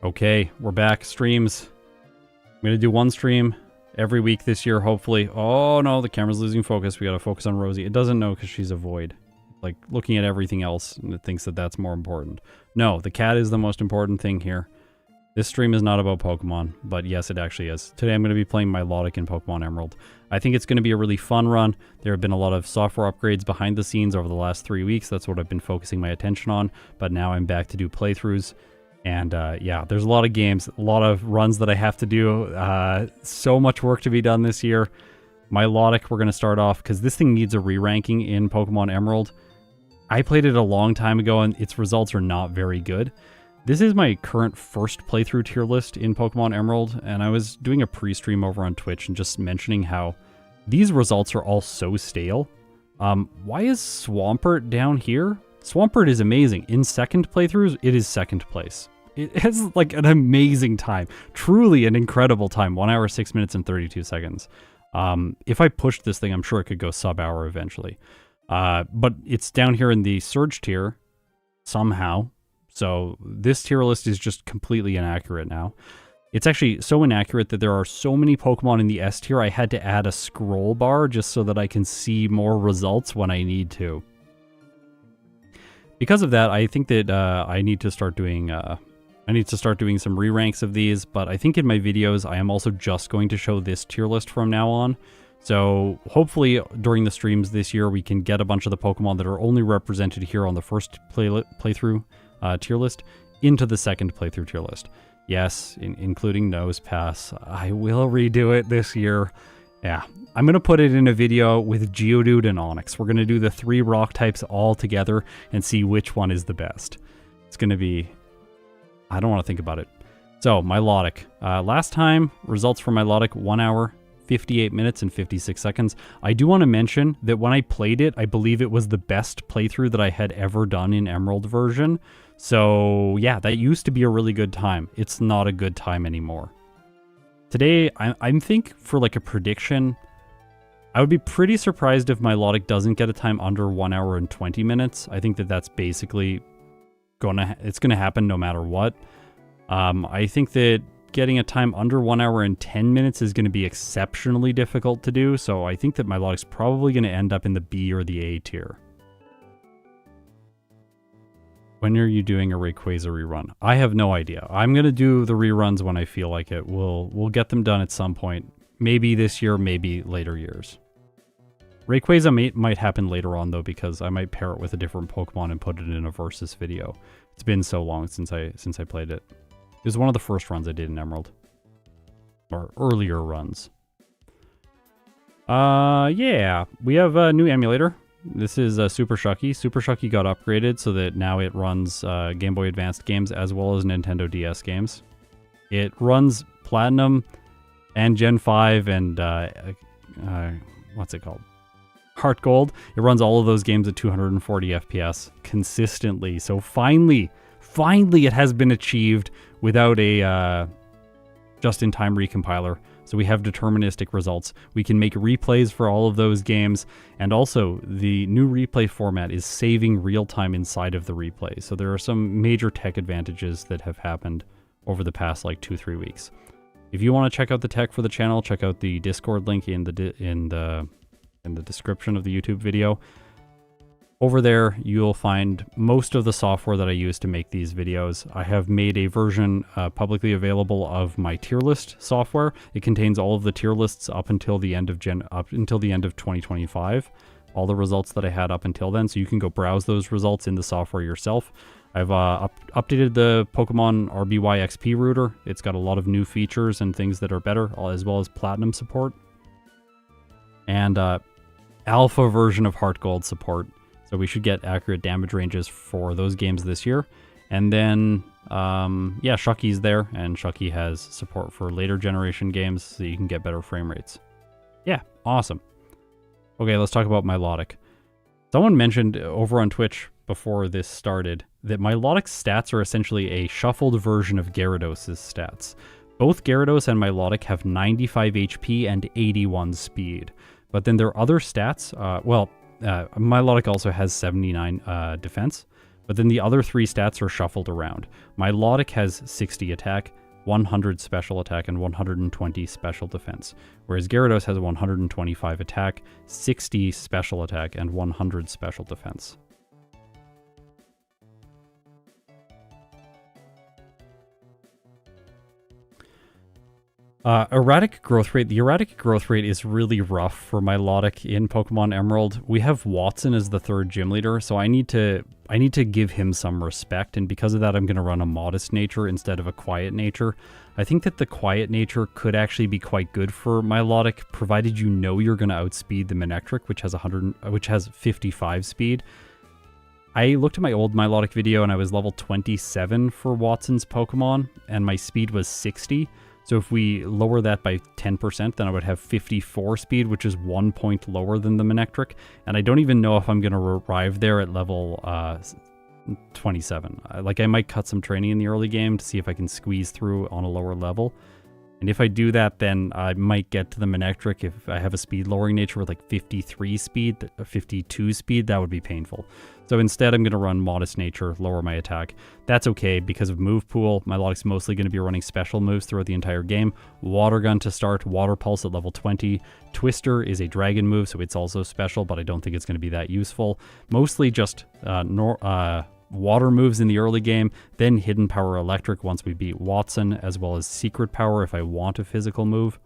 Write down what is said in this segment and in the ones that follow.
Okay, we're back. Streams. I'm going to do one stream every week this year, hopefully. Oh, no, the camera's losing focus. We got to focus on Rosie. It doesn't know because she's a void. Like, looking at everything else, and it thinks that that's more important. No, the cat is the most important thing here. This stream is not about Pokemon, but yes, it actually is. Today I'm going to be playing Milotic in Pokemon Emerald. I think it's going to be a really fun run. There have been a lot of software upgrades behind the scenes over the last 3 weeks. That's what I've been focusing my attention on, but now I'm back to do playthroughs. And yeah, there's a lot of games, a lot of runs that I have to do. So much work to be done this year. Milotic, we're going to start off, because this thing needs a re-ranking in Pokemon Emerald. I played it a long time ago, and its results are not very good. This is my current first playthrough tier list in Pokemon Emerald, and I was doing a pre-stream over on Twitch and just mentioning how these results are all so stale. Why is Swampert down here? Swampert is amazing. In second playthroughs, it is second place. It has like an amazing time. Truly an incredible time. 1 hour, 6 minutes, and 32 seconds. If I pushed this thing, I'm sure it could go sub-hour eventually. But it's down here in the Surge tier somehow. So this tier list is just completely inaccurate now. It's actually so inaccurate that there are so many Pokemon in the S tier, I had to add a scroll bar just so that I can see more results when I need to. Because of that, I think that I need to start doing some re-ranks of these, but I think in my videos I am also just going to show this tier list from now on. So hopefully during the streams this year we can get a bunch of the Pokemon that are only represented here on the first playthrough tier list into the second playthrough tier list. Yes, including Nosepass. I will redo it this year. Yeah, I'm going to put it in a video with Geodude and Onix. We're going to do the 3 rock types all together and see which one is the best. It's going to be... I don't want to think about it. So, Milotic. Last time, results for Milotic, 1 hour, 58 minutes, and 56 seconds. I do want to mention that when I played it, I believe it was the best playthrough that I had ever done in Emerald version. So, yeah, that used to be a really good time. It's not a good time anymore. Today, I think for like a prediction, I would be pretty surprised if Milotic doesn't get a time under 1 hour and 20 minutes. I think that that's basically it's gonna happen no matter what. I think that getting a time under 1 hour and 10 minutes is going to be exceptionally difficult to do, so I think that Milotic's probably going to end up in the B or the A tier. When are you doing a Rayquaza rerun? I have no idea. I'm going to do the reruns when I feel like it. We'll get them done at some point. Maybe this year, maybe later years. Rayquaza might happen later on, though, because I might pair it with a different Pokemon and put it in a versus video. It's been so long since I played it. It was one of the first runs I did in Emerald. Or earlier runs. Yeah. We have a new emulator. This is Super Shucky. Super Shucky got upgraded so that now it runs Game Boy Advanced games as well as Nintendo DS games. It runs Platinum and Gen 5 and what's it called? Heart Gold. It runs all of those games at 240 FPS consistently. So finally it has been achieved without a just-in-time recompiler. So we have deterministic results. We can make replays for all of those games, and also the new replay format is saving real-time inside of the replay. So there are some major tech advantages that have happened over the past like 2-3 weeks. If you want to check out the tech for the channel, check out the Discord link in the description of the YouTube video. Over there, you'll find most of the software that I use to make these videos. I have made a version publicly available of my tier list software. It contains all of the tier lists up until the end of 2025. All the results that I had up until then, so you can go browse those results in the software yourself. I've updated the Pokemon RBY XP router. It's got a lot of new features and things that are better, as well as Platinum support. And alpha version of Heart Gold support. So we should get accurate damage ranges for those games this year. And then, yeah, Shucky's there, and Shucky has support for later generation games, so you can get better frame rates. Yeah, awesome. Okay, let's talk about Milotic. Someone mentioned over on Twitch before this started that Milotic's stats are essentially a shuffled version of Gyarados' stats. Both Gyarados and Milotic have 95 HP and 81 speed. But then there are other stats, Milotic also has 79 defense, But then the other 3 stats are shuffled around. Milotic has 60 attack, 100 special attack, and 120 special defense, whereas Gyarados has 125 attack, 60 special attack, and 100 special defense. Erratic growth rate. The erratic growth rate is really rough for Milotic in Pokemon Emerald. We have Watson as the 3rd gym leader, so I need to give him some respect, and because of that I'm going to run a modest nature instead of a quiet nature. I think that the quiet nature could actually be quite good for Milotic, provided you know you're going to outspeed the Manectric, which has 55 speed. I looked at my old Milotic video and I was level 27 for Watson's Pokemon, and my speed was 60. So if we lower that by 10%, then I would have 54 speed, which is 1 point lower than the Manectric. And I don't even know if I'm going to arrive there at level 27. Like, I might cut some training in the early game to see if I can squeeze through on a lower level. And if I do that, then I might get to the Manectric. If I have a speed lowering nature with like 53 speed, 52 speed, that would be painful. So instead, I'm going to run modest nature, lower my attack. That's okay because of move pool. Milotic's mostly going to be running special moves throughout the entire game. Water Gun to start, Water Pulse at level 20. Twister is a dragon move, so it's also special, but I don't think it's going to be that useful. Mostly just water moves in the early game, then Hidden Power Electric once we beat Watson, as well as Secret Power if I want a physical move.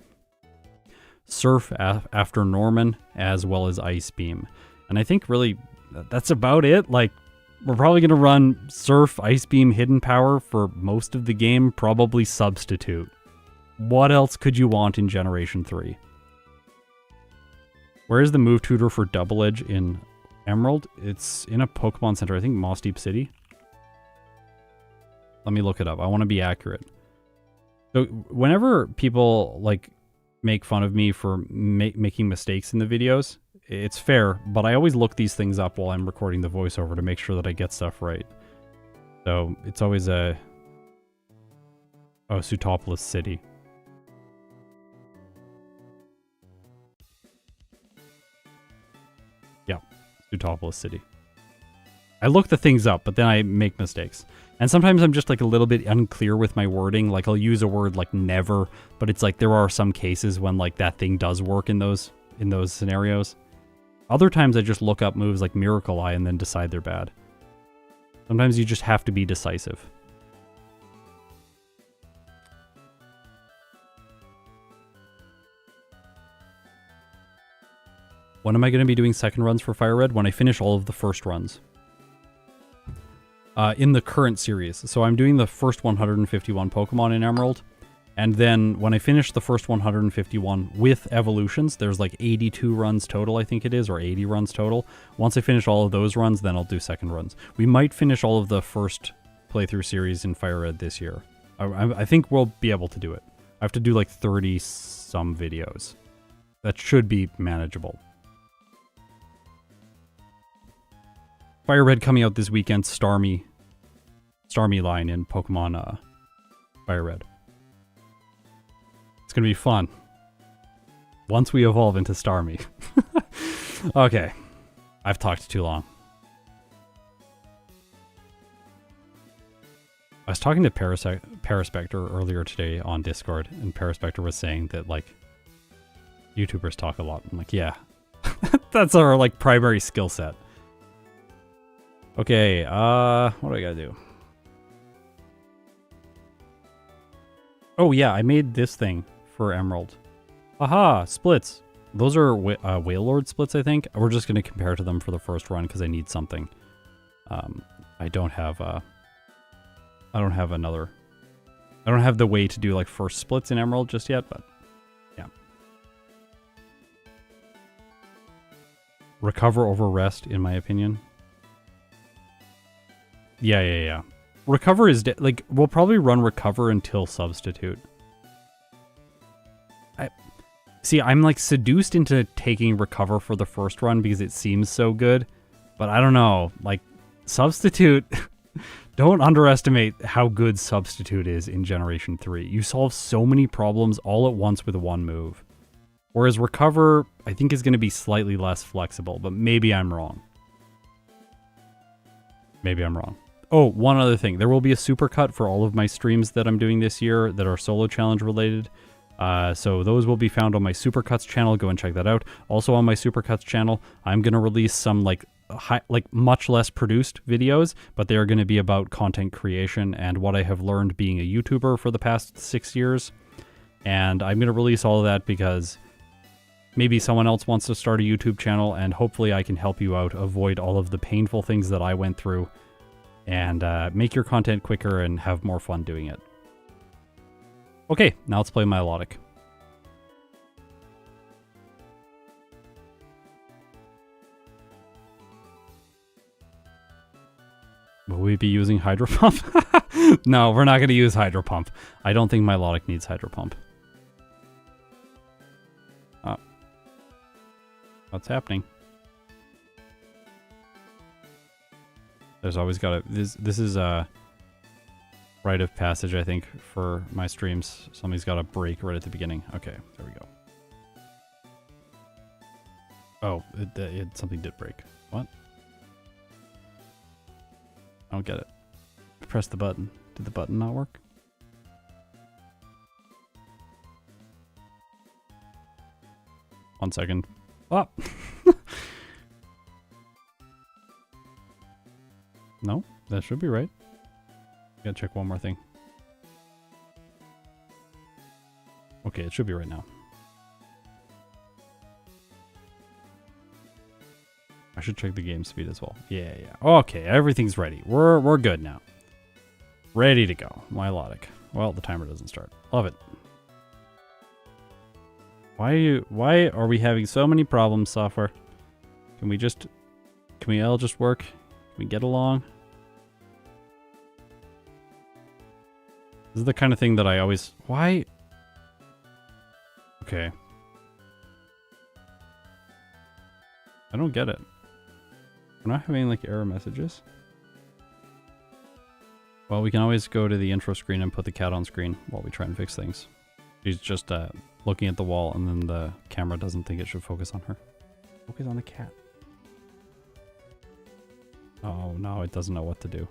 Surf after Norman, as well as Ice Beam. And I think really that's about it. Like, we're probably going to run Surf, Ice Beam, Hidden Power for most of the game, probably Substitute. What else could you want in Generation 3? Where is the move tutor for Double Edge in Emerald? It's in a Pokemon Center, I think Mossdeep City. Let me look it up. I want to be accurate. So whenever people like make fun of me for making mistakes in the videos, it's fair, but I always look these things up while I'm recording the voiceover to make sure that I get stuff right. So it's always Sootopolis City. Yeah. Sootopolis City. I look the things up, but then I make mistakes. And sometimes I'm just like a little bit unclear with my wording. Like, I'll use a word like never, but it's like there are some cases when like that thing does work in those scenarios. Other times I just look up moves like Miracle Eye and then decide they're bad. Sometimes you just have to be decisive. When am I going to be doing second runs for FireRed? When I finish all of the first runs. In the current series. So I'm doing the first 151 Pokemon in Emerald. And then when I finish the first 151 with evolutions, there's like 82 runs total, I think it is, or 80 runs total. Once I finish all of those runs, then I'll do second runs. We might finish all of the first playthrough series in FireRed this year. I think we'll be able to do it. I have to do like 30-some videos. That should be manageable. FireRed coming out this weekend, Starmie line in Pokemon FireRed. It's going to be fun. Once we evolve into Starmie. Okay. I've talked too long. I was talking to Paraspector earlier today on Discord, and Paraspector was saying that, like, YouTubers talk a lot. I'm like, yeah. That's our, like, primary skill set. Okay, what do I gotta do? Oh yeah, I made this thing for Emerald. Aha, splits. Those are Wailord splits, I think. We're just gonna compare to them for the first run because I need something. I don't have the way to do like first splits in Emerald just yet, but yeah. Recover over rest, in my opinion. Yeah. Recover is like, we'll probably run Recover until Substitute. I'm like seduced into taking Recover for the first run because it seems so good, but I don't know, like Substitute, don't underestimate how good Substitute is in Generation 3. You solve so many problems all at once with one move. Whereas Recover, I think is going to be slightly less flexible, but maybe I'm wrong. Maybe I'm wrong. Oh, one other thing. There will be a supercut for all of my streams that I'm doing this year that are solo challenge related. So those will be found on my Supercuts channel. Go and check that out. Also on my Supercuts channel, I'm going to release some like much less produced videos, but they are going to be about content creation and what I have learned being a YouTuber for the past 6 years. And I'm going to release all of that because maybe someone else wants to start a YouTube channel, and hopefully I can help you out, avoid all of the painful things that I went through, and make your content quicker and have more fun doing it. Okay, now let's play Milotic. Will we be using Hydro Pump? No, we're not going to use Hydro Pump. I don't think Milotic needs Hydro Pump. What's happening? There's always got to... This is a rite of passage, I think, for my streams. Somebody's got a break right at the beginning. Okay, there we go. Oh, something did break. What? I don't get it. I pressed the button. Did the button not work? One second. Oh! No, that should be right. Gotta check one more thing. Okay, it should be right now. I should check the game speed as well. Yeah. Okay, everything's ready. We're good now. Ready to go. Milotic. Well, the timer doesn't start. Love it. Why are we having so many problems, software? Can we all just work? Can we get along? This is the kind of thing that I always... Why? Okay. I don't get it. We're not having, like, error messages. Well, we can always go to the intro screen and put the cat on screen while we try and fix things. She's just looking at the wall, and then the camera doesn't think it should focus on her. Focus on the cat. Oh, no, it doesn't know what to do.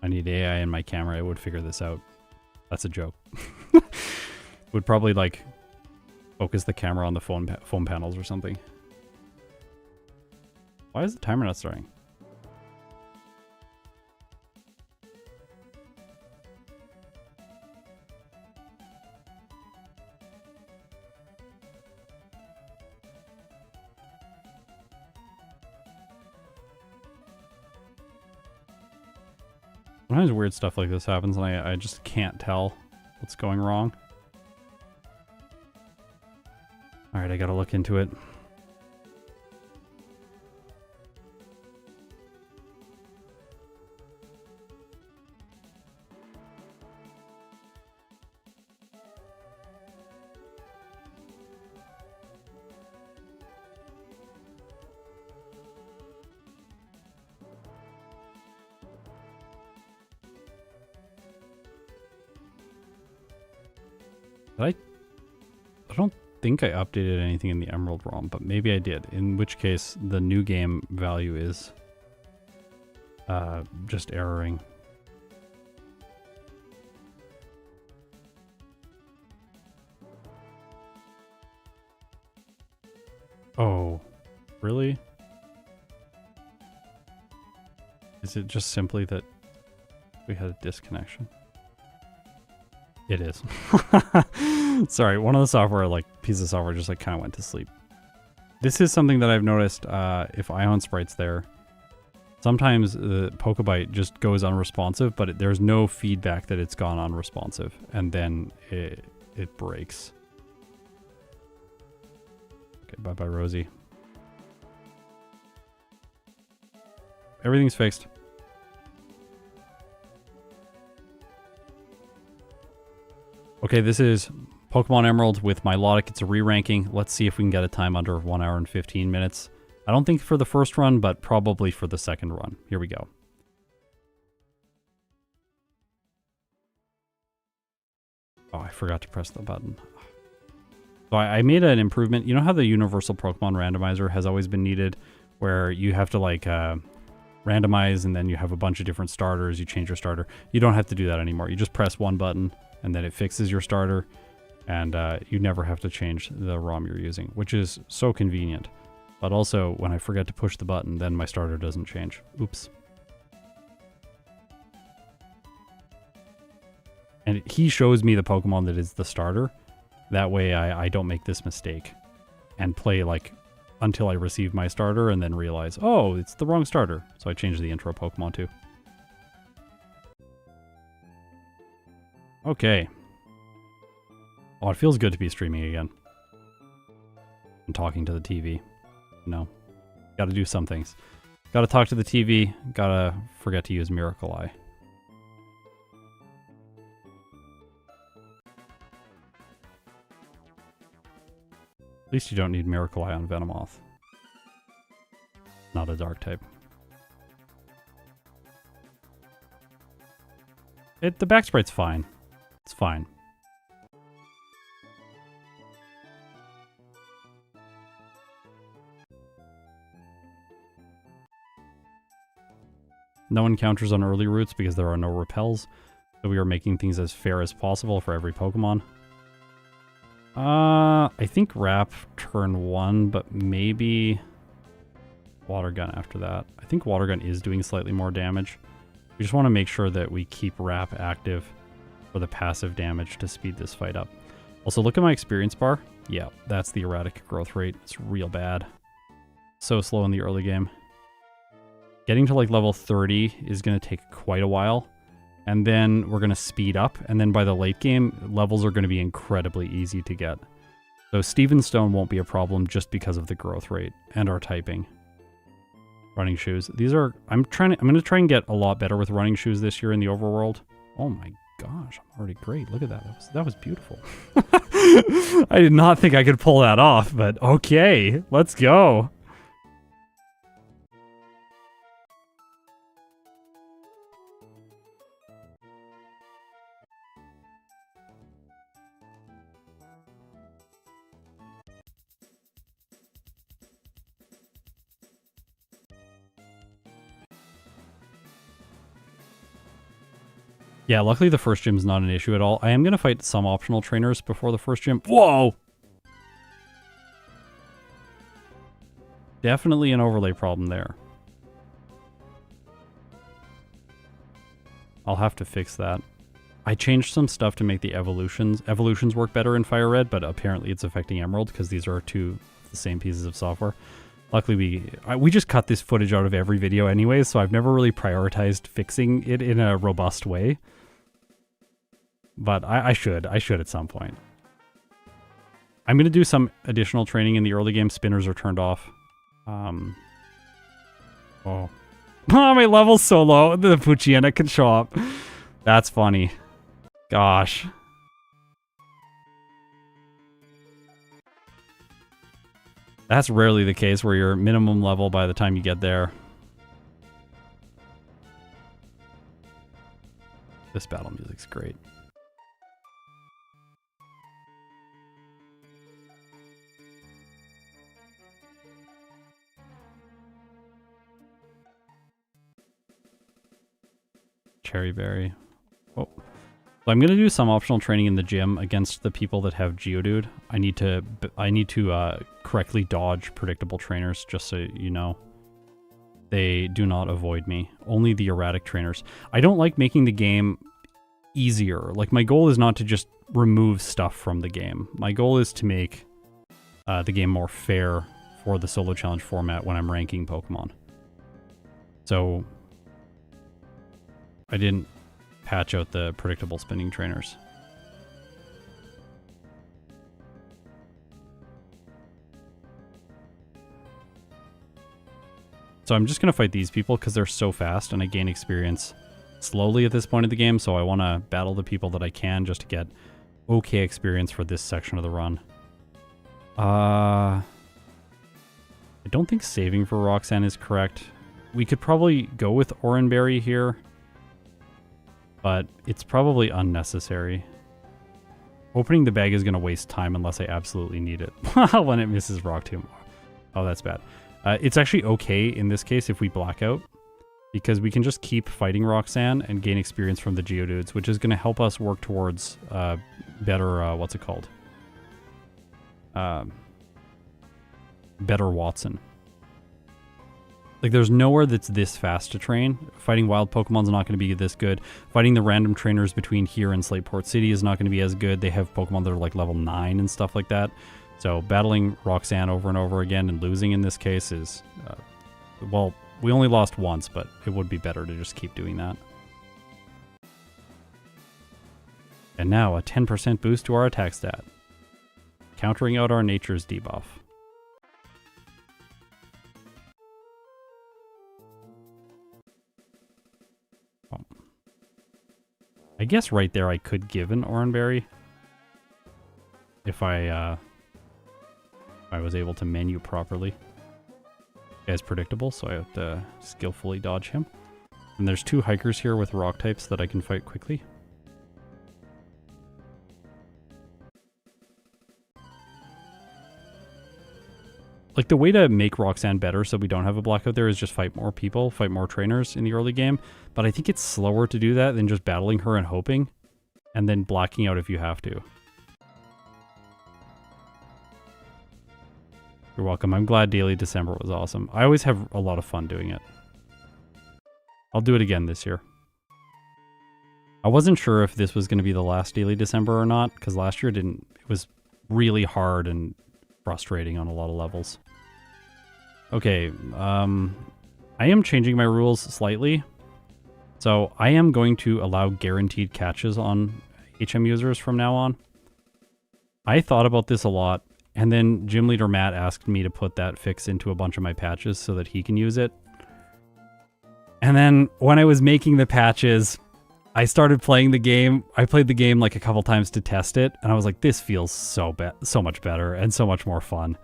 I need AI in my camera. It would figure this out. That's a joke. Would probably, like, focus the camera on the phone panels or something. Why is the timer not starting? Sometimes weird stuff like this happens and I just can't tell what's going wrong. Alright, I gotta look into it. I don't think I updated anything in the Emerald ROM, but maybe I did. In which case, the new game value is just erroring. Oh, really? Is it just simply that we had a disconnection? It is. Sorry, one of the software, like, piece of software just, like, kind of went to sleep. This is something that I've noticed if Ion Sprite's there. Sometimes the Pokebite just goes unresponsive, but there's no feedback that it's gone unresponsive, and then it breaks. Okay, bye-bye, Rosie. Everything's fixed. Okay, this is Pokemon Emerald with Milotic. It's a re-ranking. Let's see if we can get a time under 1 hour and 15 minutes. I don't think for the first run, but probably for the second run. Here we go. Oh, I forgot to press the button. So I made an improvement. You know how the Universal Pokemon Randomizer has always been needed, where you have to, like, randomize, and then you have a bunch of different starters. You change your starter. You don't have to do that anymore. You just press one button, and then it fixes your starter, and you never have to change the ROM you're using, which is so convenient. But also, when I forget to push the button, then my starter doesn't change. Oops. And he shows me the Pokemon that is the starter. That way I don't make this mistake and play like until I receive my starter and then realize, oh, it's the wrong starter. So I change the intro Pokemon too. Okay. Oh, it feels good to be streaming again. And talking to the TV. No. Gotta do some things. Gotta talk to the TV. Gotta forget to use Miracle Eye. At least you don't need Miracle Eye on Venomoth. Not a dark type. The back sprite's fine. It's fine. No encounters on early routes because there are no repels. So we are making things as fair as possible for every Pokemon. I think Wrap turn 1, but maybe Water Gun after that. I think Water Gun is doing slightly more damage. We just want to make sure that we keep Wrap active for the passive damage to speed this fight up. Also, look at my experience bar. Yeah, that's the erratic growth rate. It's real bad. So slow in the early game. Getting to like level 30 is going to take quite a while. And then we're going to speed up. And then by the late game, levels are going to be incredibly easy to get. So Steven Stone won't be a problem just because of the growth rate and our typing. Running shoes. These are... I'm going to try and get a lot better with running shoes this year in the overworld. Oh my gosh, I'm already great. Look at that. That was beautiful. I did not think I could pull that off, but okay. Let's go. Yeah, luckily the first gym's not an issue at all. I am going to fight some optional trainers before the first gym. Whoa! Definitely an overlay problem there. I'll have to fix that. I changed some stuff to make the evolutions work better in FireRed, but apparently it's affecting Emerald because these are two of the same pieces of software. Luckily, we just cut this footage out of every video anyways, so I've never really prioritized fixing it in a robust way. But I should at some point. I'm going to do some additional training in the early game. Spinners are turned off. Oh. Oh, my level's so low. The Poochyena can show up. That's funny. Gosh. That's rarely the case where you're minimum level by the time you get there. This battle music's great. Cherry Berry. Oh. So I'm going to do some optional training in the gym against the people that have Geodude. I need to correctly dodge predictable trainers, just so you know. They do not avoid me. Only the erratic trainers. I don't like making the game easier. Like, my goal is not to just remove stuff from the game. My goal is to make the game more fair for the solo challenge format when I'm ranking Pokemon. So I didn't patch out the predictable spinning trainers. So I'm just going to fight these people because they're so fast and I gain experience slowly at this point of the game, so I want to battle the people that I can just to get okay experience for this section of the run. I don't think saving for Roxanne is correct. We could probably go with Oranberry here, but it's probably unnecessary. Opening the bag is going to waste time unless I absolutely need it. When it misses Rock Tomb. Oh, that's bad. It's actually okay in this case if we black out. because we can just keep fighting Roxanne and gain experience from the Geodudes, which is going to help us work towards better, what's it called? Better Watson. Like, there's nowhere that's this fast to train. Fighting wild Pokemon's not going to be this good. Fighting the random trainers between here and Slateport City is not going to be as good. They have Pokemon that are like level 9 and stuff like that. So battling Roxanne over and over again and losing in this case is, well, we only lost once, but it would be better to just keep doing that. And now a 10% boost to our attack stat, countering out our nature's debuff. I guess right there I could give an Oranberry if I was able to menu properly. Guy's predictable, so I have to skillfully dodge him. And there's 2 hikers here with rock types that I can fight quickly. Like, the way to make Roxanne better so we don't have a blackout there is just fight more people, fight more trainers in the early game. But I think it's slower to do that than just battling her and hoping, and then blacking out if you have to. You're welcome. I'm glad Daily December was awesome. I always have a lot of fun doing it. I'll do it again this year. I wasn't sure if this was going to be the last Daily December or not, because last year it was really hard and frustrating on a lot of levels. Okay, I am changing my rules slightly. So I am going to allow guaranteed catches on HM users from now on. I thought about this a lot, and then Gym Leader Matt asked me to put that fix into a bunch of my patches so that he can use it. And then when I was making the patches, I started playing the game. I played the game like a couple times to test it, and I was like, this feels so much better and so much more fun.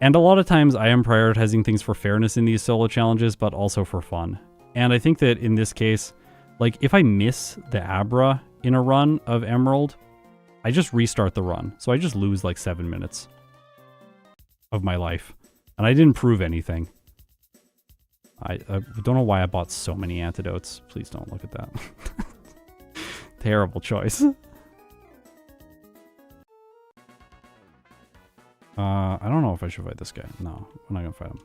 And a lot of times I am prioritizing things for fairness in these solo challenges, but also for fun. And I think that in this case, like, if I miss the Abra in a run of Emerald, I just restart the run. So I just lose like 7 minutes of my life. And I didn't prove anything. I don't know why I bought so many antidotes. Please don't look at that. Terrible choice. I don't know if I should fight this guy. No, I'm not gonna fight him.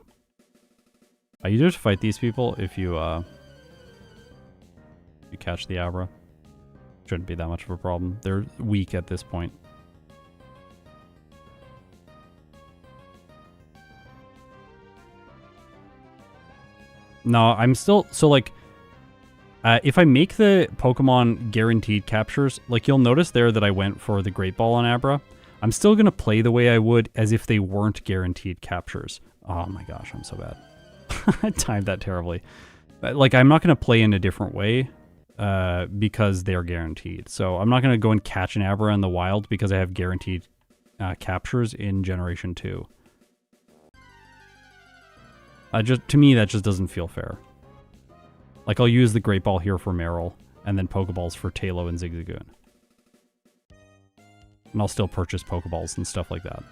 You do have to fight these people if you catch the Abra. Shouldn't be that much of a problem. They're weak at this point. No, I'm still... So, like, if I make the Pokemon guaranteed captures, like, you'll notice there that I went for the Great Ball on Abra. I'm still going to play the way I would as if they weren't guaranteed captures. Oh my gosh, I'm so bad. I timed that terribly. Like, I'm not going to play in a different way because they're guaranteed. So I'm not going to go and catch an Abra in the wild because I have guaranteed captures in Generation 2. To me, that just doesn't feel fair. Like, I'll use the Great Ball here for Meryl, and then Pokeballs for Tailo and Zigzagoon. And I'll still purchase Pokeballs and stuff like that.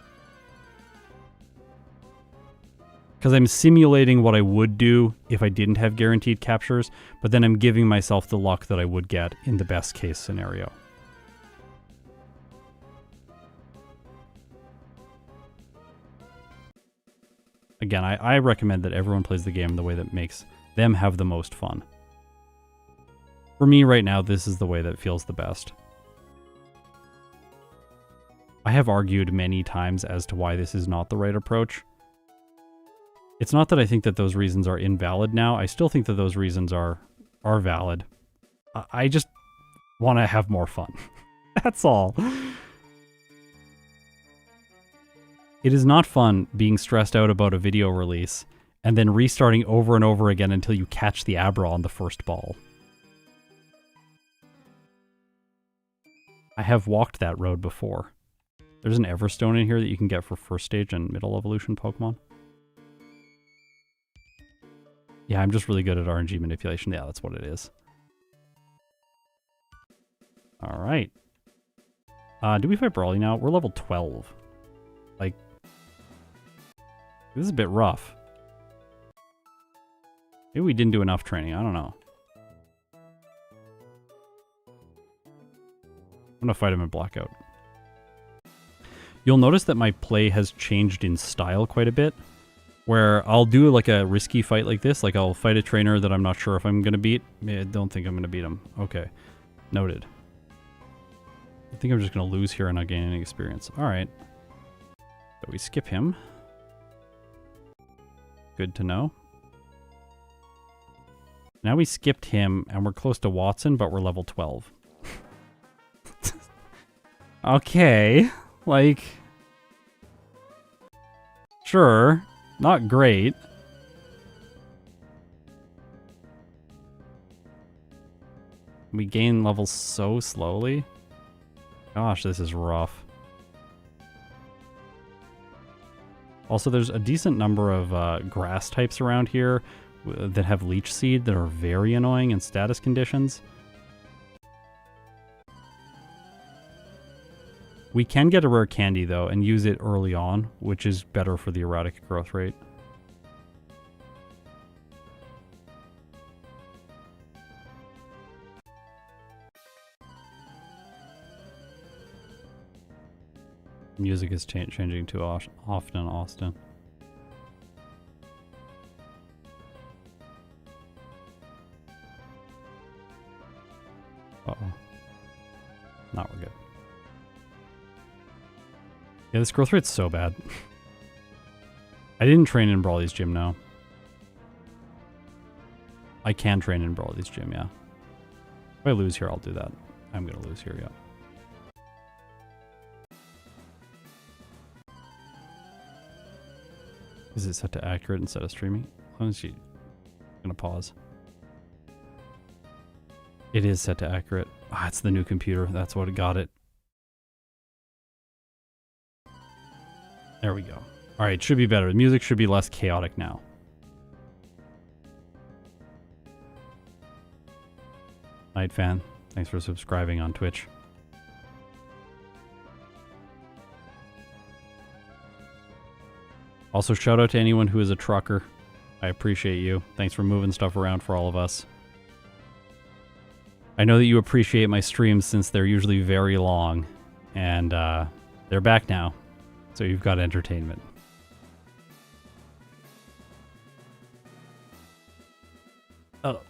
Because I'm simulating what I would do if I didn't have guaranteed captures, but then I'm giving myself the luck that I would get in the best case scenario. Again, I recommend that everyone plays the game the way that makes them have the most fun. For me right now, this is the way that feels the best. I have argued many times as to why this is not the right approach. It's not that I think that those reasons are invalid now. I still think that those reasons are valid. I just want to have more fun. That's all. It is not fun being stressed out about a video release and then restarting over and over again until you catch the Abra on the first ball. I have walked that road before. There's an Everstone in here that you can get for first stage and middle evolution Pokemon. Yeah, I'm just really good at RNG manipulation. Yeah, that's what it is. Alright. Do we fight Brawly now? We're level 12. Like, this is a bit rough. Maybe we didn't do enough training. I don't know. I'm going to fight him in Blackout. You'll notice that my play has changed in style quite a bit. Where I'll do like a risky fight like this. Like I'll fight a trainer that I'm not sure if I'm going to beat. I don't think I'm going to beat him. Okay. Noted. I think I'm just going to lose here and not gain any experience. Alright. So we skip him. Good to know. Now we skipped him and we're close to Watson, but we're level 12. Okay. Like... Sure. Not great. We gain levels so slowly. Gosh, this is rough. Also, there's a decent number of grass types around here that have leech seed that are very annoying in status conditions. We can get a rare candy, though, and use it early on, which is better for the erratic growth rate. Music is changing too often, Austin. Uh-oh. Not we're good. Yeah, this growth rate's so bad. I didn't train in Brawly's gym now. I can train in Brawly's gym, yeah. If I lose here, I'll do that. I'm gonna lose here, yeah. Is it set to accurate instead of streaming? I'm gonna pause. It is set to accurate. Ah, it's the new computer. That's what got it. There we go. Alright, should be better. The music should be less chaotic now. Night Fan, thanks for subscribing on Twitch. Also, shout out to anyone who is a trucker. I appreciate you. Thanks for moving stuff around for all of us. I know that you appreciate my streams since they're usually very long. And they're back now. So you've got entertainment. Oh.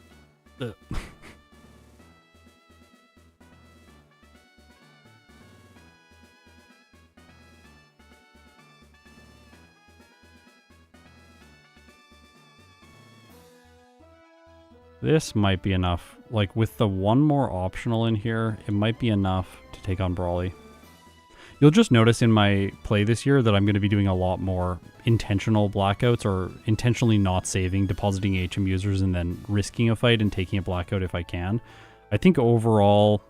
This might be enough. Like, with the one more optional in here, it might be enough to take on Brawly. You'll just notice in my play this year that I'm going to be doing a lot more intentional blackouts or intentionally not saving, depositing HM users, and then risking a fight and taking a blackout if I can. I think overall,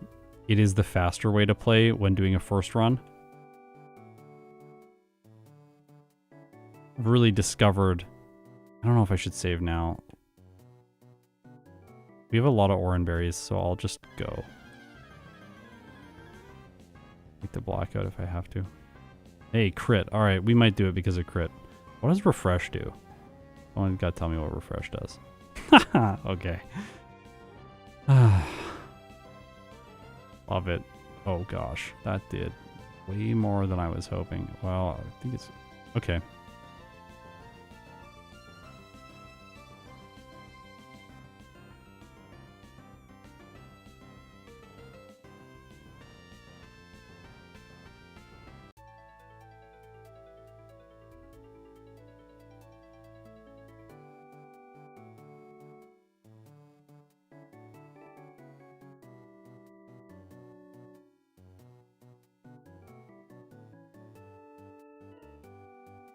it is the faster way to play when doing a first run. I've really discovered... I don't know if I should save now. We have a lot of orange berries, so I'll just go. Take the blackout if I have to. Hey, crit. Alright, we might do it because of crit. What does refresh do? Someone gotta tell me what refresh does. Okay. Love it. Oh gosh, that did way more than I was hoping. Well, I think it's... Okay.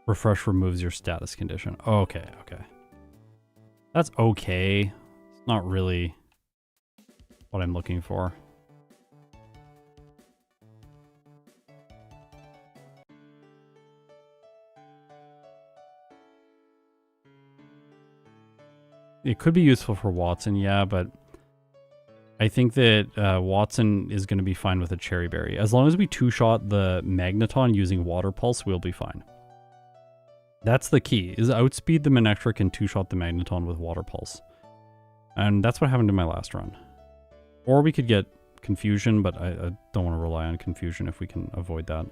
Refresh removes your status condition. Oh, okay, okay. That's okay. It's not really what I'm looking for. It could be useful for Watson, yeah, but I think that Watson is going to be fine with a Cherry Berry. As long as we two-shot the Magneton using Water Pulse, we'll be fine. That's the key, is outspeed the Manectric and two-shot the Magneton with Water Pulse. And that's what happened in my last run. Or we could get confusion, but I don't want to rely on confusion if we can avoid that.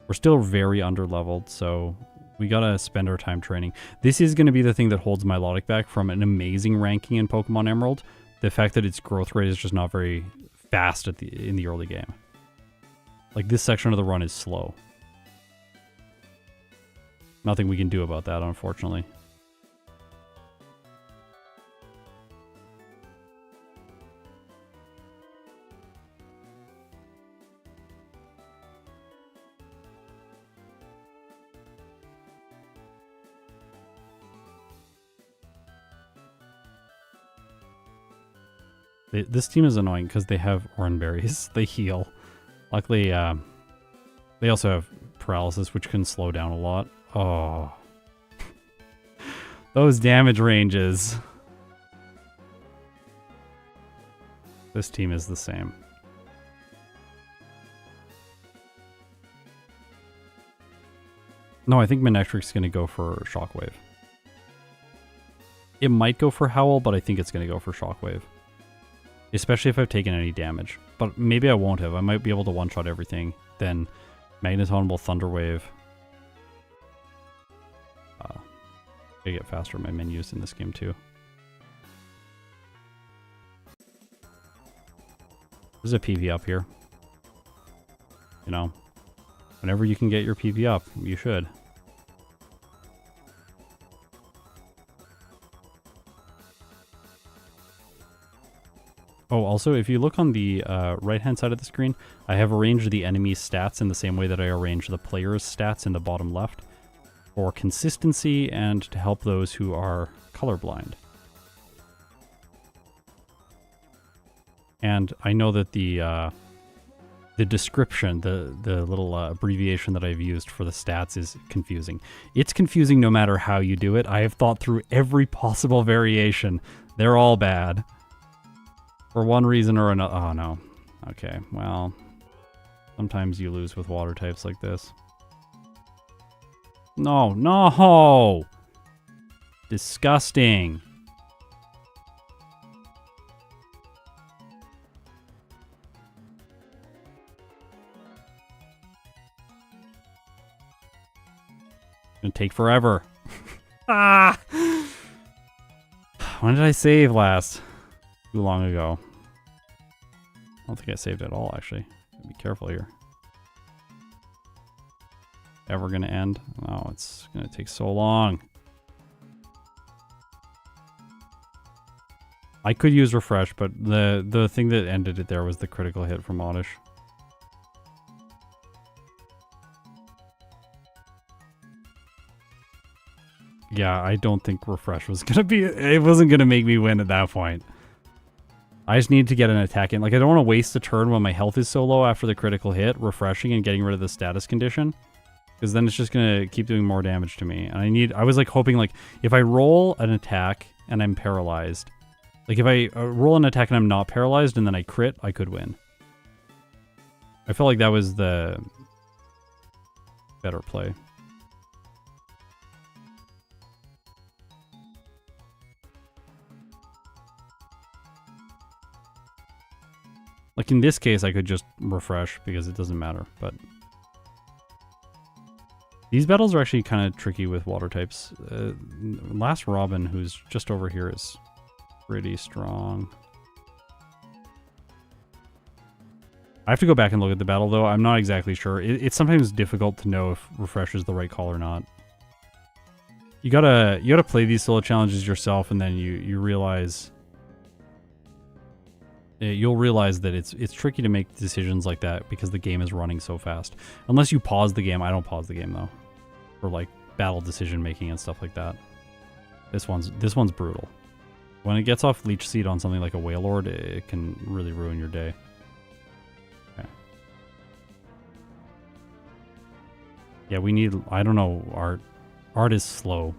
We're still very under-leveled, so we gotta spend our time training. This is going to be the thing that holds Milotic back from an amazing ranking in Pokemon Emerald. The fact that its growth rate is just not very fast in the early game. Like, this section of the run is slow. Nothing we can do about that, unfortunately. This team is annoying because they have Oranberries. They heal. Luckily, they also have paralysis, which can slow down a lot. Oh. Those damage ranges. This team is the same. No, I think Manectric's going to go for Shockwave. It might go for Howl, but I think it's going to go for Shockwave. Especially if I've taken any damage. But maybe I won't have. I might be able to one-shot everything. Then Magneton will Thunder Wave. I get faster in my menus in this game too. There's a PV up here. You know, whenever you can get your PV up, you should. Oh, also, if you look on the right-hand side of the screen, I have arranged the enemy's stats in the same way that I arranged the player's stats in the bottom left, for consistency and to help those who are colorblind. And I know that the description, the little abbreviation that I've used for the stats is confusing. It's confusing no matter how you do it. I have thought through every possible variation. They're all bad. For one reason or another. Oh, no. Okay, well, sometimes you lose with water types like this. No, no! Disgusting. Gonna take forever. Ah! When did I save last? Too long ago. I don't think I saved at all, actually. Be careful here. Ever gonna end? Oh, it's gonna take so long. I could use refresh, but the thing that ended it there was the critical hit from Oddish. Yeah, I don't think refresh was gonna be... It wasn't gonna make me win at that point. I just need to get an attack in. Like, I don't want to waste a turn when my health is so low after the critical hit, refreshing and getting rid of the status condition. Because then it's just going to keep doing more damage to me. And I was like hoping, like, if I roll an attack and I'm paralyzed, like if I roll an attack and I'm not paralyzed and then I crit, I could win. I felt like that was the better play. Like in this case, I could just refresh because it doesn't matter, but... These battles are actually kind of tricky with water types. Last Robin, who's just over here, is pretty strong. I have to go back and look at the battle, though. I'm not exactly sure. It's sometimes difficult to know if refresh is the right call or not. You gotta play these solo challenges yourself, and then you realize... You'll realize that it's tricky to make decisions like that because the game is running so fast. Unless you pause the game. I don't pause the game though, for like battle decision making and stuff like that. This one's brutal. When it gets off Leech Seed on something like a Wailord, it can really ruin your day. Okay. Yeah, we need, I don't know, art. Art is slow.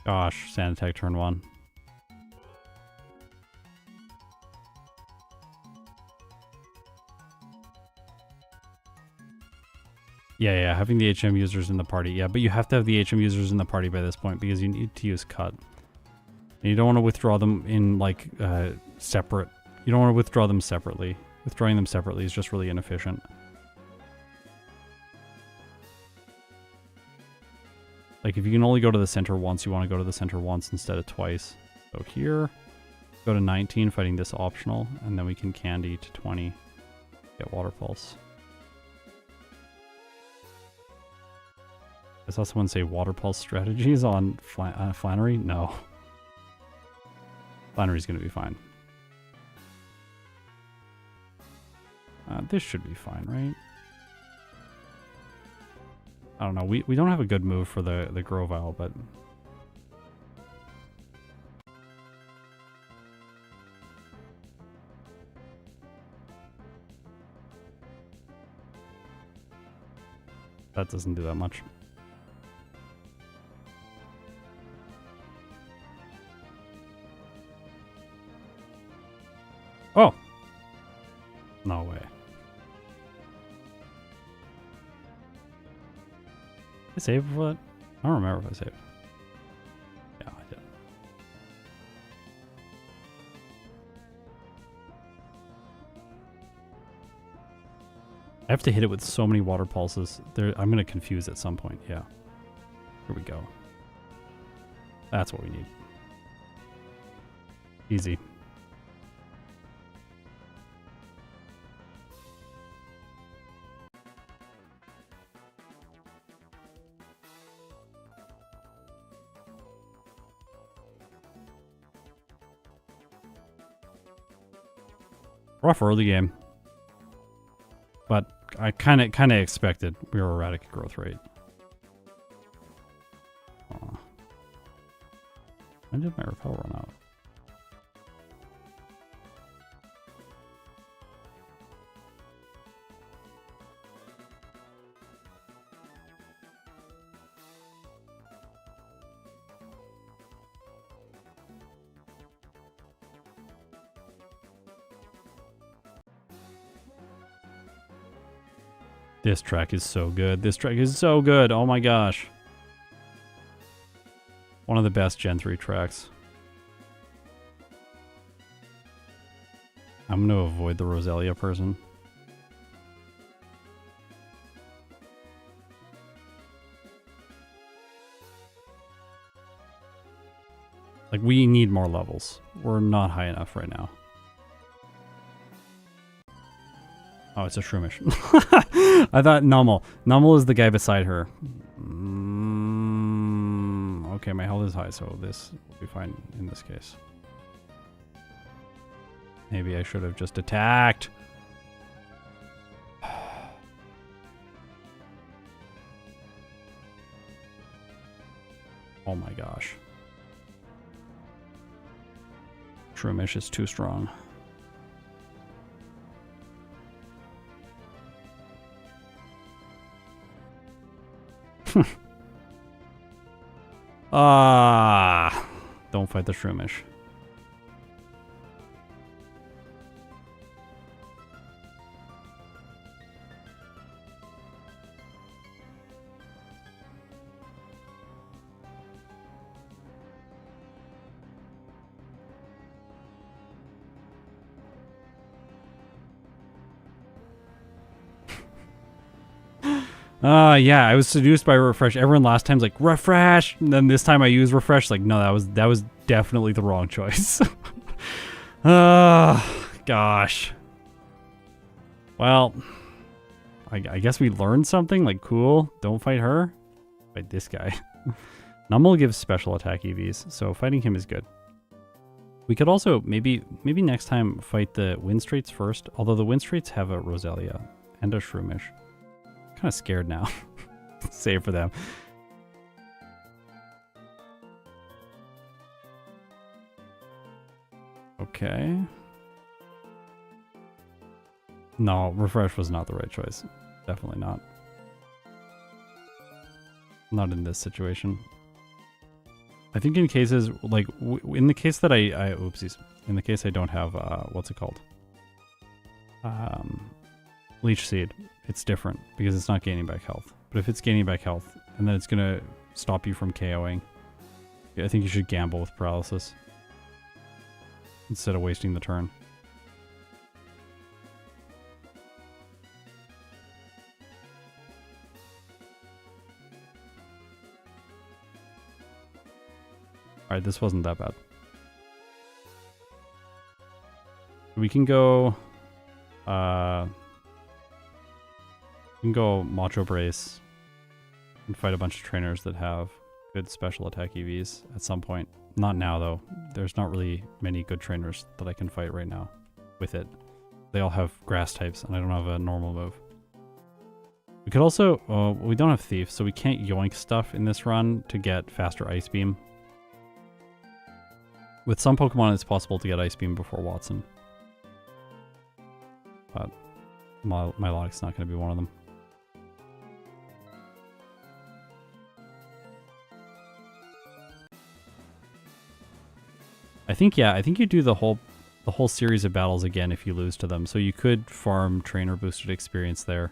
Gosh, Sand Attack turn 1. Yeah, having the HM users in the party. Yeah, but you have to have the HM users in the party by this point because you need to use cut. And you don't want to withdraw them in, like, separate. You don't want to withdraw them separately. Withdrawing them separately is just really inefficient. Like, if you can only go to the center once, you want to go to the center once instead of twice. So here, go to 19, fighting this optional, and then we can candy to 20. Get water pulse. I saw someone say water pulse strategies on Flannery. No. Flannery's going to be fine. This should be fine, right? I don't know. We don't have a good move for the Grovile, but... that doesn't do that much. Oh! No way. Did I save what? I don't remember if I saved. Yeah, I did. I have to hit it with so many water pulses. I'm going to confuse at some point. Yeah. Here we go. That's what we need. Easy. Rough early game, but I kind of expected we were erratic growth rate. When did my repel run out? This track is so good. This track is so good. Oh my gosh. One of the best Gen 3 tracks. I'm going to avoid the Roselia person. Like, we need more levels. We're not high enough right now. Oh, it's a Shroomish. I thought Nummel. Nummel is the guy beside her. Okay, my health is high, so this will be fine in this case. Maybe I should have just attacked. Oh my gosh. Shroomish is too strong. Don't fight the Shroomish. Yeah, I was seduced by refresh. Everyone last time's like, refresh, and then this time I use refresh. Like, no, that was definitely the wrong choice. Gosh. Well, I guess we learned something. Like, cool, don't fight her. Fight this guy. Nummel gives special attack EVs, so fighting him is good. We could also, maybe next time, fight the Windstraits first. Although the Windstraits have a Roselia and a Shroomish. Kind of scared now. Save for them. Okay. No, refresh was not the right choice. Definitely not. Not in this situation. I think in cases like in the case that I oopsies. In the case I don't have what's it called? Leech Seed. it's different because it's not gaining back health. But if it's gaining back health, and then it's going to stop you from KOing, I think you should gamble with paralysis instead of wasting the turn. Alright, this wasn't that bad. We can go... we can go Macho Brace and fight a bunch of trainers that have good special attack EVs at some point. Not now, though. There's not really many good trainers that I can fight right now with it. They all have grass types, and I don't have a normal move. We could also... we don't have Thief, so we can't yoink stuff in this run to get faster Ice Beam. With some Pokemon, it's possible to get Ice Beam before Watson. But Milotic's not going to be one of them. I think you do the whole series of battles again if you lose to them. So you could farm trainer boosted experience there.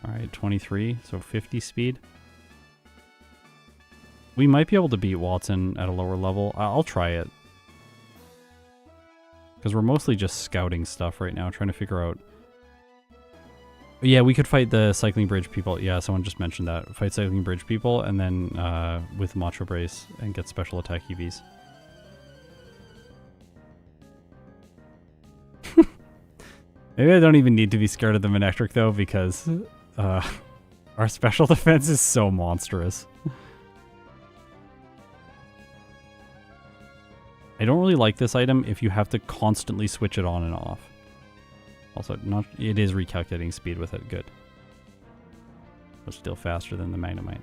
All right, 23, so 50 speed. We might be able to beat Watson at a lower level. I'll try it. Because we're mostly just scouting stuff right now, trying to figure out... Yeah, we could fight the Cycling Bridge people. Yeah, someone just mentioned that. Fight Cycling Bridge people, and then with Macho Brace, and get special attack EVs. Maybe I don't even need to be scared of the Manectric, though, because our special defense is so monstrous. I don't really like this item if you have to constantly switch it on and off. Also, it is recalculating speed with it. Good. But still faster than the Magnemite.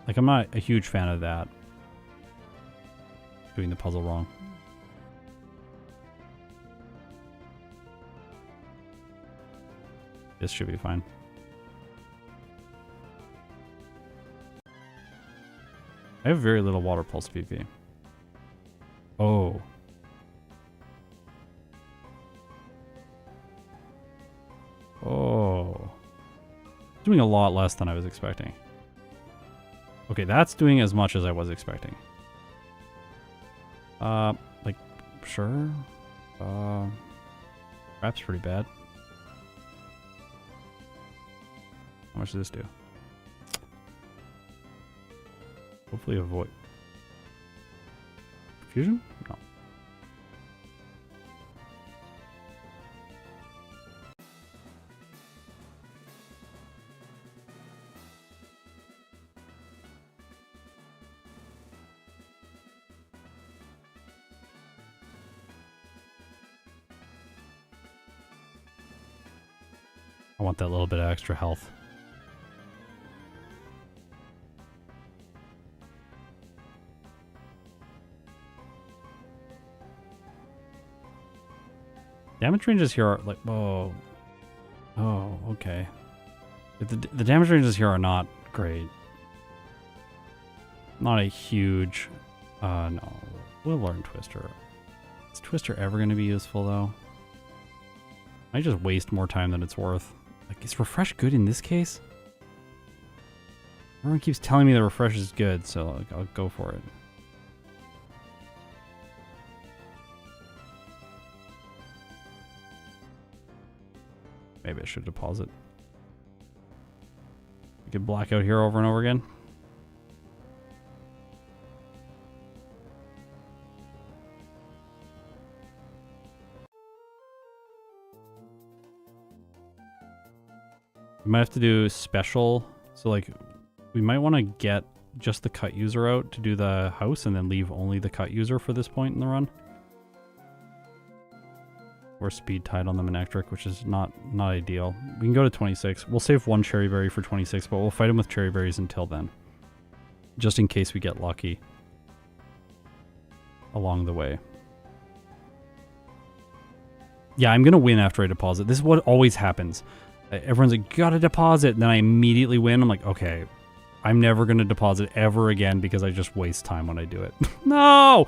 Like, I'm not a huge fan of that. Doing the puzzle wrong. This should be fine. I have very little Water Pulse PP. Oh. Oh. Doing a lot less than I was expecting. Okay, that's doing as much as I was expecting. Like, sure. Perhaps pretty bad. How much does this do? Hopefully avoid. Fusion? No. I want that little bit of extra health. Damage ranges here are like, whoa. Oh, okay. The damage ranges here are not great. Not a huge... no. We'll learn Twister. Is Twister ever going to be useful, though? I just waste more time than it's worth. Like, is Refresh good in this case? Everyone keeps telling me that Refresh is good, so like, I'll go for it. Maybe I should deposit. We could black out here over and over again. We might have to do special. So like, we might want to get just the cut user out to do the house and then leave only the cut user for this point in the run. Or speed tied on the Manectric, which is not ideal. We can go to 26. We'll save one Cherry Berry for 26, but we'll fight him with Cherry Berries until then. Just in case we get lucky along the way. Yeah, I'm going to win after I deposit. This is what always happens. Everyone's like, you gotta deposit. And then I immediately win. I'm like, okay, I'm never going to deposit ever again because I just waste time when I do it. No!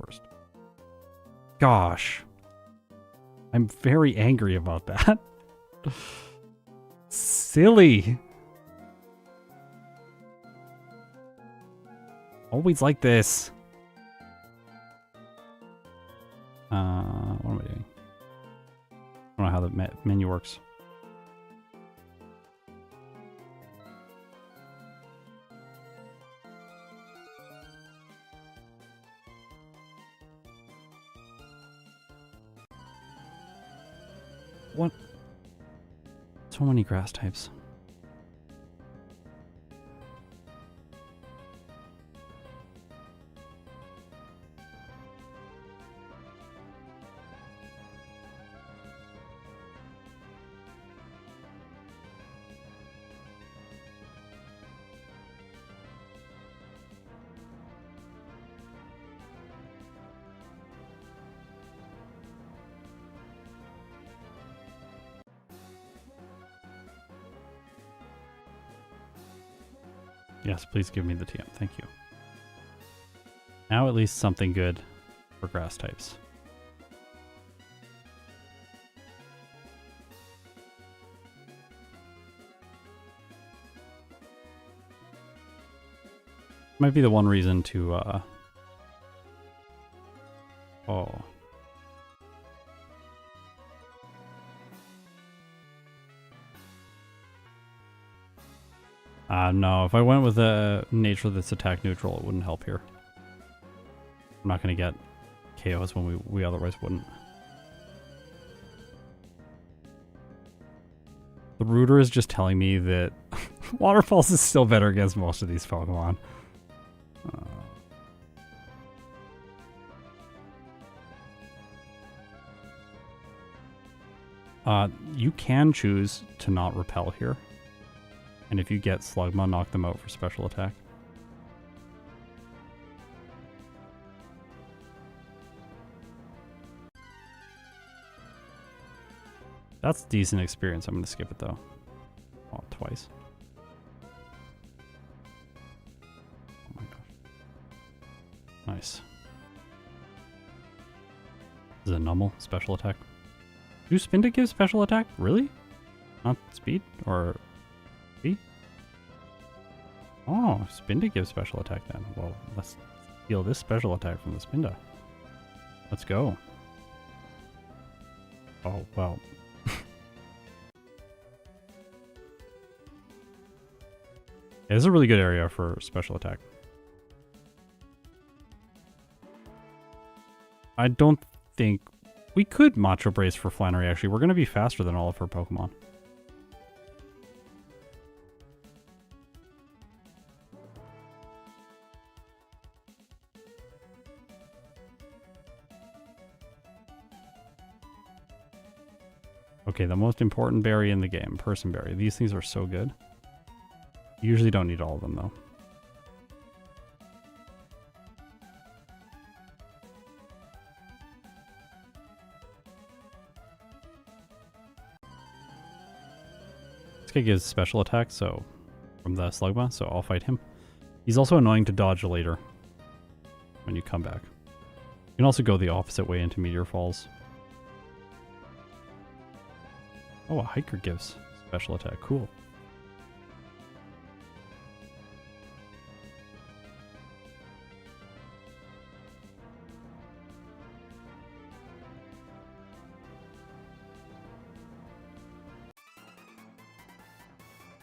first. Gosh. I'm very angry about that. Silly. Always like this. What am I doing? I don't know how the menu works. What? So many grass types. Yes, please give me the TM. Thank you. Now at least something good for grass types. Might be the one reason to, oh. No, if I went with a nature that's attack neutral, it wouldn't help here. I'm not going to get KOs when we otherwise wouldn't. The Rooter is just telling me that Waterfalls is still better against most of these Pokemon. You can choose to not repel here. And if you get Slugma, knock them out for special attack. That's decent experience. I'm going to skip it though. Oh, twice. Oh my gosh. Nice. Is it Nummel? Special attack? Do Spinda give special attack? Really? Not speed? Or... Oh, Spinda gives special attack then. Well, let's steal this special attack from the Spinda. Let's go. Oh, well. It is a really good area for special attack. I don't think... We could Macho Brace for Flannery, actually. We're going to be faster than all of her Pokemon. Okay, the most important berry in the game, Person Berry. These things are so good. You usually don't need all of them, though. This guy gives special attack, so from the Slugma, so I'll fight him. He's also annoying to dodge later when you come back. You can also go the opposite way into Meteor Falls. Oh, a hiker gives special attack. Cool.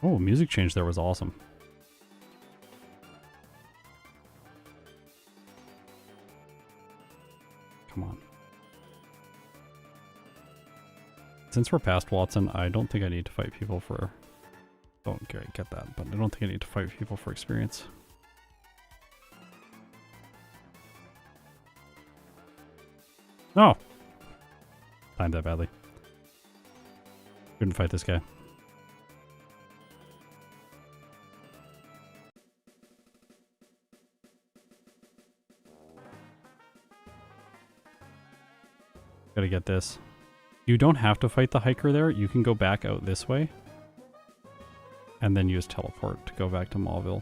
Oh, music change there was awesome. Come on. Since we're past Watson, I don't think I need to fight people for... Don't get that, but I don't think I need to fight people for experience. Oh! Timed that badly. Couldn't fight this guy. Gotta get this. You don't have to fight the hiker there. You can go back out this way. And then use teleport to go back to Mauville.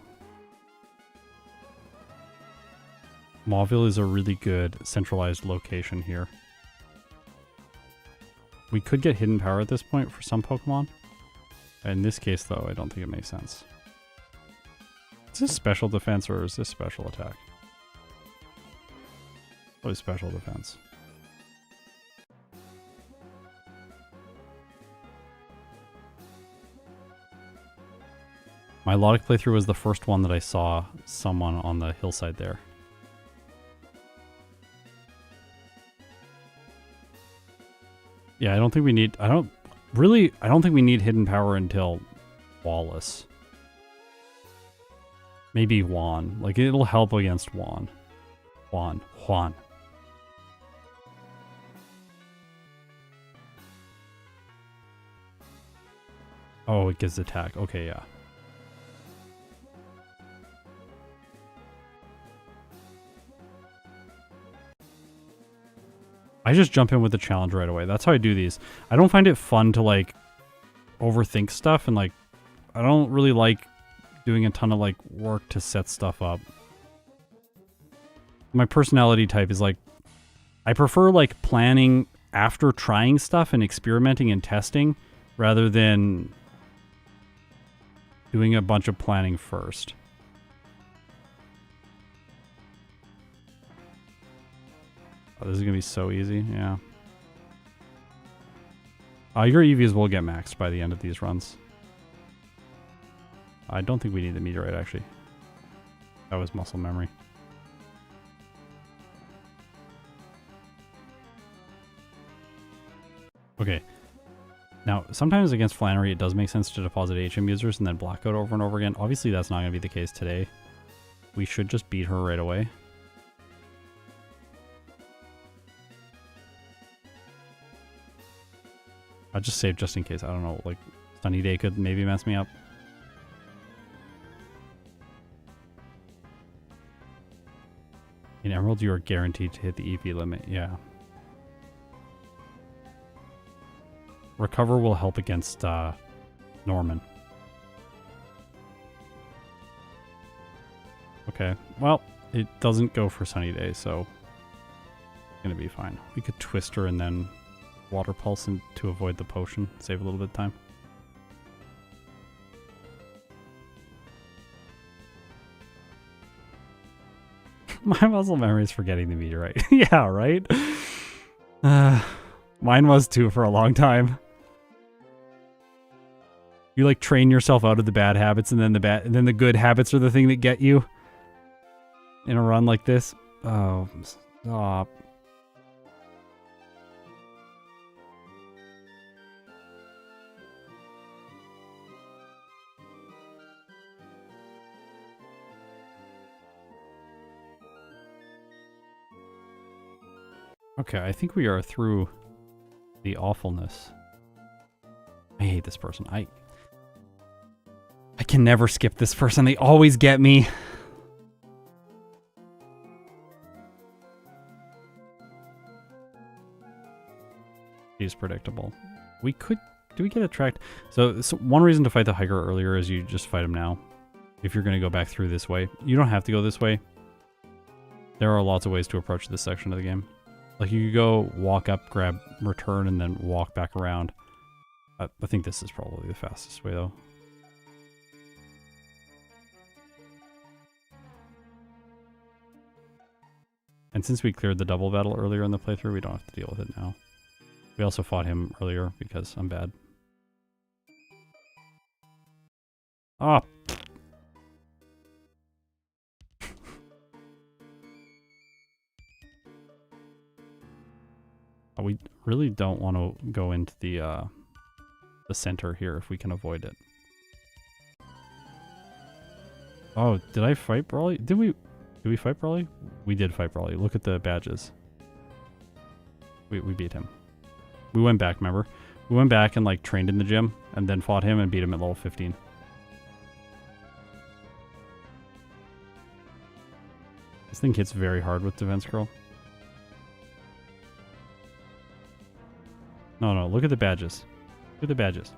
Mauville is a really good centralized location here. We could get hidden power at this point for some Pokemon. In this case, though, I don't think it makes sense. Is this special defense or is this special attack? Probably special defense. My Milotic playthrough was the first one that I saw someone on the hillside there. Yeah, I don't think we need... I don't think we need hidden power until Wallace. Maybe Juan. Like, it'll help against Juan. Juan. Oh, it gives attack. Okay, yeah. I just jump in with the challenge right away. That's how I do these. I don't find it fun to, like, overthink stuff, and, like, I don't really like doing a ton of, like, work to set stuff up. My personality type is, like, I prefer, like, planning after trying stuff and experimenting and testing rather than doing a bunch of planning first. Oh, this is going to be so easy, yeah. Your EVs will get maxed by the end of these runs. I don't think we need the meteorite, actually. That was muscle memory. Okay. Now, sometimes against Flannery, it does make sense to deposit HM users and then blackout over and over again. Obviously, that's not going to be the case today. We should just beat her right away. I'll just save just in case. I don't know, like, Sunny Day could maybe mess me up. In Emerald, you are guaranteed to hit the EP limit, yeah. Recover will help against Norman. Okay, well, it doesn't go for Sunny Day, so it's gonna be fine. We could twist her and then water pulse to avoid the potion, save a little bit of time. My muscle memory is forgetting the meteorite. Yeah, right? Mine was too for a long time. You like train yourself out of the bad habits, and then the good habits are the thing that get you in a run like this. Oh, stop. Okay, I think we are through the awfulness. I hate this person. I can never skip this person. They always get me. He's predictable. We could... Do we get attract? So one reason to fight the hiker earlier is you just fight him now. If you're going to go back through this way. You don't have to go this way. There are lots of ways to approach this section of the game. Like, you could go, walk up, grab, return, and then walk back around. I think this is probably the fastest way, though. And since we cleared the double battle earlier in the playthrough, we don't have to deal with it now. We also fought him earlier because I'm bad. Ah! We really don't want to go into the center here if we can avoid it. Oh, did I fight Brawly? Did we fight Brawly? We did fight Brawly. Look at the badges. We beat him. We went back, remember? We went back and, like, trained in the gym and then fought him and beat him at level 15. This thing hits very hard with Defense Curl. No, look at the badges. Look at the badges.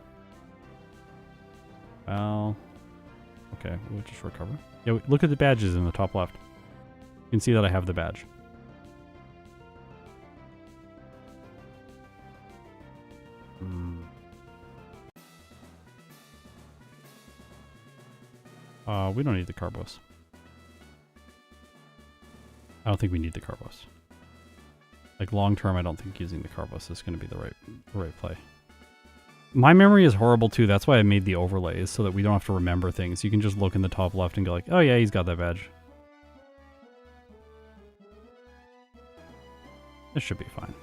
Well, okay, we'll just recover. Yeah, look at the badges in the top left. You can see that I have the badge. We don't need the Carbos. I don't think we need the Carbos. Like long term, I don't think using the Carbos is going to be the right play. My memory is horrible too. That's why I made the overlays so that we don't have to remember things. You can just look in the top left and go like, oh yeah, he's got that badge. This should be fine.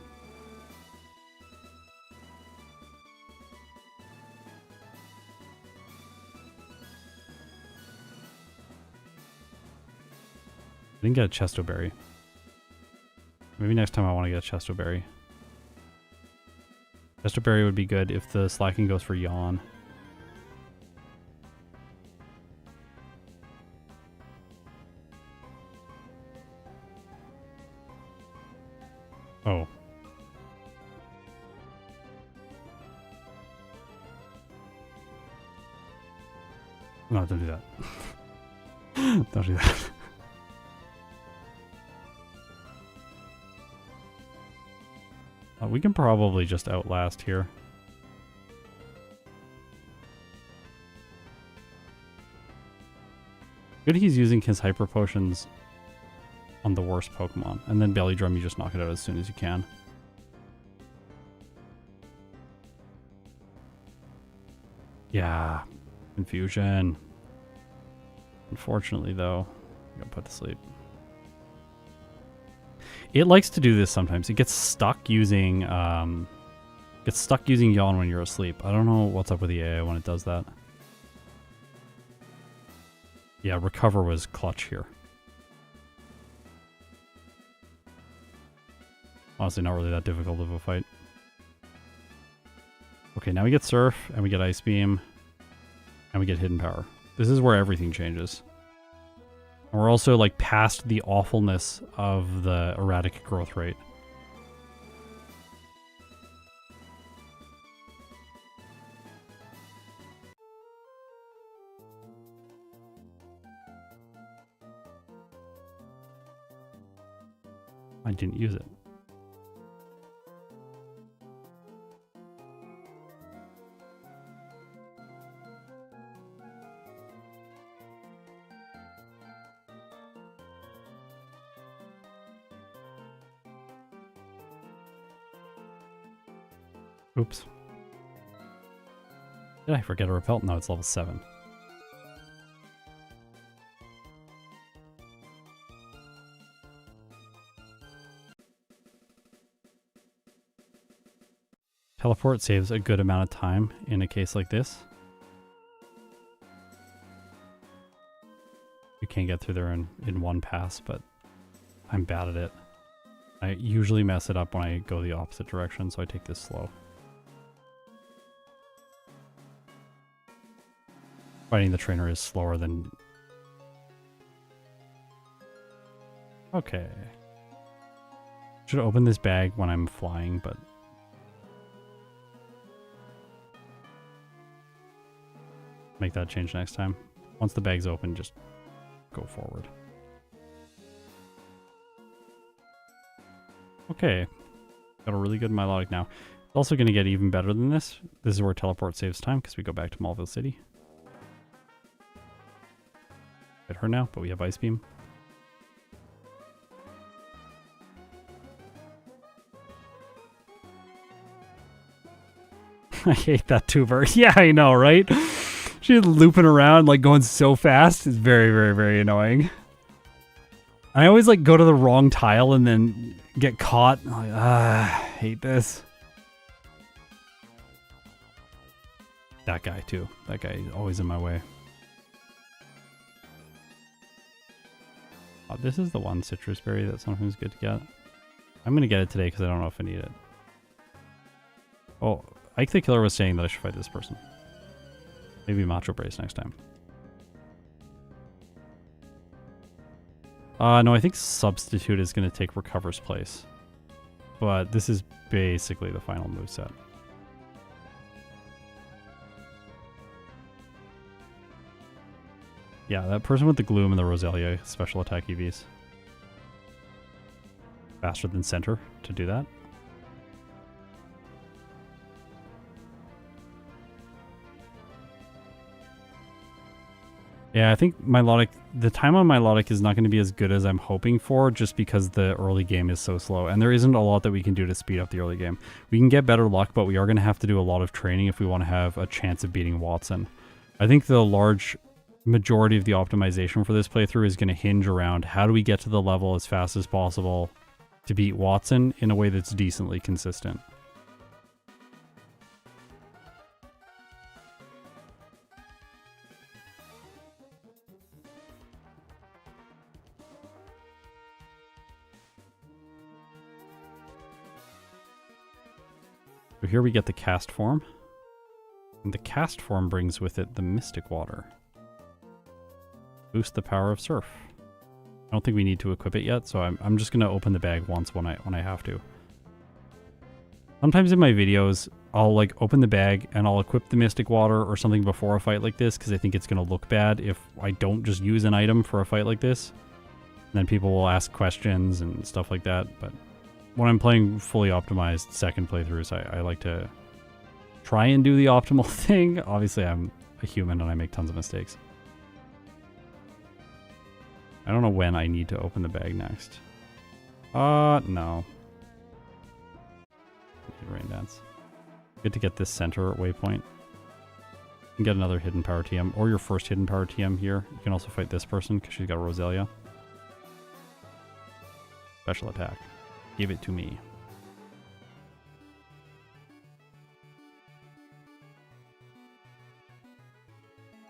I didn't get a Chesto Berry. Maybe next time I want to get a Chesto Berry. Chesto Berry would be good if the slacking goes for Yawn. Oh. No, don't do that. Don't do that. We can probably just outlast here. Good he's using his hyper potions on the worst Pokemon. And then Belly Drum, you just knock it out as soon as you can. Yeah. Confusion. Unfortunately, though, I got put to sleep. It likes to do this sometimes. It gets stuck using Yawn when you're asleep. I don't know what's up with the AI when it does that. Yeah, Recover was clutch here. Honestly, not really that difficult of a fight. Okay, now we get Surf, and we get Ice Beam, and we get Hidden Power. This is where everything changes. And we're also like past the awfulness of the erratic growth rate. I didn't use it. Oops. Did I forget a repel? No, it's level 7. Teleport saves a good amount of time in a case like this. You can't get through there in one pass, but I'm bad at it. I usually mess it up when I go the opposite direction, so I take this slow. Fighting the trainer is slower than... Okay. Should open this bag when I'm flying, but... Make that change next time. Once the bag's open, just go forward. Okay. Got a really good Milotic now. It's also going to get even better than this. This is where teleport saves time, because we go back to Malville City. Hit her now, but we have Ice Beam. I hate that tuber. Yeah, I know, right? She's looping around, like going so fast. It's very, very, very annoying. I always like go to the wrong tile and then get caught. I'm like, I hate this. That guy too. That guy is always in my way. Oh, this is the one citrus berry that's sometimes good to get. I'm gonna get it today because I don't know if I need it. Oh, Ike the Killer was saying that I should fight this person. Maybe Macho Brace next time. No, I think Substitute is going to take Recover's place. But this is basically the final moveset. Yeah, that person with the Gloom and the Roselia special attack EVs. faster than center to do that. Yeah, I think Milotic, the time on Milotic is not going to be as good as I'm hoping for just because the early game is so slow. And there isn't a lot that we can do to speed up the early game. We can get better luck, but we are going to have to do a lot of training if we want to have a chance of beating Watson. I think the large majority of the optimization for this playthrough is going to hinge around how do we get to the level as fast as possible to beat Watson in a way that's decently consistent. So here we get the cast form. And the cast form brings with it the mystic water. Boost the power of surf. I don't think we need to equip it yet, so I'm just gonna open the bag once when I have to. Sometimes in my videos, I'll like open the bag and I'll equip the mystic water or something before a fight like this because I think it's gonna look bad if I don't just use an item for a fight like this. And then people will ask questions and stuff like that, but when I'm playing fully optimized second playthroughs, I like to try and do the optimal thing. Obviously, I'm a human and I make tons of mistakes. I don't know when I need to open the bag next. No. Rain dance. Good to get this center waypoint. You can get another hidden power TM or your first hidden power TM here. You can also fight this person because she's got Roselia. Special attack. Give it to me.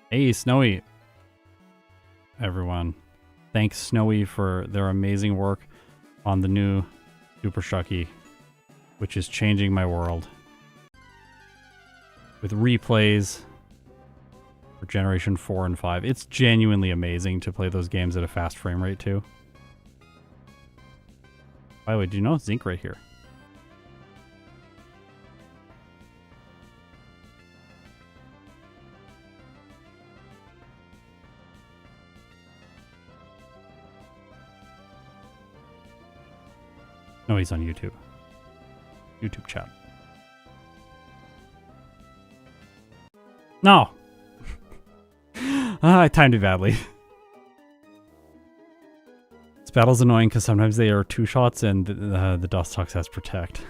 Hey, Snowy. Everyone. Thanks, Snowy, for their amazing work on the new Super Shucky, which is changing my world. With replays for Generation 4 and 5. It's genuinely amazing to play those games at a fast frame rate, too. By the way, do you know zinc right here? No, he's on YouTube. YouTube chat. No! I timed it badly. This battle's annoying because sometimes they are two shots and the Dust Hawks has protect.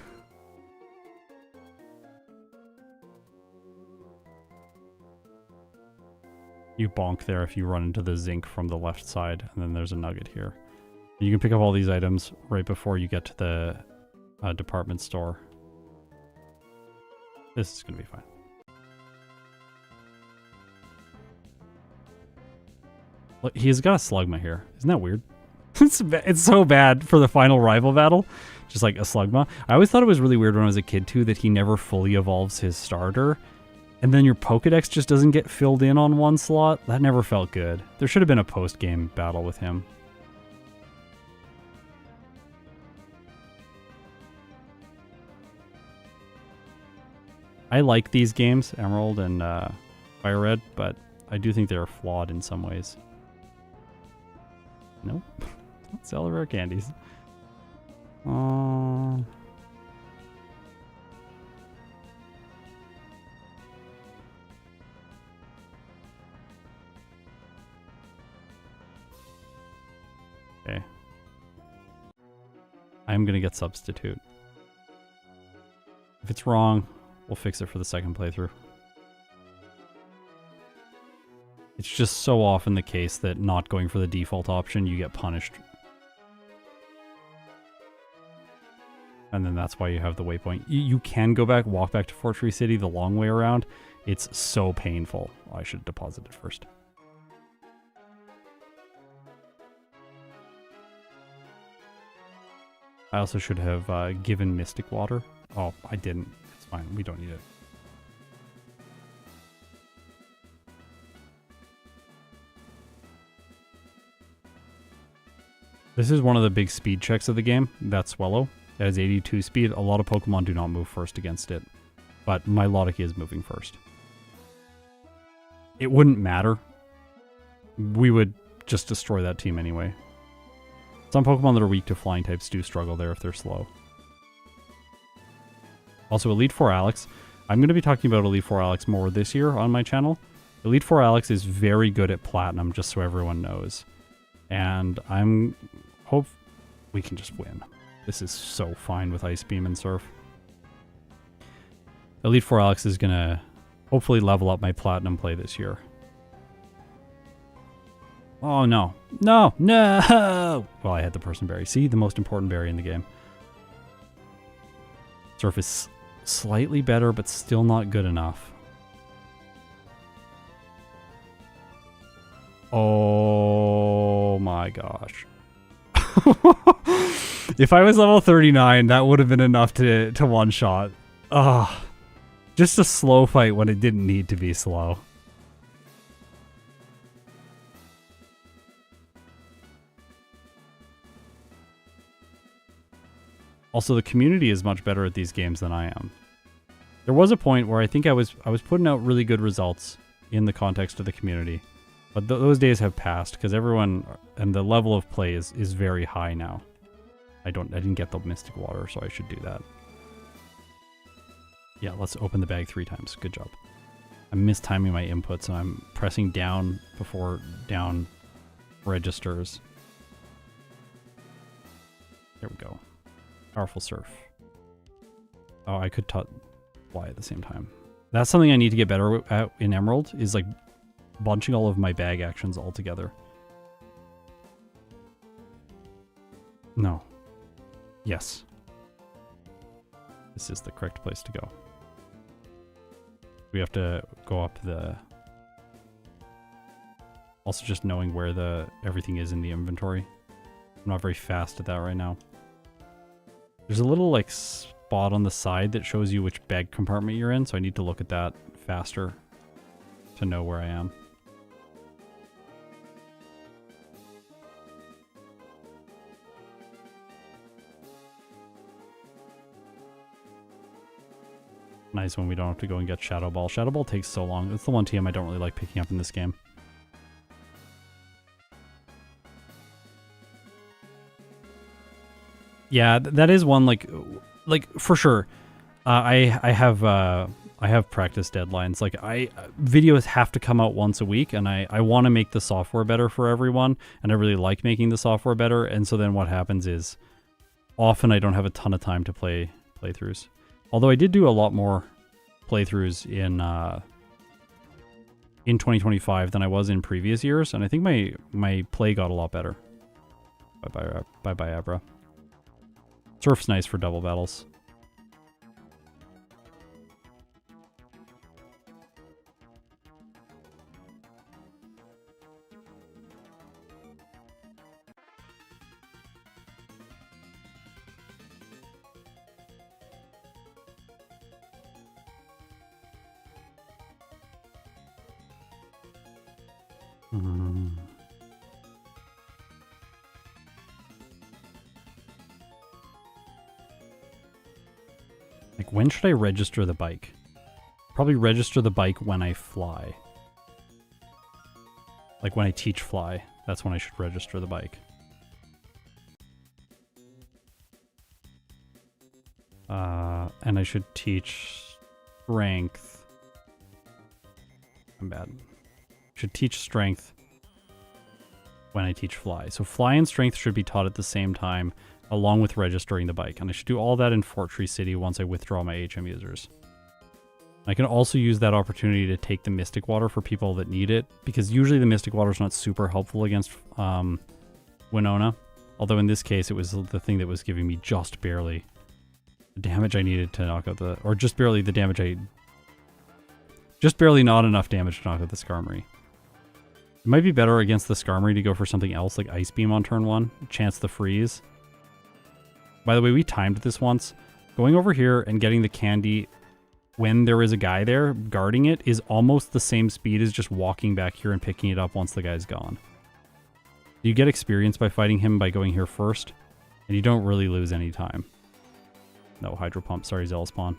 You bonk there if you run into the zinc from the left side, and then there's a nugget here. You can pick up all these items right before you get to the department store. This is going to be fine. Look, he's got a Slugma here. Isn't that weird? It's so bad for the final rival battle. Just like a Slugma. I always thought it was really weird when I was a kid too that he never fully evolves his starter. And then your Pokedex just doesn't get filled in on one slot. That never felt good. There should have been a post-game battle with him. I like these games, Emerald and FireRed, but I do think they're flawed in some ways. Nope. Don't sell rare candies. Okay. I'm gonna get substitute. If it's wrong, we'll fix it for the second playthrough. It's just so often the case that not going for the default option, you get punished. And then that's why you have the waypoint. You can go back, walk back to Fortree City the long way around. It's so painful. I should deposit it first. I also should have given Mystic Water. Oh, I didn't. It's fine. We don't need it. This is one of the big speed checks of the game. That Swellow. That is 82 speed. A lot of Pokemon do not move first against it. But Milotic is moving first. It wouldn't matter. We would just destroy that team anyway. Some Pokemon that are weak to flying types do struggle there if they're slow. Also, Elite Four Alex. I'm going to be talking about Elite Four Alex more this year on my channel. Elite Four Alex is very good at Platinum, just so everyone knows. And I'm hope we can just win. This is so fine with Ice Beam and Surf. Elite Four Alex is going to hopefully level up my Platinum play this year. Oh, no. No! No! Well, I had the Person Berry. See? The most important berry in the game. Surf is slightly better, but still not good enough. Oh my gosh. If I was level 39, that would have been enough to one-shot. Ugh. Just a slow fight when it didn't need to be slow. Also, the community is much better at these games than I am. There was a point where I think I was putting out really good results in the context of the community. But those days have passed because everyone and the level of play is very high now. I didn't get the Mystic Water, so I should do that. Yeah, let's open the bag 3 times. Good job. I'm mistiming my inputs, and I'm pressing down before down registers. There we go. Powerful Surf. Oh, I could fly at the same time. That's something I need to get better at in Emerald, is like bunching all of my bag actions all together. No. Yes. This is the correct place to go. We have to go up the... Also just knowing where everything is in the inventory. I'm not very fast at that right now. There's a little like spot on the side that shows you which bag compartment you're in, so I need to look at that faster to know where I am. Nice when we don't have to go and get Shadow Ball. Shadow Ball takes so long. It's the one TM I don't really like picking up in this game. Yeah, that is one like for sure. I have practice deadlines. Like videos have to come out once a week, and I want to make the software better for everyone, and I really like making the software better. And so then what happens is, often I don't have a ton of time to play playthroughs. Although I did do a lot more playthroughs in 2025 than I was in previous years, and I think my play got a lot better. Bye Abra. Surf's nice for double battles. Like, when should I register the bike? Probably register the bike when I fly. Like when I teach fly, that's when I should register the bike. And I should teach strength. I'm bad. Should teach strength when I teach fly. So fly and strength should be taught at the same time, along with registering the bike. And I should do all that in Fortree City once I withdraw my HM users. I can also use that opportunity to take the Mystic Water for people that need it, because usually the Mystic Water is not super helpful against Winona. Although in this case, it was the thing that was giving me just barely the damage I needed to knock out the... Or just barely the damage just barely not enough damage to knock out the Skarmory. It might be better against the Skarmory to go for something else, like Ice Beam on turn 1. Chance the freeze. By the way, we timed this once. Going over here and getting the candy when there is a guy there guarding it is almost the same speed as just walking back here and picking it up once the guy's gone. You get experience by fighting him by going here first, and you don't really lose any time. No, Hydro Pump. Sorry, Zealous-Spawn.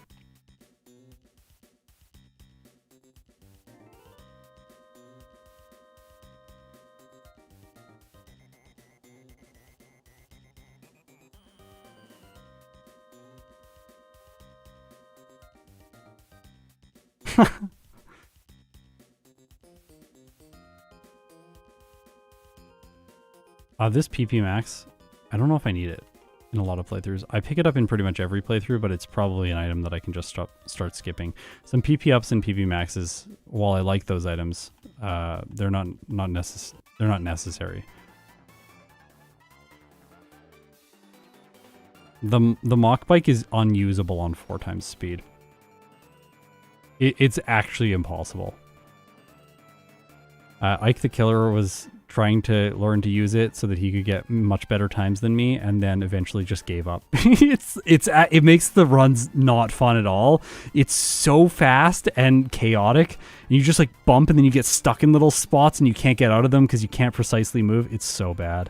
This PP Max, I don't know if I need it in a lot of playthroughs. I pick it up in pretty much every playthrough, but it's probably an item that I can just start skipping. Some PP ups and PP maxes, while I like those items, they're not necessary. The Mach Bike is unusable on 4 times speed. It's actually impossible. Ike the Killer was trying to learn to use it so that he could get much better times than me, and then eventually just gave up. It makes the runs not fun at all. It's so fast and chaotic, and you just like bump and then you get stuck in little spots and you can't get out of them because you can't precisely move. It's so bad.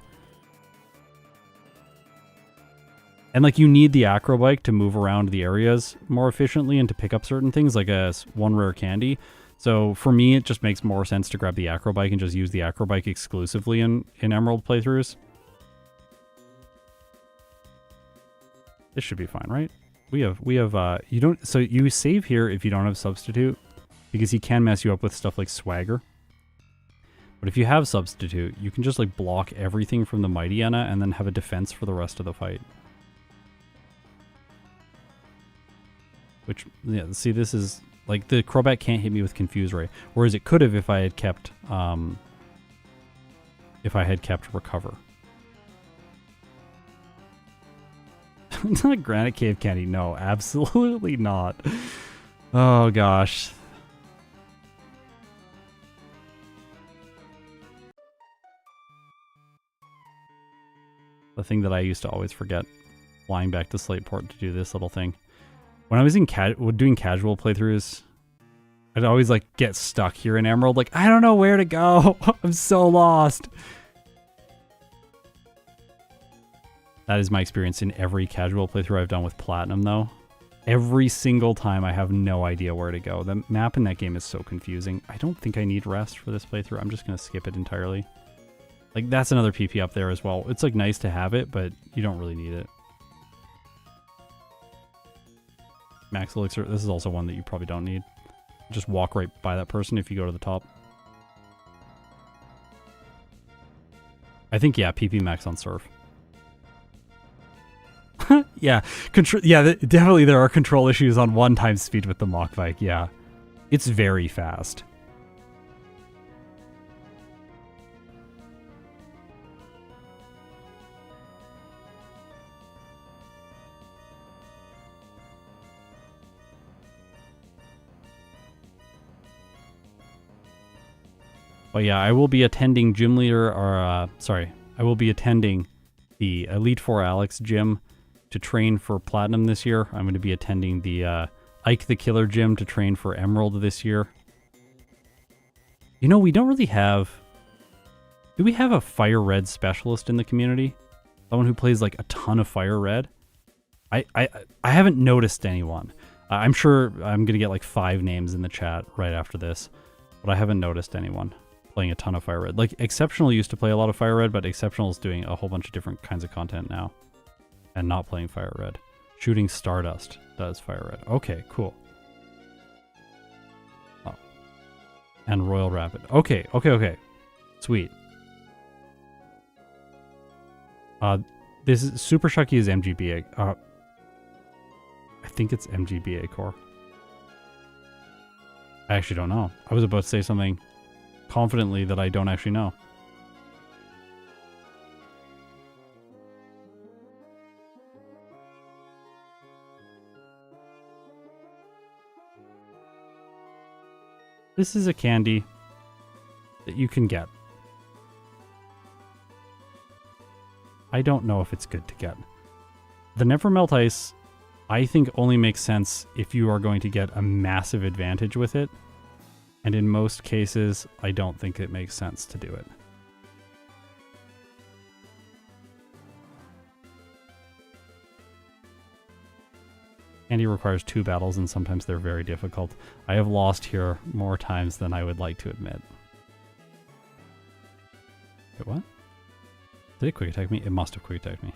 And like you need the acro bike to move around the areas more efficiently and to pick up certain things, like a one rare candy. So for me, it just makes more sense to grab the acro bike and just use the acro bike exclusively in Emerald playthroughs. This should be fine, right? We have you don't, so you save here if you don't have substitute, because he can mess you up with stuff like swagger. But if you have substitute, you can just like block everything from the Mighty Enna and then have a defense for the rest of the fight. Which, yeah, see, this is like the Crobat can't hit me with Confuse Ray, whereas it could have if I had kept Recover. Not Granite Cave Candy, no, absolutely not. Oh gosh. The thing that I used to always forget, flying back to Slateport to do this little thing. When I was in doing casual playthroughs, I'd always like get stuck here in Emerald. Like, I don't know where to go. I'm so lost. That is my experience in every casual playthrough I've done with Platinum, though. Every single time I have no idea where to go. The map in that game is so confusing. I don't think I need rest for this playthrough. I'm just going to skip it entirely. Like, that's another PP up there as well. It's like nice to have it, but you don't really need it. Max Elixir, this is also one that you probably don't need. Just walk right by that person if you go to the top. I think, yeah, PP Max on Surf. Yeah, definitely there are control issues on 1 time speed with the Mach Bike, yeah. It's very fast. But yeah, I will be attending gym leader, or I will be attending the Elite Four Alex gym to train for Platinum this year. I'm going to be attending the Ike the Killer gym to train for Emerald this year. You know, we don't really have... Do we have a FireRed specialist in the community? Someone who plays like a ton of FireRed? I haven't noticed anyone. I'm sure I'm going to get like 5 names in the chat right after this, but I haven't noticed anyone playing a ton of FireRed. Like, Exceptional used to play a lot of FireRed, but Exceptional is doing a whole bunch of different kinds of content now. And not playing FireRed. Shooting Stardust does FireRed. Okay, cool. Oh. And Royal Rapid. Okay. Sweet. This is Super Shucky is MGBA. I think it's MGBA core. I actually don't know. I was about to say something confidently that I don't actually know. This is a candy that you can get. I don't know if it's good to get. The Never Melt Ice, I think, only makes sense if you are going to get a massive advantage with it. And in most cases, I don't think it makes sense to do it. Candy requires 2 battles, and sometimes they're very difficult. I have lost here more times than I would like to admit. Wait, what? Did it quick attack me? It must have quick attacked me.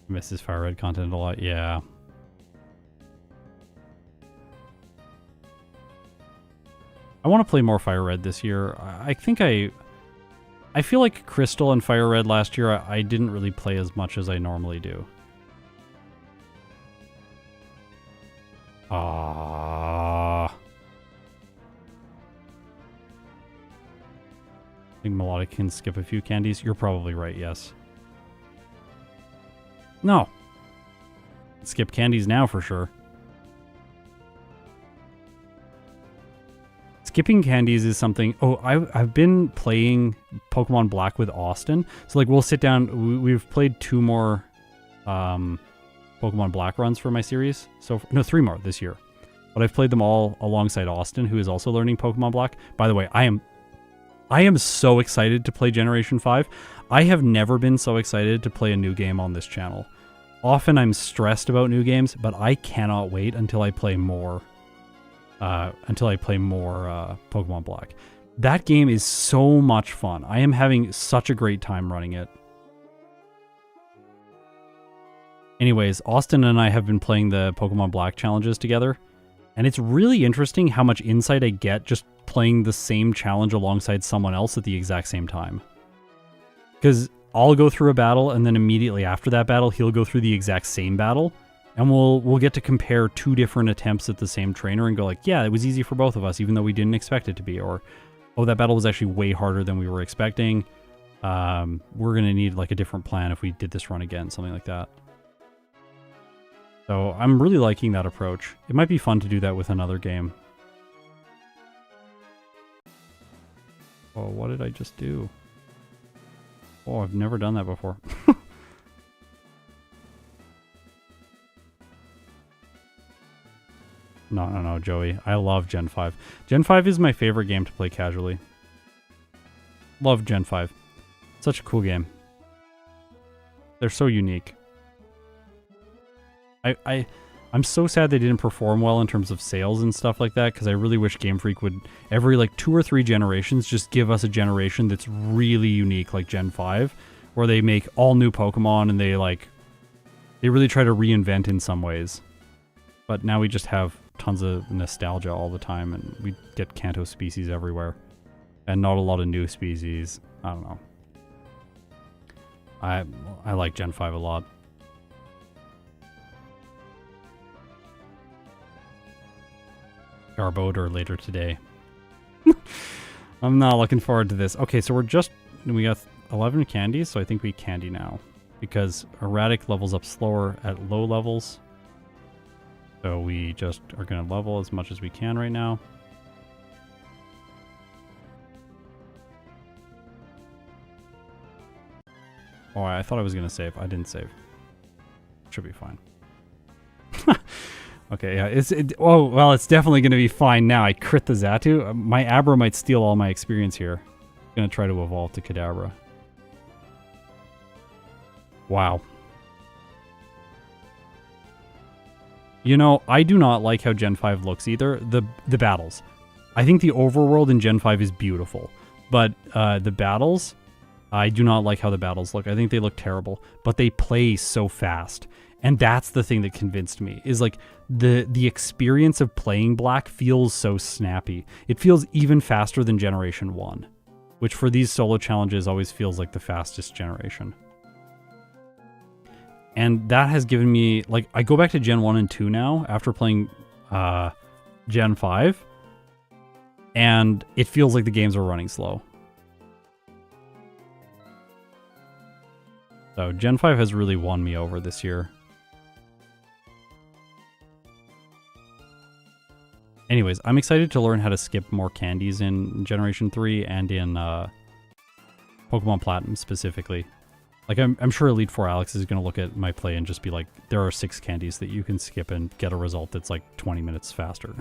Misses FireRed content a lot, yeah. I want to play more FireRed this year. I think I feel like Crystal and FireRed last year, I didn't really play as much as I normally do. I think Milotic can skip a few candies. You're probably right, yes. No. Skip candies now for sure. Skipping candies is something... Oh, I've been playing Pokemon Black with Austin. So, like, we'll sit down... We've played 2 more Pokemon Black runs for my series. So, no, 3 more this year. But I've played them all alongside Austin, who is also learning Pokemon Black. By the way, I am so excited to play Generation 5. I have never been so excited to play a new game on this channel. Often I'm stressed about new games, but I cannot wait until I play more... Pokemon Black. That game is so much fun. I am having such a great time running it. Anyways, Austin and I have been playing the Pokemon Black challenges together, and it's really interesting how much insight I get just playing the same challenge alongside someone else at the exact same time. Because I'll go through a battle, and then immediately after that battle, he'll go through the exact same battle, and we'll get to compare 2 different attempts at the same trainer and go like, yeah, it was easy for both of us, even though we didn't expect it to be. Or, oh, that battle was actually way harder than we were expecting. We're going to need like a different plan if we did this run again, something like that. So I'm really liking that approach. It might be fun to do that with another game. Oh, what did I just do? Oh, I've never done that before. No, Joey. I love Gen 5. Gen 5 is my favorite game to play casually. Love Gen 5. Such a cool game. They're so unique. I'm so sad they didn't perform well in terms of sales and stuff like that, because I really wish Game Freak would, every like 2 or 3 generations, just give us a generation that's really unique, like Gen 5, where they make all new Pokemon and they really try to reinvent in some ways. But now we just have tons of nostalgia all the time, and we get Kanto species everywhere. And not a lot of new species. I don't know. I like Gen 5 a lot. Garbodor later today. I'm not looking forward to this. Okay, so we got 11 candies, so I think we candy now. Because Erratic levels up slower at low levels. So we just are going to level as much as we can right now. Oh, I thought I was going to save. I didn't save. Should be fine. Okay, yeah. Oh, well, it's definitely going to be fine now. I crit the Xatu. My Abra might steal all my experience here. I'm going to try to evolve to Kadabra. Wow. You know, I do not like how Gen 5 looks either. The battles. I think the overworld in Gen 5 is beautiful. But the battles, I do not like how the battles look. I think they look terrible. But they play so fast. And that's the thing that convinced me. Is like the experience of playing Black feels so snappy. It feels even faster than Generation 1. Which for these solo challenges always feels like the fastest generation. And that has given me, like, I go back to Gen 1 and 2 now after playing Gen 5. And it feels like the games are running slow. So Gen 5 has really won me over this year. Anyways, I'm excited to learn how to skip more candies in Generation 3 and in Pokemon Platinum specifically. Like, I'm sure Elite Four Alex is going to look at my play and just be like, there are 6 candies that you can skip and get a result that's like 20 minutes faster.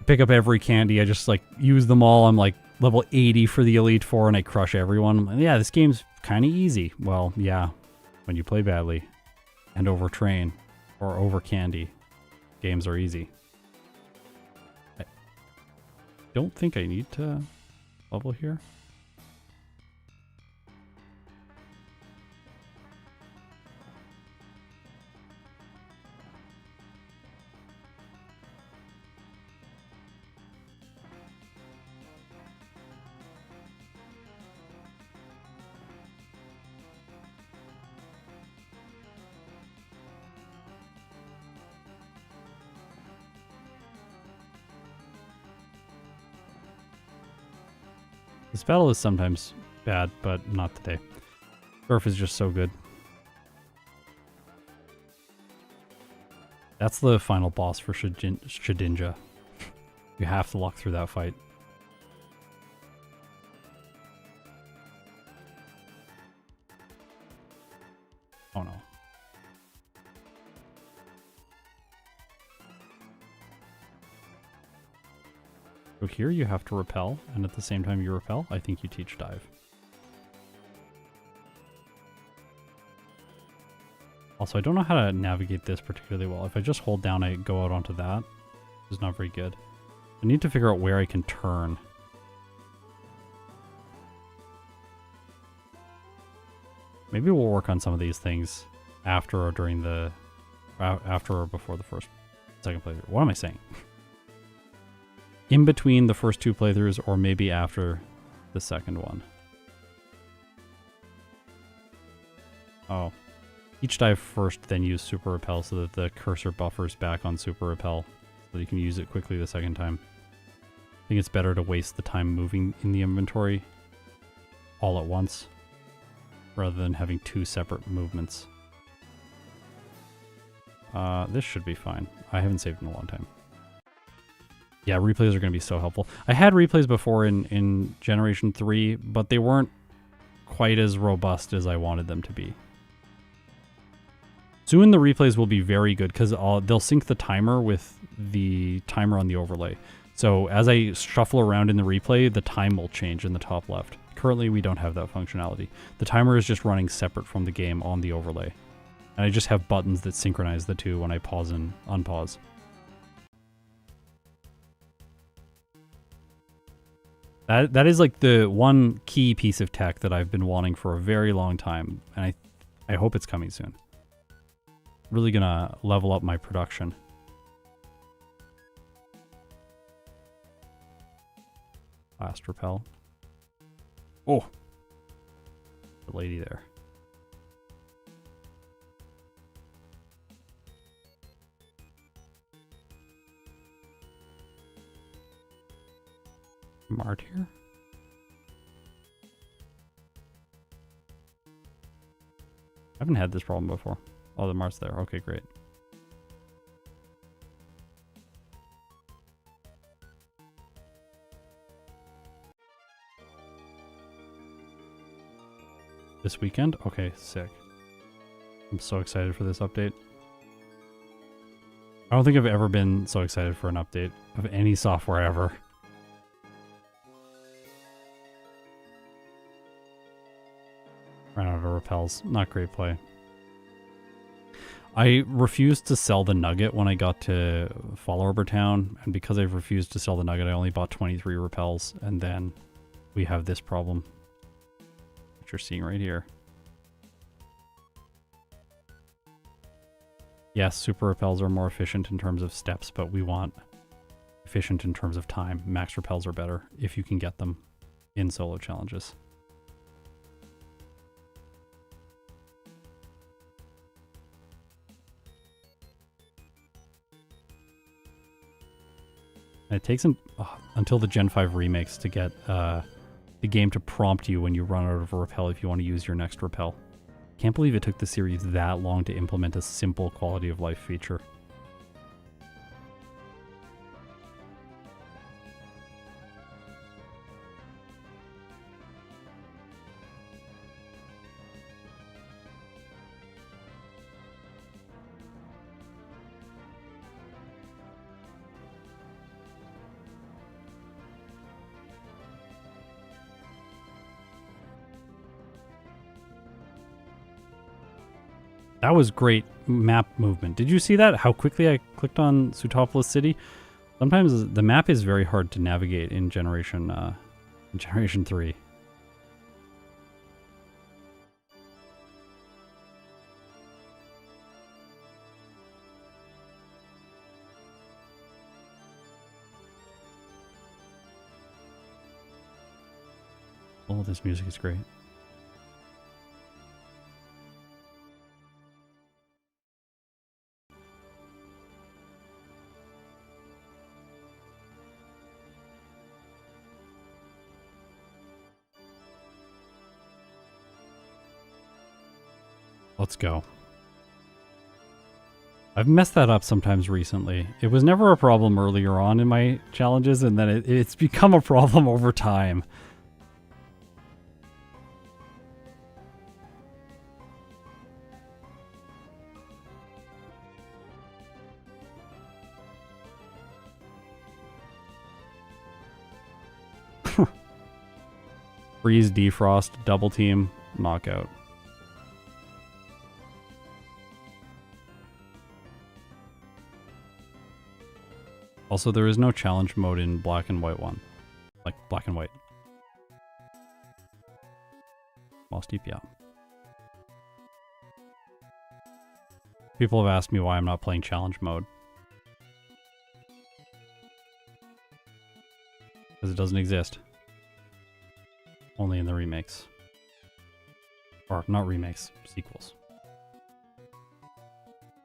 Pick up every candy, I just like use them all. I'm like level 80 for the Elite Four and I crush everyone. And yeah, this game's kind of easy. Well, yeah, when you play badly and overtrain or over candy, games are easy. I don't think I need to level here. This battle is sometimes bad, but not today. Surf is just so good. That's the final boss for Shedinja. You have to walk through that fight. Oh no. So here you have to repel, and at the same time you repel, I think you teach dive. Also, I don't know how to navigate this particularly well. If I just hold down, I go out onto that. It's not very good. I need to figure out where I can turn. Maybe we'll work on some of these things after or during the... after or before the second playthrough. What am I saying? In between the first two playthroughs, or maybe after the second one. Oh. Each dive first, then use super repel so that the cursor buffers back on super repel, so that you can use it quickly the second time. I think it's better to waste the time moving in the inventory all at once, rather than having two separate movements. This should be fine. I haven't saved in a long time. Yeah, replays are going to be so helpful. I had replays before in Generation 3, but they weren't quite as robust as I wanted them to be. Soon the replays will be very good because they'll sync the timer with the timer on the overlay. So as I shuffle around in the replay, the time will change in the top left. Currently, we don't have that functionality. The timer is just running separate from the game on the overlay. And I just have buttons that synchronize the two when I pause and unpause. That is like the one key piece of tech that I've been wanting for a very long time, and I hope it's coming soon. Really gonna level up my production. Last repel. Oh! The lady there. Mart here. I haven't had this problem before. Oh, the Mart's there. Okay, great. This weekend? Okay, sick. I'm so excited for this update. I don't think I've ever been so excited for an update of any software ever. Ran out of repels. Not great play. I refused to sell the nugget when I got to Fall Arbor Town, and because I refused to sell the nugget, I only bought 23 repels, and then we have this problem, which you're seeing right here. Yes, super repels are more efficient in terms of steps, but we want efficient in terms of time. Max repels are better if you can get them in solo challenges. And it takes until the Gen 5 remakes to get the game to prompt you when you run out of a repel if you want to use your next repel. Can't believe it took the series that long to implement a simple quality of life feature. That was great map movement. Did you see that? How quickly I clicked on Sootopolis City? Sometimes the map is very hard to navigate in Generation 3. Oh, this music is great. Let's go. I've messed that up sometimes recently. It was never a problem earlier on in my challenges, and then it's become a problem over time. Freeze, defrost, double team, knockout. Also, there is no challenge mode in black and white one. Like, black and white. Mossdeep, yeah. People have asked me why I'm not playing challenge mode. Because it doesn't exist. Only in the remakes. Or, not remakes, sequels.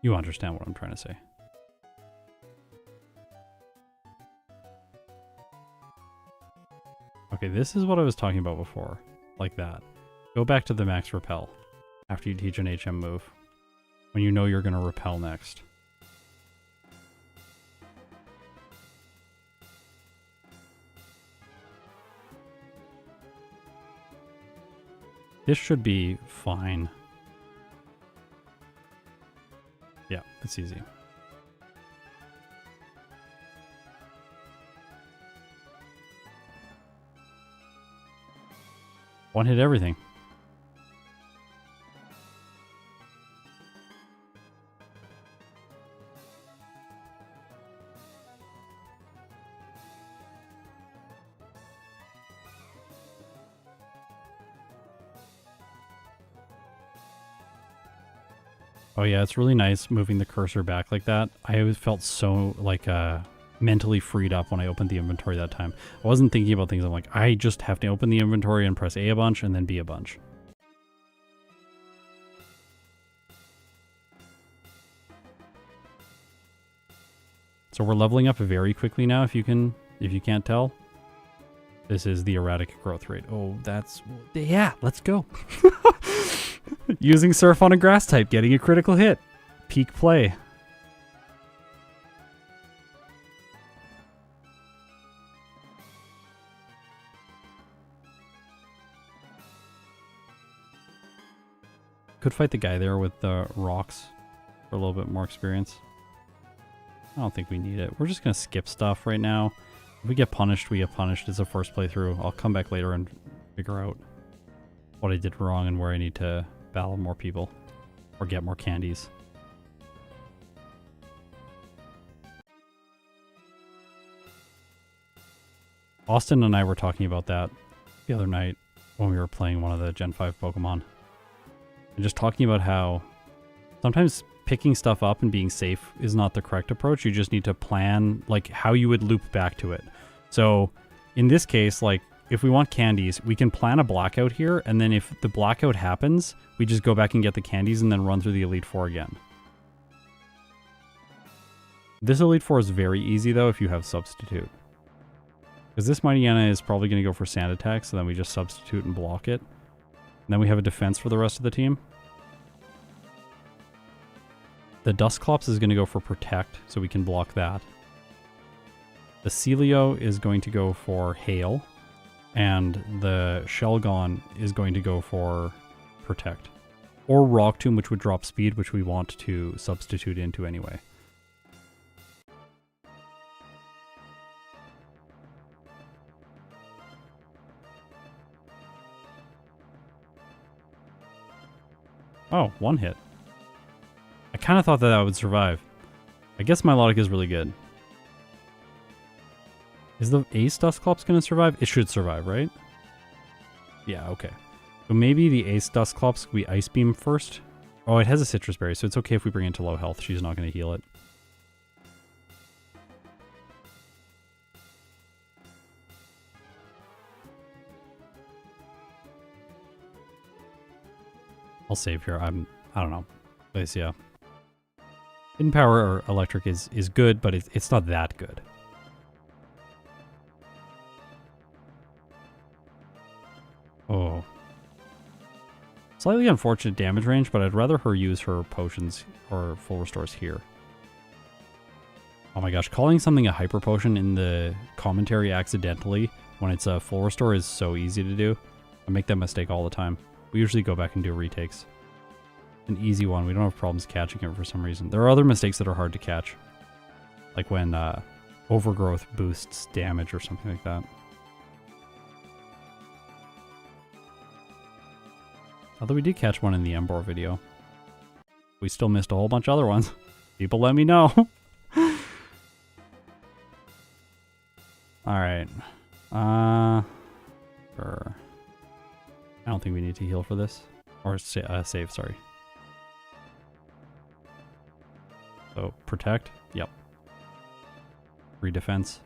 You understand what I'm trying to say. Okay, this is what I was talking about before. Like that. Go back to the max repel. After you teach an HM move. When you know you're going to repel next. This should be fine. Yeah, it's easy. One hit everything. Oh yeah, it's really nice moving the cursor back like that. I always felt so like mentally freed up when I opened the inventory that time. I wasn't thinking about things. I'm like, I just have to open the inventory and press A bunch and then B a bunch. So we're leveling up very quickly now, if you can't tell. This is the erratic growth rate. Oh, that's... Yeah, let's go. Using Surf on a grass type, getting a critical hit. Peak play. Could fight the guy there with the rocks for a little bit more experience. I don't think we need it. We're just going to skip stuff right now. If we get punished, we get punished. It's a first playthrough. I'll come back later and figure out what I did wrong and where I need to battle more people or get more candies. Austin and I were talking about that the other night when we were playing one of the Gen 5 Pokemon. And just talking about how sometimes picking stuff up and being safe is not the correct approach. You just need to plan like how you would loop back to it. So in this case, like if we want candies, we can plan a blackout here, and then if the blackout happens, we just go back and get the candies and then run through the Elite Four again. This Elite Four is very easy though if you have Substitute. Because this Mightyena is probably going to go for Sand Attack, so then we just substitute and block it. And then we have a defense for the rest of the team. The Dusclops is going to go for Protect, so we can block that. The Celio is going to go for Hail. And the Shelgon is going to go for Protect. Or Rock Tomb, which would drop speed, which we want to substitute into anyway. Oh, one hit. I kind of thought that would survive. I guess Milotic is really good. Is the Ace Dusclops going to survive? It should survive, right? Yeah, okay. So maybe the Ace Dusclops, we Ice Beam first. Oh, it has a Citrus Berry, so it's okay if we bring it to low health. She's not going to heal it. I'll save here. I don't know. Glacia. Hidden Power or Electric is good, but it's not that good. Oh. Slightly unfortunate damage range, but I'd rather her use her potions or full restores here. Oh my gosh, calling something a hyper potion in the commentary accidentally when it's a full restore is so easy to do. I make that mistake all the time. We usually go back and do retakes. An easy one. We don't have problems catching it for some reason. There are other mistakes that are hard to catch. Like when overgrowth boosts damage or something like that. Although we did catch one in the Embor video. We still missed a whole bunch of other ones. People let me know. Alright. Sure. I don't think we need to heal for this. Or save, sorry. So, protect. Yep. Free defense.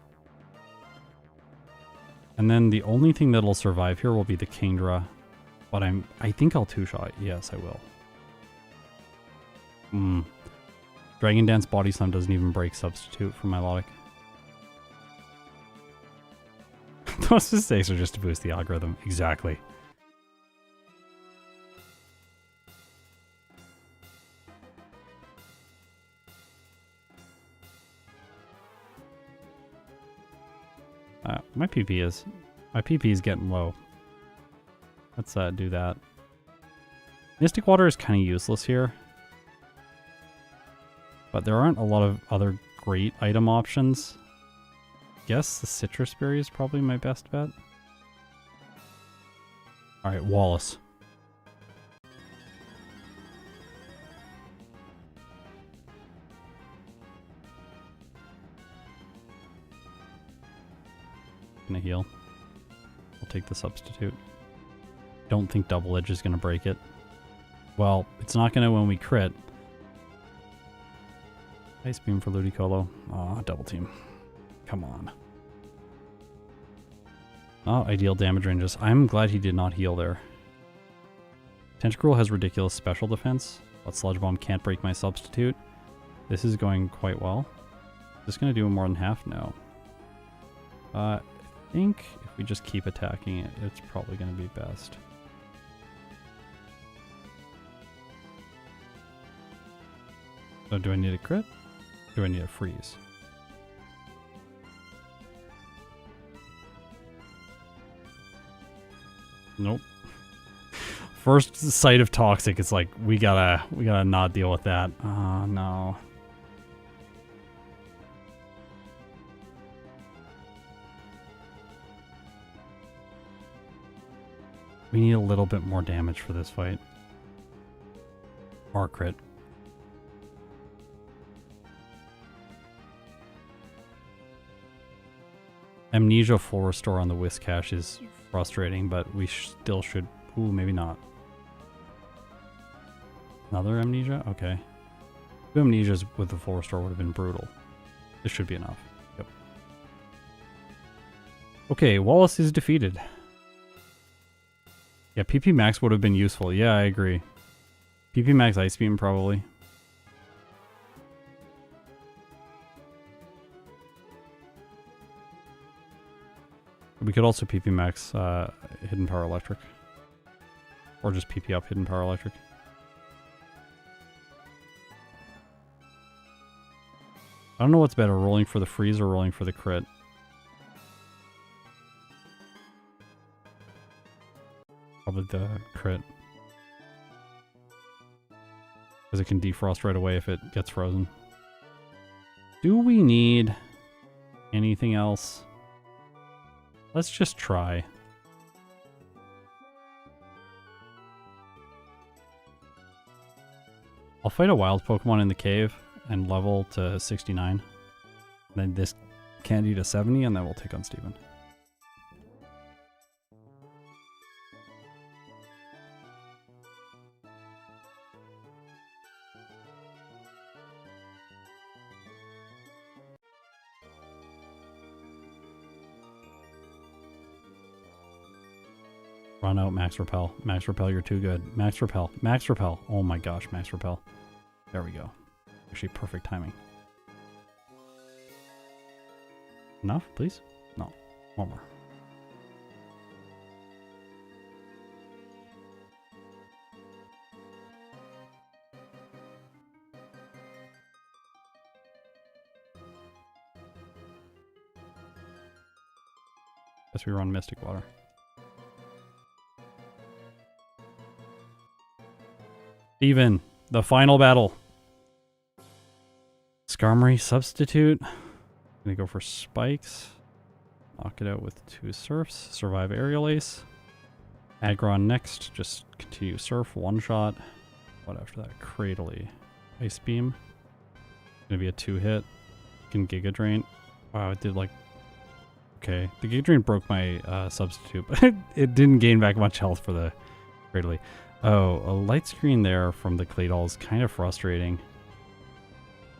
And then the only thing that'll survive here will be the Kingdra. But I think I'll two-shot. Yes, I will. Dragon Dance Body Slam doesn't even break Substitute for Milotic. Those mistakes are just to boost the algorithm. Exactly. My PP is getting low. Let's do that. Mystic Water is kind of useless here. But there aren't a lot of other great item options. Guess the Citrus Berry is probably my best bet. Alright, Wallace. Gonna heal. We'll take the substitute. Don't think Double Edge is gonna break it. Well, it's not gonna when we crit. Ice Beam for Ludicolo. Aw, double team. Come on. Oh, ideal damage ranges. I'm glad he did not heal there. Tentacruel has ridiculous special defense, but Sludge Bomb can't break my substitute. This is going quite well. Is this going to do more than half? No. I think if we just keep attacking it, it's probably going to be best. So do I need a crit? Do I need a freeze? Nope. First sight of toxic, it's like we gotta not deal with that. Oh no. We need a little bit more damage for this fight. Or crit. Amnesia full restore on the Whiskash is frustrating, but we still should... Ooh, maybe not. Another Amnesia? Okay. 2 Amnesias with the full restore would have been brutal. This should be enough. Yep. Okay, Wallace is defeated. Yeah, PP Max would have been useful. Yeah, I agree. PP Max Ice Beam, probably. We could also PP Max Hidden Power Electric. Or just PP up Hidden Power Electric. I don't know what's better, rolling for the freeze or rolling for the crit. Probably the crit. Because it can defrost right away if it gets frozen. Do we need anything else? Let's just try. I'll fight a wild Pokemon in the cave and level to 69. Then this candy to 70, and then we'll take on Steven. Run out, Max Repel. Max Repel, you're too good. Max Repel. Max Repel. Oh my gosh, Max Repel. There we go. Actually, perfect timing. Enough, please? No. One more. Guess we run Mystic Water. Even the final battle. Skarmory substitute. Gonna go for spikes. Knock it out with 2 surfs. Survive aerial ace. Aggron next. Just continue surf. 1 shot. What after that? Cradley. Ice beam. Gonna be a 2-hit. Can Giga Drain. Wow, it did like. Okay, the Giga Drain broke my substitute, but it didn't gain back much health for the Cradley. Oh, a light screen there from the Claydol is kind of frustrating.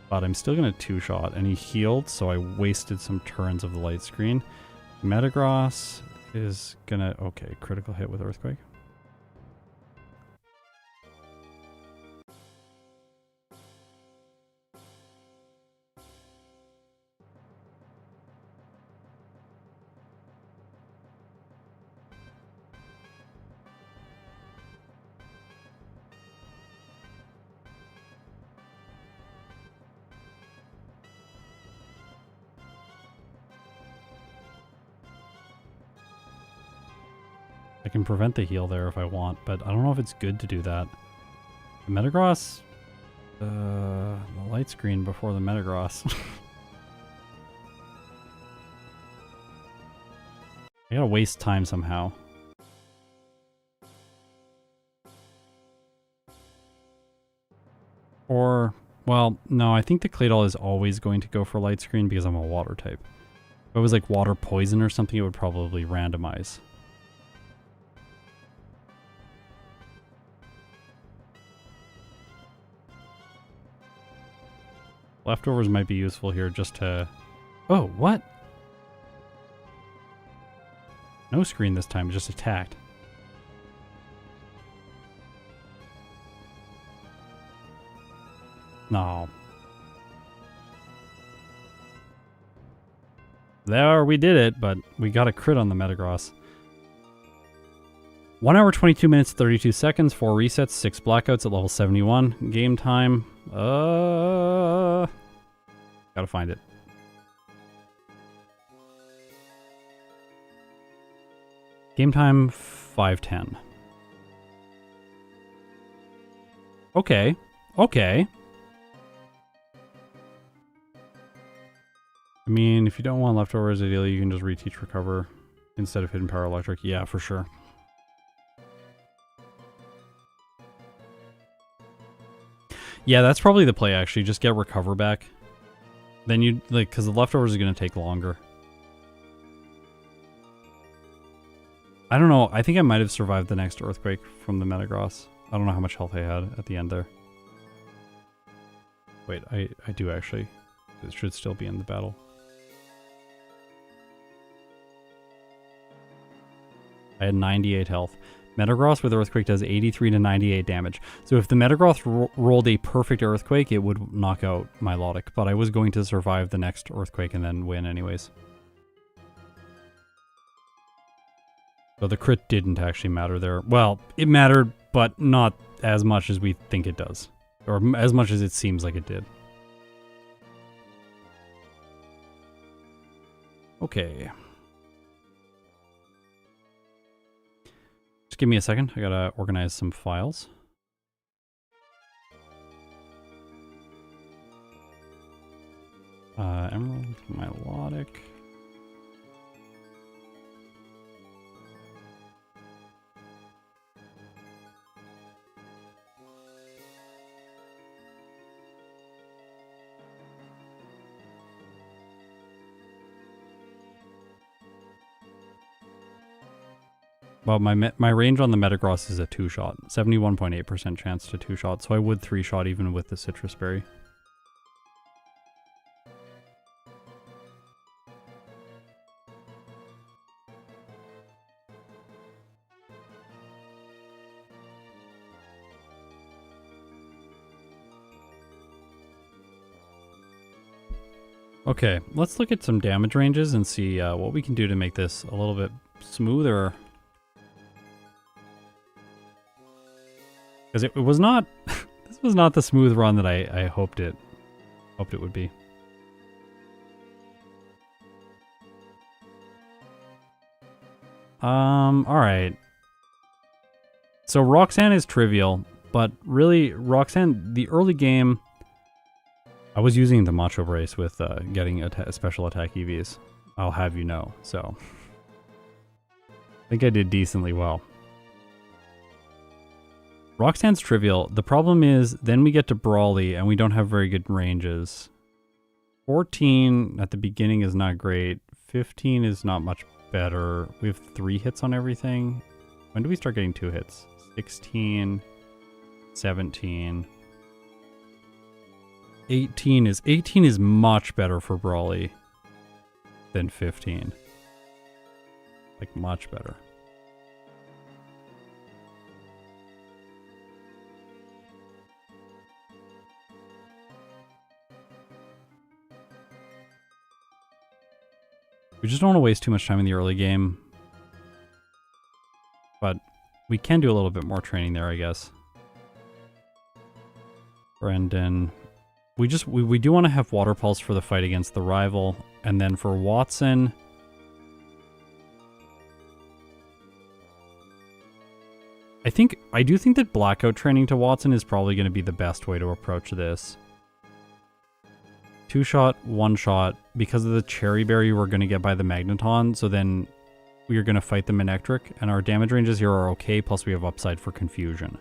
But I'm still going to 2-shot, and he healed, so I wasted some turns of the light screen. Metagross is going to... Okay, critical hit with Earthquake. I can prevent the heal there if I want, but I don't know if it's good to do that. The Metagross... the light screen before the Metagross. I gotta waste time somehow. Or... Well, no, I think the Claydol is always going to go for light screen because I'm a water type. If it was like water poison or something, it would probably randomize. Leftovers might be useful here just to... Oh, what? No screen this time, just attacked. No. There, we did it, but we got a crit on the Metagross. 1 hour, 22 minutes, 32 seconds, 4 resets, 6 blackouts at level 71. Game time. Gotta find it. Game time 5:10. Okay. Okay. I mean, if you don't want leftovers, ideally you can just reteach recover instead of hidden power electric. Yeah, for sure. Yeah, that's probably the play, actually. Just get recover back. Then you, like, because the leftovers are going to take longer. I don't know. I think I might have survived the next earthquake from the Metagross. I don't know how much health I had at the end there. Wait, I do actually. It should still be in the battle. I had 98 health. Metagross with Earthquake does 83 to 98 damage. So if the Metagross rolled a perfect Earthquake, it would knock out Milotic. But I was going to survive the next Earthquake and then win anyways. So the crit didn't actually matter there. Well, it mattered, but not as much as we think it does. Or as much as it seems like it did. Okay. Give me a second. I gotta organize some files. Emerald, Milotic. Well, my range on the Metagross is a 2-shot. 71.8% chance to 2-shot, so I would 3-shot even with the Citrus Berry. Okay, let's look at some damage ranges and see what we can do to make this a little bit smoother. Because it was not, this was not the smooth run that I hoped it would be. Alright. So Roxanne is trivial, but really, Roxanne, the early game, I was using the Macho Brace with getting special attack EVs. I'll have you know, so. I think I did decently well. Roxanne's trivial. The problem is, then we get to Brawly, and we don't have very good ranges. 14 at the beginning is not great. 15 is not much better. We have 3 hits on everything. When do we start getting 2 hits? 16, 17. 18 is much better for Brawly than 15. Like, much better. We just don't want to waste too much time in the early game. But we can do a little bit more training there, I guess. Brendan. We do want to have Water Pulse for the fight against the rival. And then for Watson... I do think that Blackout training to Watson is probably going to be the best way to approach this. 2-shot, 1-shot, because of the Cherry Berry we're going to get by the Magneton, so then we are going to fight the Manectric, and our damage ranges here are okay, plus we have upside for Confusion.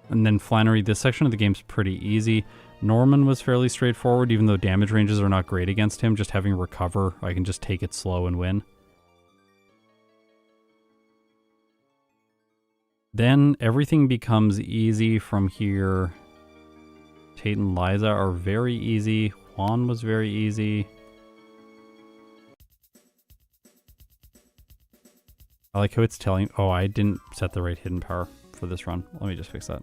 And then Flannery, this section of the game's pretty easy. Norman was fairly straightforward, even though damage ranges are not great against him. Just having Recover, I can just take it slow and win. Then everything becomes easy from here. Tate and Liza are very easy. Juan was very easy. I like how it's telling... Oh, I didn't set the right hidden power for this run. Let me just fix that.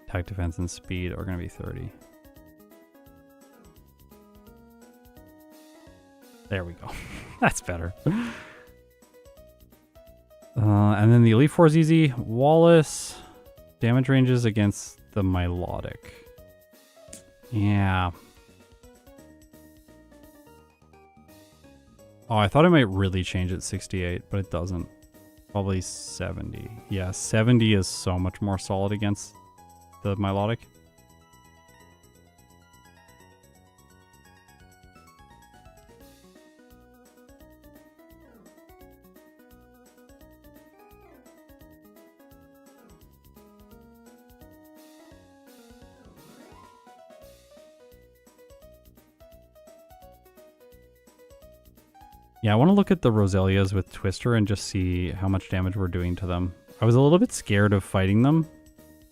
Attack, defense, and speed are going to be 30. There we go. That's better. And then the Elite Four is easy. Wallace. Damage ranges against the Milotic. Yeah. Oh, I thought it might really change at 68, but it doesn't. Probably 70. Yeah, 70 is so much more solid against the Milotic. Yeah, I want to look at the Roselias with Twister and just see how much damage we're doing to them. I was a little bit scared of fighting them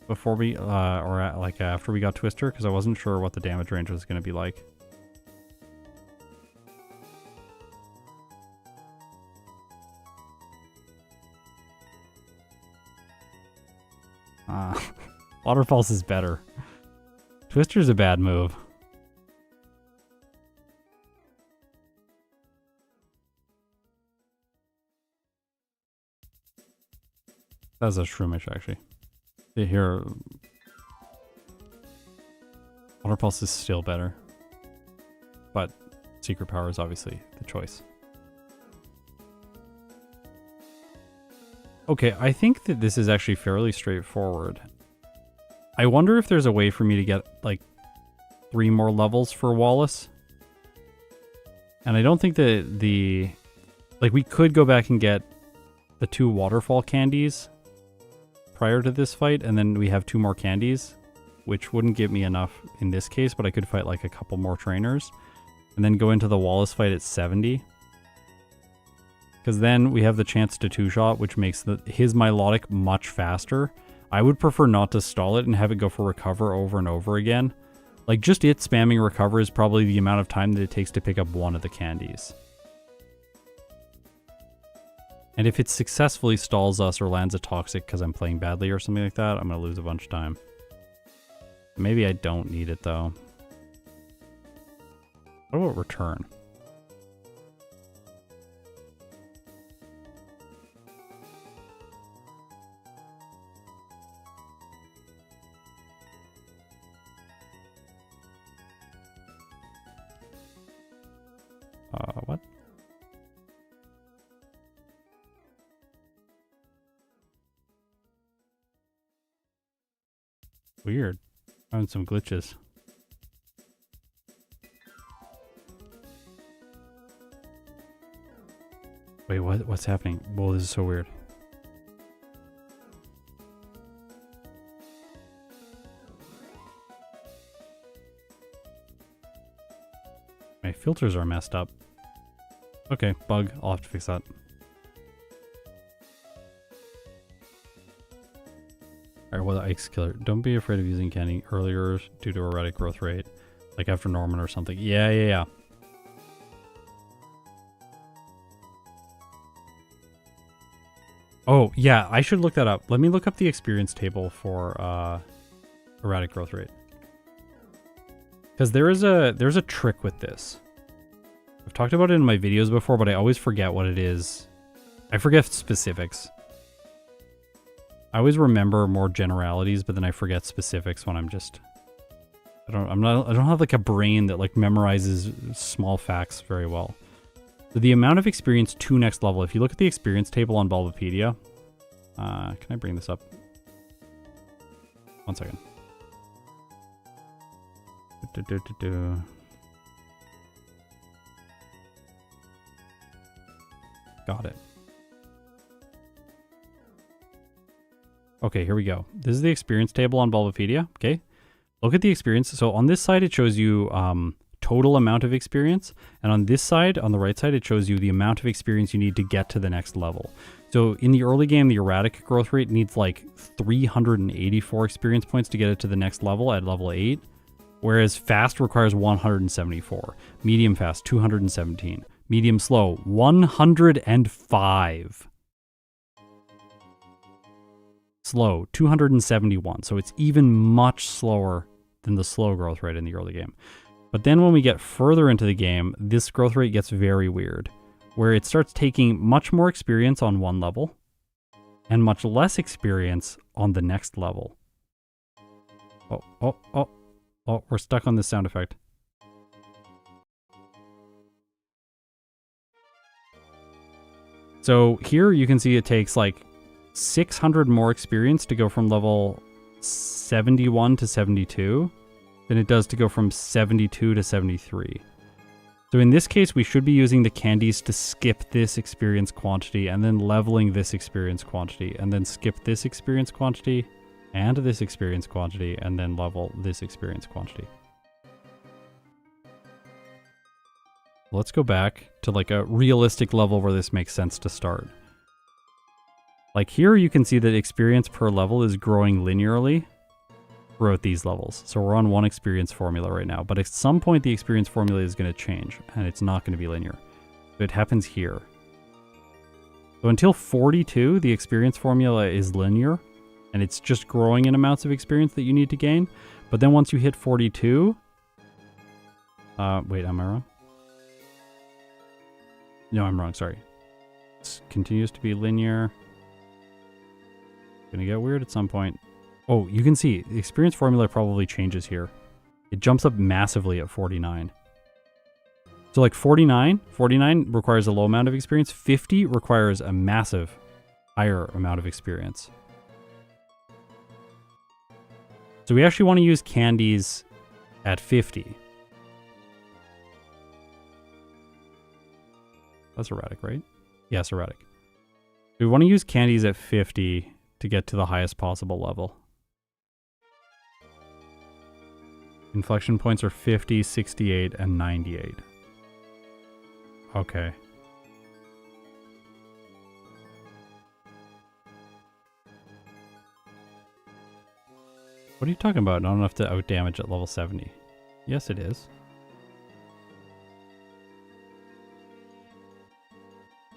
before we, after we got Twister, because I wasn't sure what the damage range was going to be like. Water Pulse is better. Twister's a bad move. That's a Shroomish, actually. Here, Water Pulse is still better. But Secret Power is obviously the choice. Okay, I think that this is actually fairly straightforward. I wonder if there's a way for me to get, like, 3 more levels for Wallace. And I don't think that the... Like, we could go back and get the 2 Waterfall candies prior to this fight, and then we have 2 more candies, which wouldn't give me enough in this case, but I could fight like a couple more trainers, and then go into the Wallace fight at 70. Because then we have the chance to 2-shot, which makes his Milotic much faster. I would prefer not to stall it and have it go for Recover over and over again. Like, just it spamming Recover is probably the amount of time that it takes to pick up 1 of the candies. And if it successfully stalls us or lands a Toxic because I'm playing badly or something like that, I'm going to lose a bunch of time. Maybe I don't need it, though. What about Return? Weird. Found some glitches. Wait, what's happening? Whoa, this is so weird. My filters are messed up. Okay, bug. I'll have to fix that. Alright, well, the Ike's killer. Don't be afraid of using candy earlier due to erratic growth rate. Like after Norman or something. Yeah. Oh, yeah, I should look that up. Let me look up the experience table for erratic growth rate. Because there's a trick with this. I've talked about it in my videos before, but I always forget what it is. I forget specifics. I always remember more generalities, but then I forget specifics when I'm just... I don't have like a brain that like memorizes small facts very well. So the amount of experience to next level, if you look at the experience table on Bulbapedia, can I bring this up? 1 second. Got it. Okay, here we go. This is the experience table on Bulbapedia. Okay, look at the experience. So on this side, it shows you total amount of experience. And on this side, on the right side, it shows you the amount of experience you need to get to the next level. So in the early game, the erratic growth rate needs like 384 experience points to get it to the next level at level 8. Whereas fast requires 174. Medium fast, 217. Medium slow, 105. Slow, 271. So it's even much slower than the slow growth rate in the early game. But then when we get further into the game, this growth rate gets very weird, where it starts taking much more experience on one level and much less experience on the next level. Oh, we're stuck on this sound effect. So here you can see it takes like 600 more experience to go from level 71 to 72 than it does to go from 72 to 73. So in this case, we should be using the candies to skip this experience quantity and then leveling this experience quantity and then skip this experience quantity and this experience quantity and then level this experience quantity. Let's go back to like a realistic level where this makes sense to start. Like here you can see that experience per level is growing linearly throughout these levels. So we're on one experience formula right now, but at some point the experience formula is going to change and it's not going to be linear. So it happens here. So until 42, the experience formula is linear and it's just growing in amounts of experience that you need to gain. But then once you hit 42, wait, am I wrong? No, I'm wrong, sorry. It continues to be linear. Gonna get weird at some point. Oh, you can see the experience formula probably changes here. It jumps up massively at 49. So like 49 requires a low amount of experience. 50 requires a massive higher amount of experience. So we actually want to use candies at 50. That's erratic, right? Yes, erratic. We want to use candies at 50 to get to the highest possible level. Inflection points are 50, 68, and 98. Okay. What are you talking about? Not enough to outdamage at level 70. Yes, it is.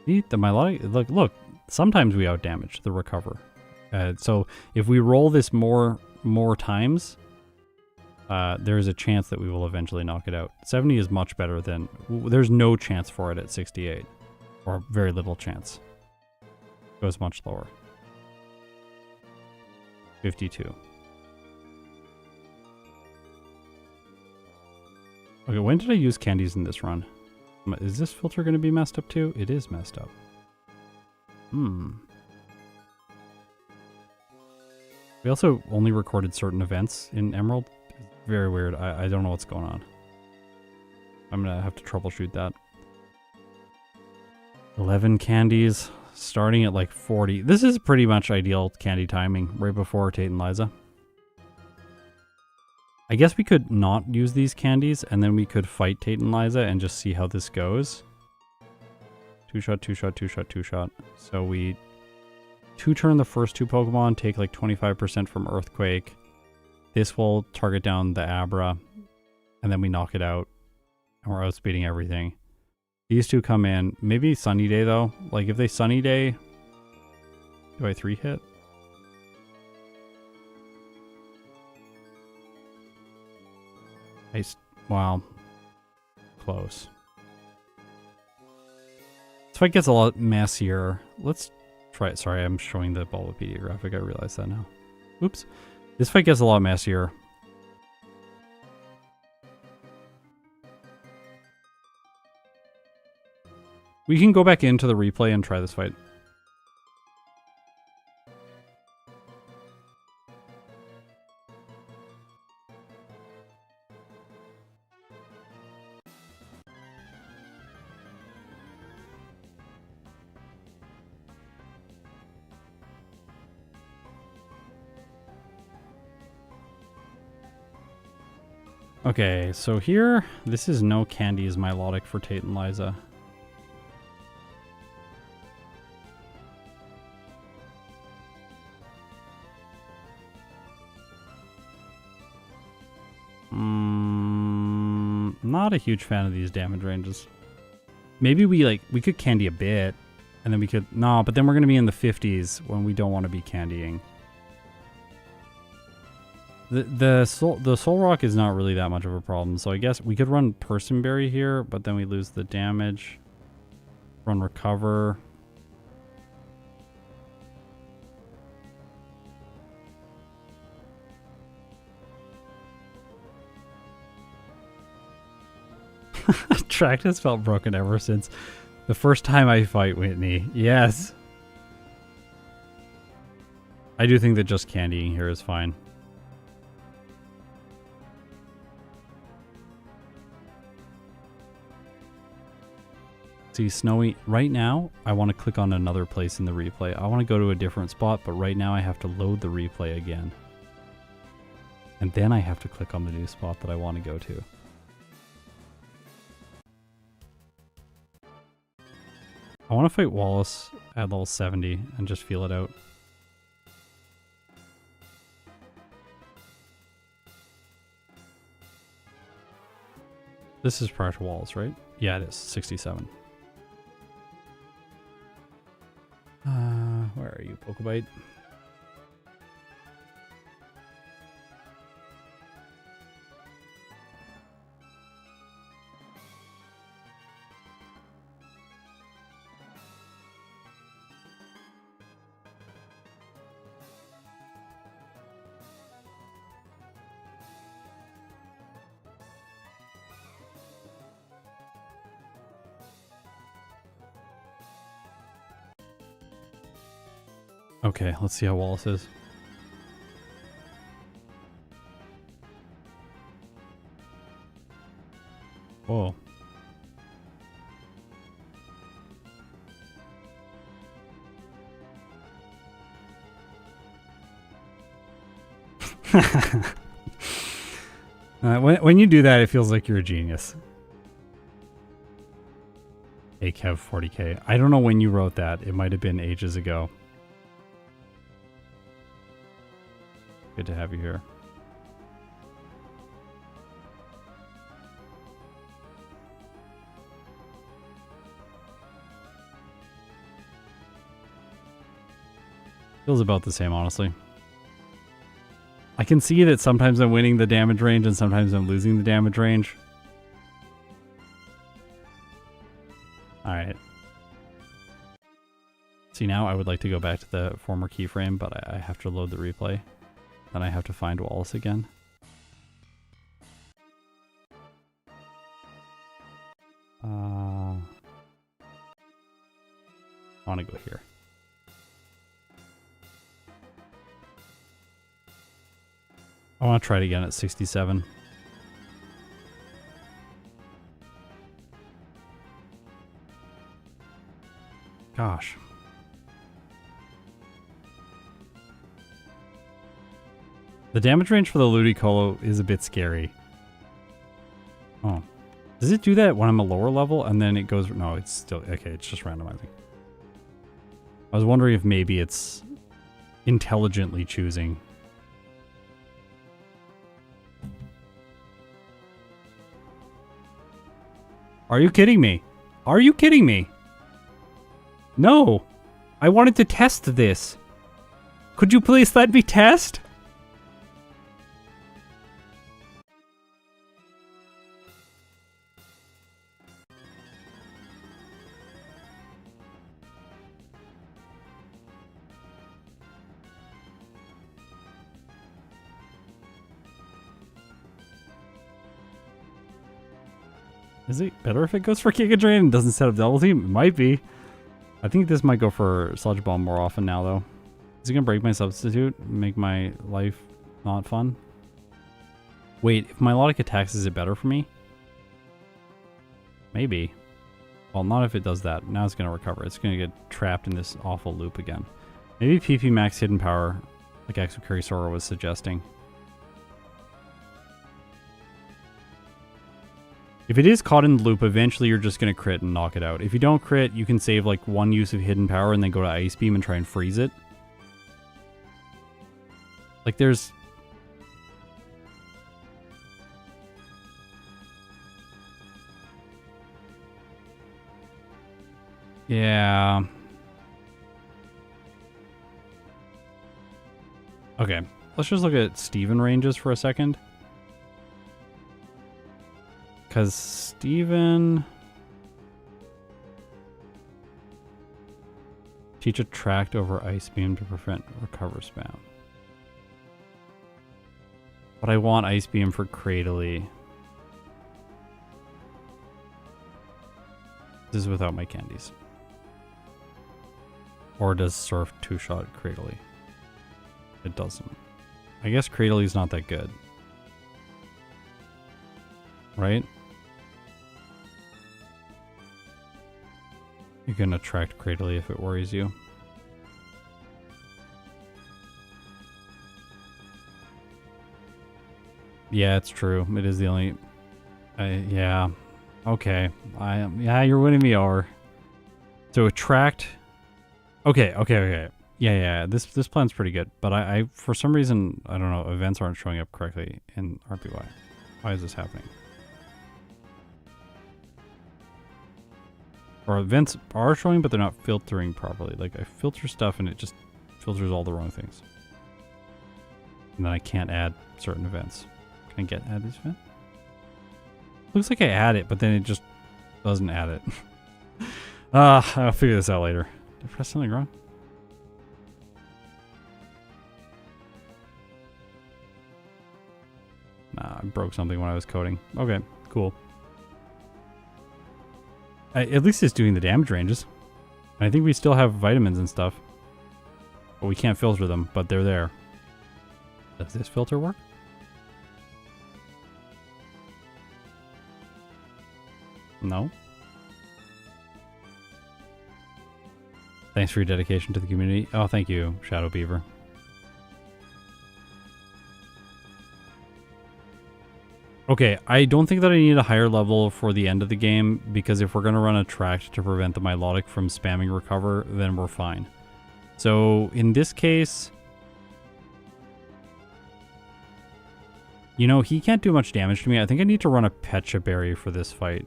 See, the Milotic, look, sometimes we outdamage the recover. So if we roll this more times, there's a chance that we will eventually knock it out. 70 is much better than... There's no chance for it at 68. Or very little chance. It goes much lower. 52. Okay, when did I use candies in this run? Is this filter going to be messed up too? It is messed up. We also only recorded certain events in Emerald. Very weird. I don't know what's going on. I'm gonna have to troubleshoot that. 11 candies, starting at like 40. This is pretty much ideal candy timing, right before Tate and Liza. I guess we could not use these candies, and then we could fight Tate and Liza and just see how this goes. 2-shot, 2-shot, 2-shot, 2-shot. So we 2-turn the first 2 Pokemon, take like 25% from Earthquake. This will target down the Abra, and then we knock it out. And we're outspeeding everything. These 2 come in. Maybe Sunny Day, though. Like, if they Sunny Day... Do I 3-hit? Wow. Close. This fight gets a lot messier. Let's try it. Sorry, I'm showing the Bulbapedia graphic. I realize that now. Oops. This fight gets a lot messier. We can go back into the replay and try this fight. Okay, so here, this is no candies Milotic for Tate and Liza. Not a huge fan of these damage ranges. Maybe we could candy a bit, and then we could... No, but then we're going to be in the 50s when we don't want to be candying. The Soul Rock is not really that much of a problem, so I guess we could run Personberry here, but then we lose the damage. Run Recover. Tract has felt broken ever since the first time I fight Whitney. Yes. I do think that just candying here is fine. See, Snowy, right now, I want to click on another place in the replay. I want to go to a different spot, but right now I have to load the replay again. And then I have to click on the new spot that I want to go to. I want to fight Wallace at level 70 and just feel it out. This is prior to Wallace, right? Yeah, it is. 67. Where are you, Pokebite? Okay, let's see how Wallace is. Whoa. When you do that, it feels like you're a genius. ACAV 40k. I don't know when you wrote that. It might have been ages ago. Good to have you here. Feels about the same, honestly. I can see that sometimes I'm winning the damage range and sometimes I'm losing the damage range. Alright. See, now I would like to go back to the former keyframe, but I have to load the replay. Then I have to find Wallace again. I want to go here. I want to try it again at 67. Gosh. The damage range for the Ludicolo is a bit scary. Oh. Does it do that when I'm a lower level and then it goes... No, it's still... Okay, it's just randomizing. I was wondering if maybe it's intelligently choosing. Are you kidding me? Are you kidding me? No! I wanted to test this. Could you please let me test? Is it better if it goes for Giga Drain and doesn't set up double team? It might be. I think this might go for Sludge Bomb more often now, though. Is it going to break my substitute? Make my life not fun? Wait, if Milotic attacks, is it better for me? Maybe. Well, not if it does that. Now it's going to recover. It's going to get trapped in this awful loop again. Maybe PP Max Hidden Power, like Exocurry Sora was suggesting. If it is caught in the loop, eventually you're just going to crit and knock it out. If you don't crit, you can save like one use of Hidden Power and then go to Ice Beam and try and freeze it. Like there's... Yeah. Okay, let's just look at Steven ranges for a second. Because Steven... Teach Attract over Ice Beam to prevent recover spam. But I want Ice Beam for Cradily. This is without my candies. Or does Surf two-shot Cradily? It doesn't. I guess Cradily not that good. Right? You can attract Cradily if it worries you. Yeah, it's true. It is the only... yeah. Okay. Yeah, you're winning me over. So attract... Okay. Yeah. This plan's pretty good. But I for some reason, I don't know, events aren't showing up correctly in RPY. Why is this happening? Or events are showing, but they're not filtering properly. Like, I filter stuff and it just filters all the wrong things. And then I can't add certain events. Can I add this event? Looks like I add it, but then it just doesn't add it. I'll figure this out later. Did I press something wrong? Nah, I broke something when I was coding. Okay, cool. At least it's doing the damage ranges. I think we still have vitamins and stuff. But we can't filter them, but they're there. Does this filter work? No. Thanks for your dedication to the community. Oh, thank you, Shadow Beaver. Okay, I don't think that I need a higher level for the end of the game, because if we're going to run Attract to prevent the Milotic from spamming Recover, then we're fine. So, in this case... You know, he can't do much damage to me. I think I need to run a Pecha Berry for this fight.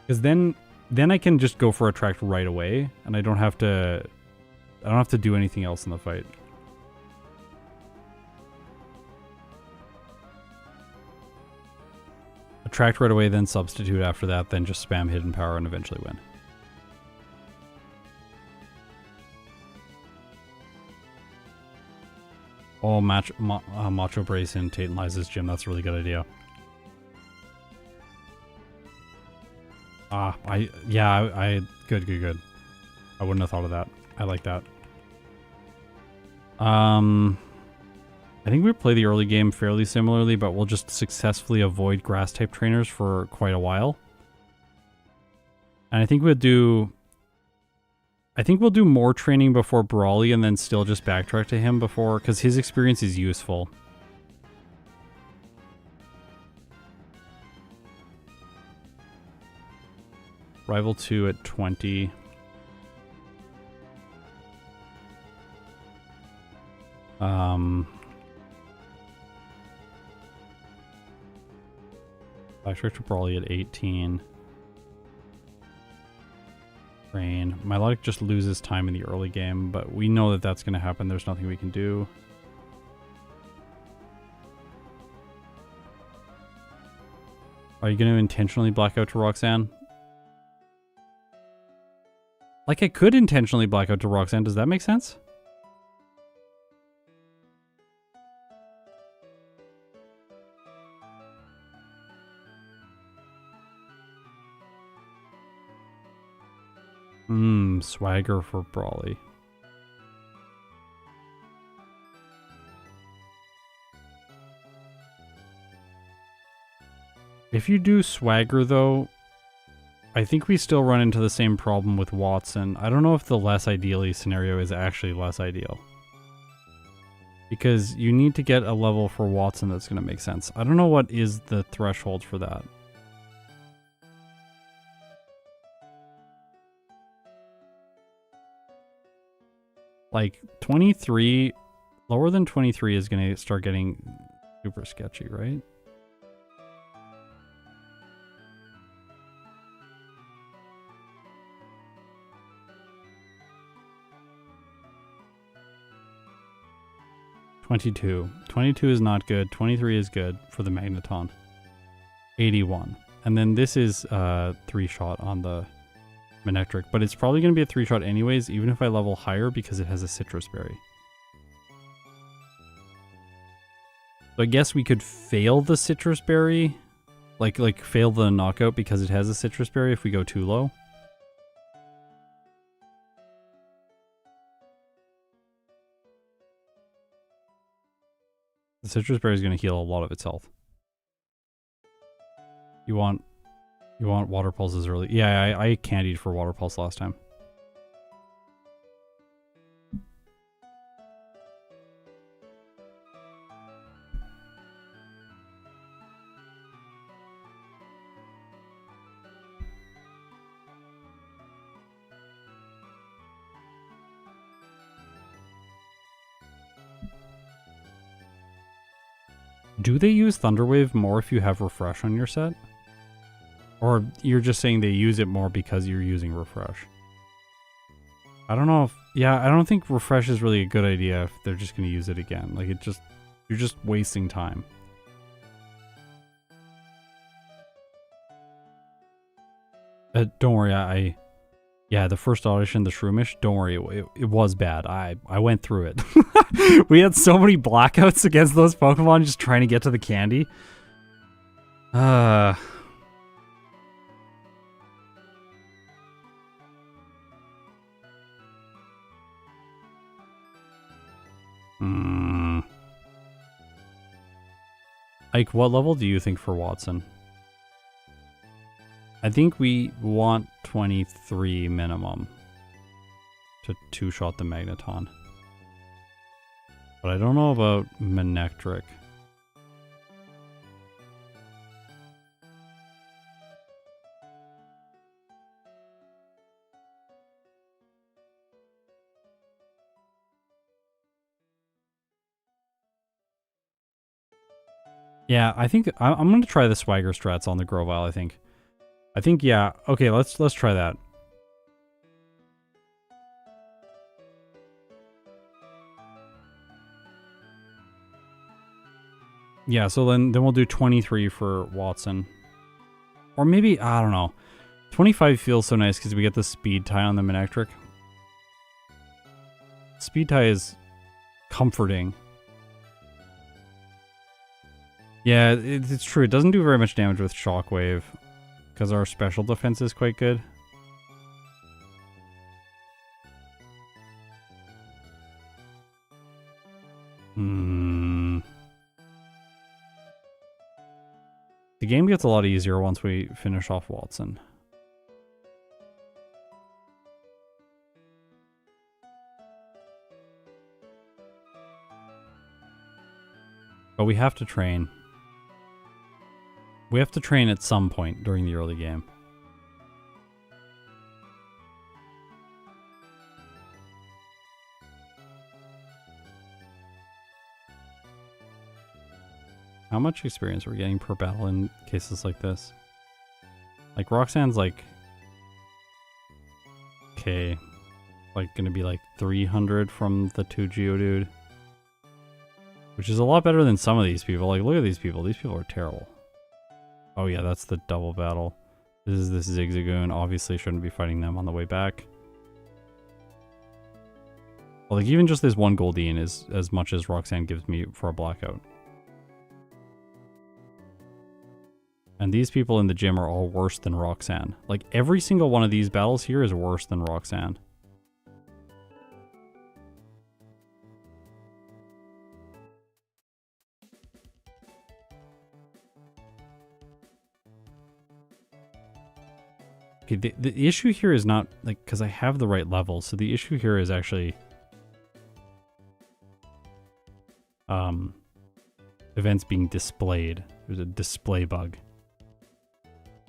Because then I can just go for Attract right away, and I don't have to do anything else in the fight. Attract right away, then Substitute after that, then just spam Hidden Power and eventually win. Oh, Macho Brace in Tate and Liza's gym. That's a really good idea. Good. I wouldn't have thought of that. I like that. I think we play the early game fairly similarly, but we'll just successfully avoid grass-type trainers for quite a while. And I think we'll do more training before Brawly and then still just backtrack to him before, because his experience is useful. Rival 2 at 20. Backtrack to Brawly at 18. Rain. Milotic just loses time in the early game, but we know that that's going to happen. There's nothing we can do. Are you going to intentionally black out to Roxanne? Like, I could intentionally black out to Roxanne. Does that make sense? Swagger for Brawly. If you do Swagger, though, I think we still run into the same problem with Watson. I don't know if the less ideally scenario is actually less ideal. Because you need to get a level for Watson that's going to make sense. I don't know what is the threshold for that. Like, 23, lower than 23 is going to start getting super sketchy, right? $22. 22 is not good. 23 is good for the Magneton. 81. And then this is 3-shot on the Manectric, but it's probably going to be a 3-shot anyways, even if I level higher because it has a Citrus Berry. So I guess we could fail the Citrus Berry, like fail the knockout because it has a Citrus Berry if we go too low. The Citrus Berry is going to heal a lot of its health. You want Water Pulses early. Yeah, I candied for Water Pulse last time. Do they use Thunderwave more if you have Refresh on your set? Or you're just saying they use it more because you're using Refresh? I don't know if... Yeah, I don't think Refresh is really a good idea if they're just going to use it again. Like, you're just wasting time. Don't worry, yeah, the first audition, the Shroomish, don't worry, it was bad. I went through it. We had so many blackouts against those Pokemon just trying to get to the candy. Like, what level do you think for Watson? I think we want 23 minimum to 2-shot the Magneton. But I don't know about Manectric. Yeah, I think I'm going to try the Swagger strats on the Grovyle, I think, yeah. Okay, let's try that. Yeah, so then we'll do 23 for Watson. Or maybe, I don't know. 25 feels so nice because we get the speed tie on the Manectric. Speed tie is comforting. Yeah, it's true. It doesn't do very much damage with Shockwave because our special defense is quite good. Hmm. gets a lot easier once we finish off Watson. But we have to train. We have to train at some point during the early game. How much experience are we getting per battle in cases like this? Like, Roxanne's like... Okay. Like, gonna be like 300 from the 2 Geodude. Which is a lot better than some of these people. Like, look at these people. These people are terrible. Oh yeah, that's the double battle. This is this Zigzagoon. Obviously shouldn't be fighting them on the way back. Well, like, even just this one Goldeen is as much as Roxanne gives me for a Blackout. And these people in the gym are all worse than Roxanne. Like, every single one of these battles here is worse than Roxanne. Okay, the issue here is not, like, because I have the right level, so the issue here is actually... events being displayed. There's a display bug.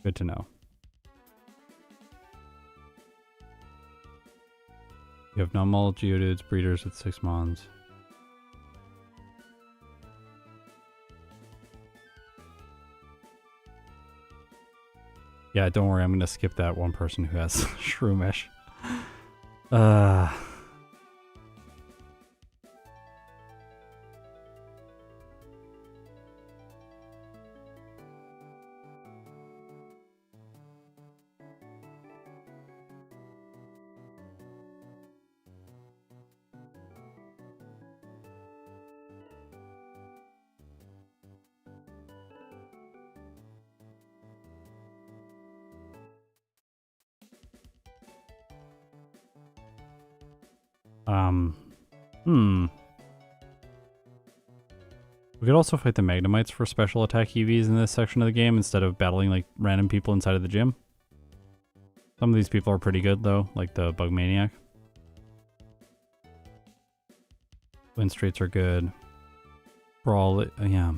Good to know. You have normal Geodudes, breeders with 6 mons. Yeah, don't worry, I'm gonna skip that one person who has Shroomish. We could also fight the Magnemites for special attack EVs in this section of the game instead of battling like random people inside of the gym. Some of these people are pretty good though, like the Bug Maniac. Wind Straits are good. Brawly, yeah,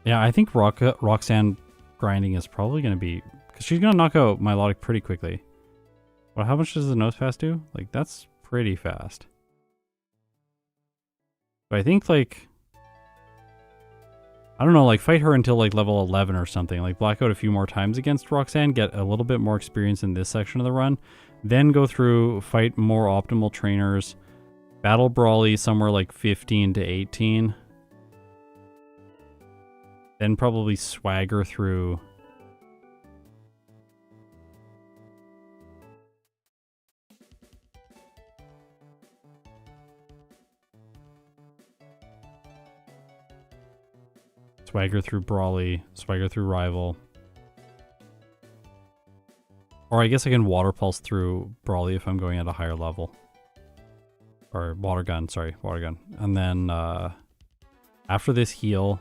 Yeah, I think Roxanne grinding is probably going to be... Because she's going to knock out Milotic pretty quickly. Well, how much does the Nose Pass do? Like, that's pretty fast. But I think, like... I don't know, like, fight her until, like, level 11 or something. Like, Blackout a few more times against Roxanne, get a little bit more experience in this section of the run. Then go through, fight more optimal trainers. Battle Brawly somewhere like 15 to 18. Then probably swagger through... Swagger through Brawly, swagger through Rival. Or I guess I can Water Pulse through Brawly if I'm going at a higher level. Or Water Gun, sorry, Water Gun. And then after this heal...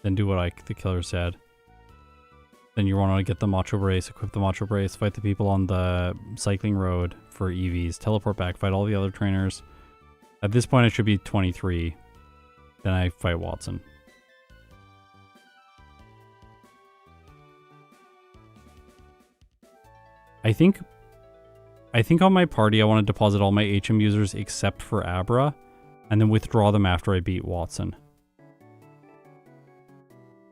Then do what the killer said. Then you want to get the Macho Brace, equip the Macho Brace, fight the people on the cycling road for EVs, teleport back, fight all the other trainers. At this point, it should be 23. Then I fight Watson. I think on my party, I want to deposit all my HM users except for Abra, and then withdraw them after I beat Watson.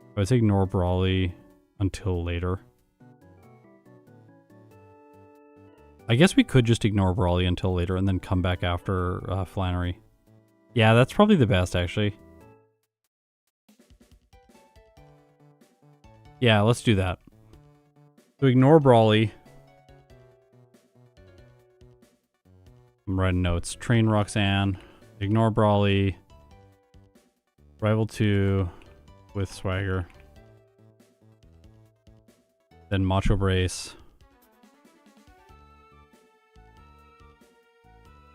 I would say ignore Brawly until later. I guess we could just ignore Brawly until later and then come back after Flannery. Yeah, that's probably the best, actually. Yeah, let's do that. So ignore Brawly. I'm writing notes. Train Roxanne. Ignore Brawly. Rival 2... with swagger. Then Macho Brace.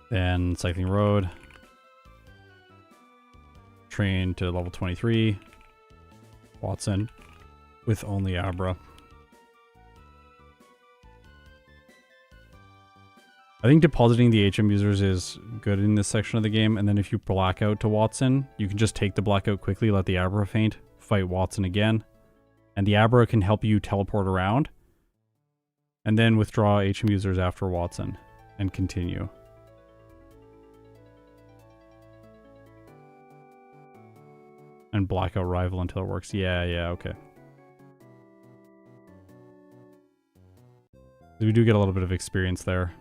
Then Cycling Road. Train to level 23. Watson. With only Abra. I think depositing the HM users is good in this section of the game, and then if you black out to Watson, you can just take the blackout quickly, let the Abra faint, fight Watson again, and the Abra can help you teleport around, and then withdraw HM users after Watson, and continue. And blackout rival until it works. Yeah, okay. We do get a little bit of experience there.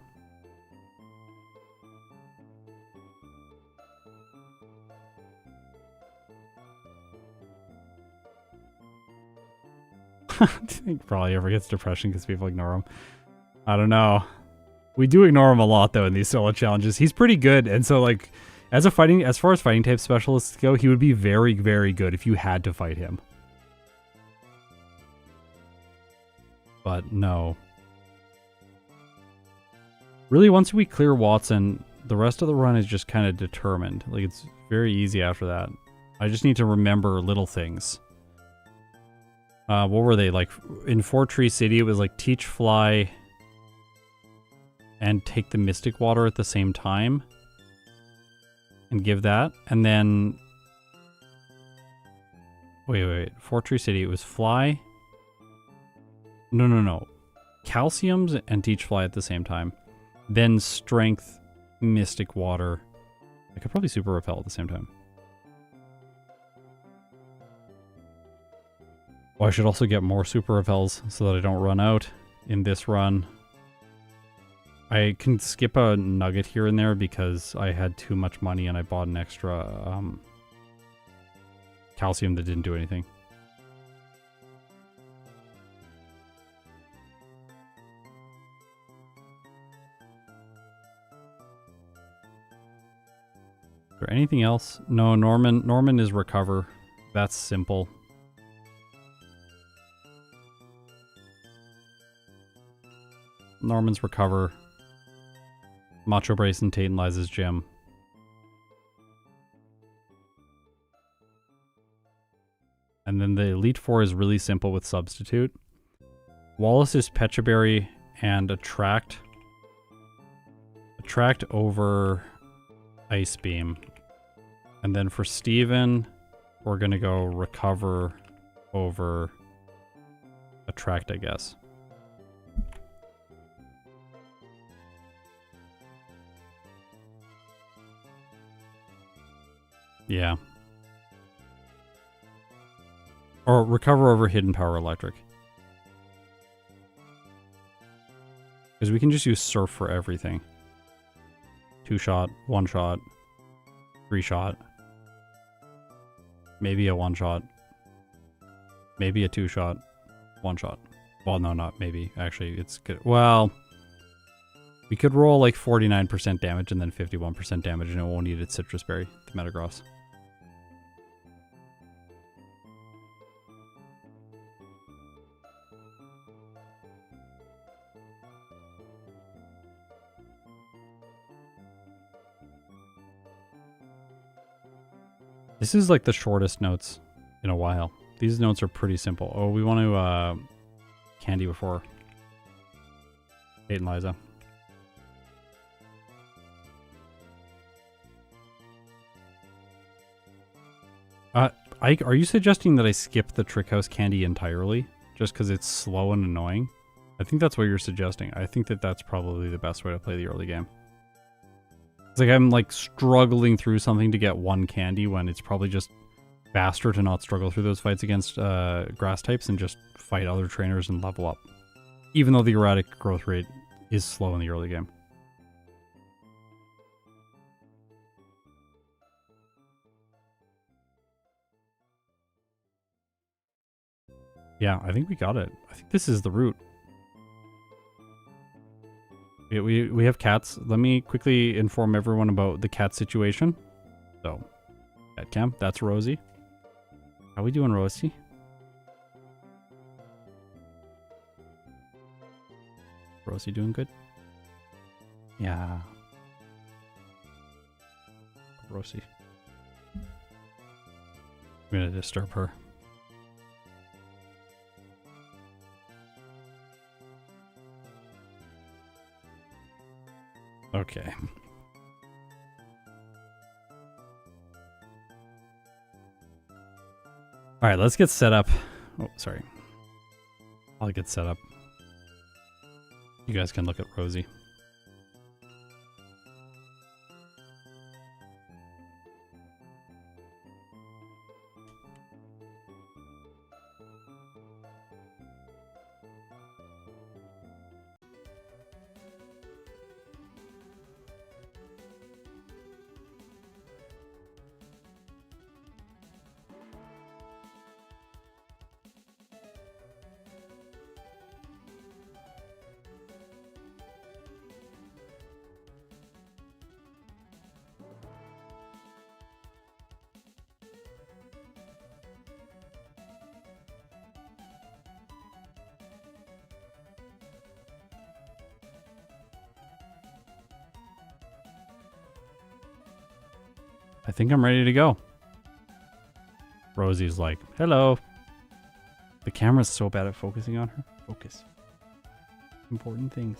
I think probably ever gets depression because people ignore him. I don't know. We do ignore him a lot though in these solo challenges. He's pretty good, and so like as far as fighting type specialists go, he would be very, very good if you had to fight him. But no. Really, once we clear Watson, the rest of the run is just kind of determined. Like, it's very easy after that. I just need to remember little things. What were they? Like, in Fortree City, it was like teach fly and take the Mystic Water at the same time. And give that. And then... Wait. Fortree City, it was fly. No. Calciums and teach fly at the same time. Then strength, Mystic Water. I could probably super repel at the same time. Oh, I should also get more super repels so that I don't run out in this run. I can skip a nugget here and there because I had too much money and I bought an extra calcium that didn't do anything. Is there anything else? No, Norman is recover. That's simple. Norman's recover. Macho Brace and Tate and Liza's gym. And then the Elite Four is really simple with substitute. Wallace is Pechaberry and attract. Attract over Ice Beam. And then for Steven, we're gonna go recover over attract, I guess. Yeah. Or recover over hidden power electric. Because we can just use surf for everything. 2-shot, 1-shot, 3-shot. Maybe a 1-shot. Maybe a 2-shot, 1-shot. Well, no, not maybe. Actually, it's good. Well, we could roll like 49% damage and then 51% damage and it won't eat its citrus berry, the Metagross. This is like the shortest notes in a while. These notes are pretty simple. Oh, we want to candy before Kate and Liza. Are you suggesting that I skip the Trick House candy entirely just because it's slow and annoying? I think that's what you're suggesting. I think that that's probably the best way to play the early game. It's like I'm like struggling through something to get one candy when it's probably just faster to not struggle through those fights against grass types and just fight other trainers and level up. Even though the erratic growth rate is slow in the early game. Yeah, I think we got it. I think this is the route. We have cats. Let me quickly inform everyone about the cat situation. So, cat cam. That's Rosie. How we doing, Rosie? Rosie doing good? Yeah. Rosie. I'm gonna disturb her. Okay. All right, let's get set up. Oh, sorry. I'll get set up. You guys can look at Rosie. I think I'm ready to go. Rosie's like, hello. The camera's so bad at focusing on her. Focus. Important things.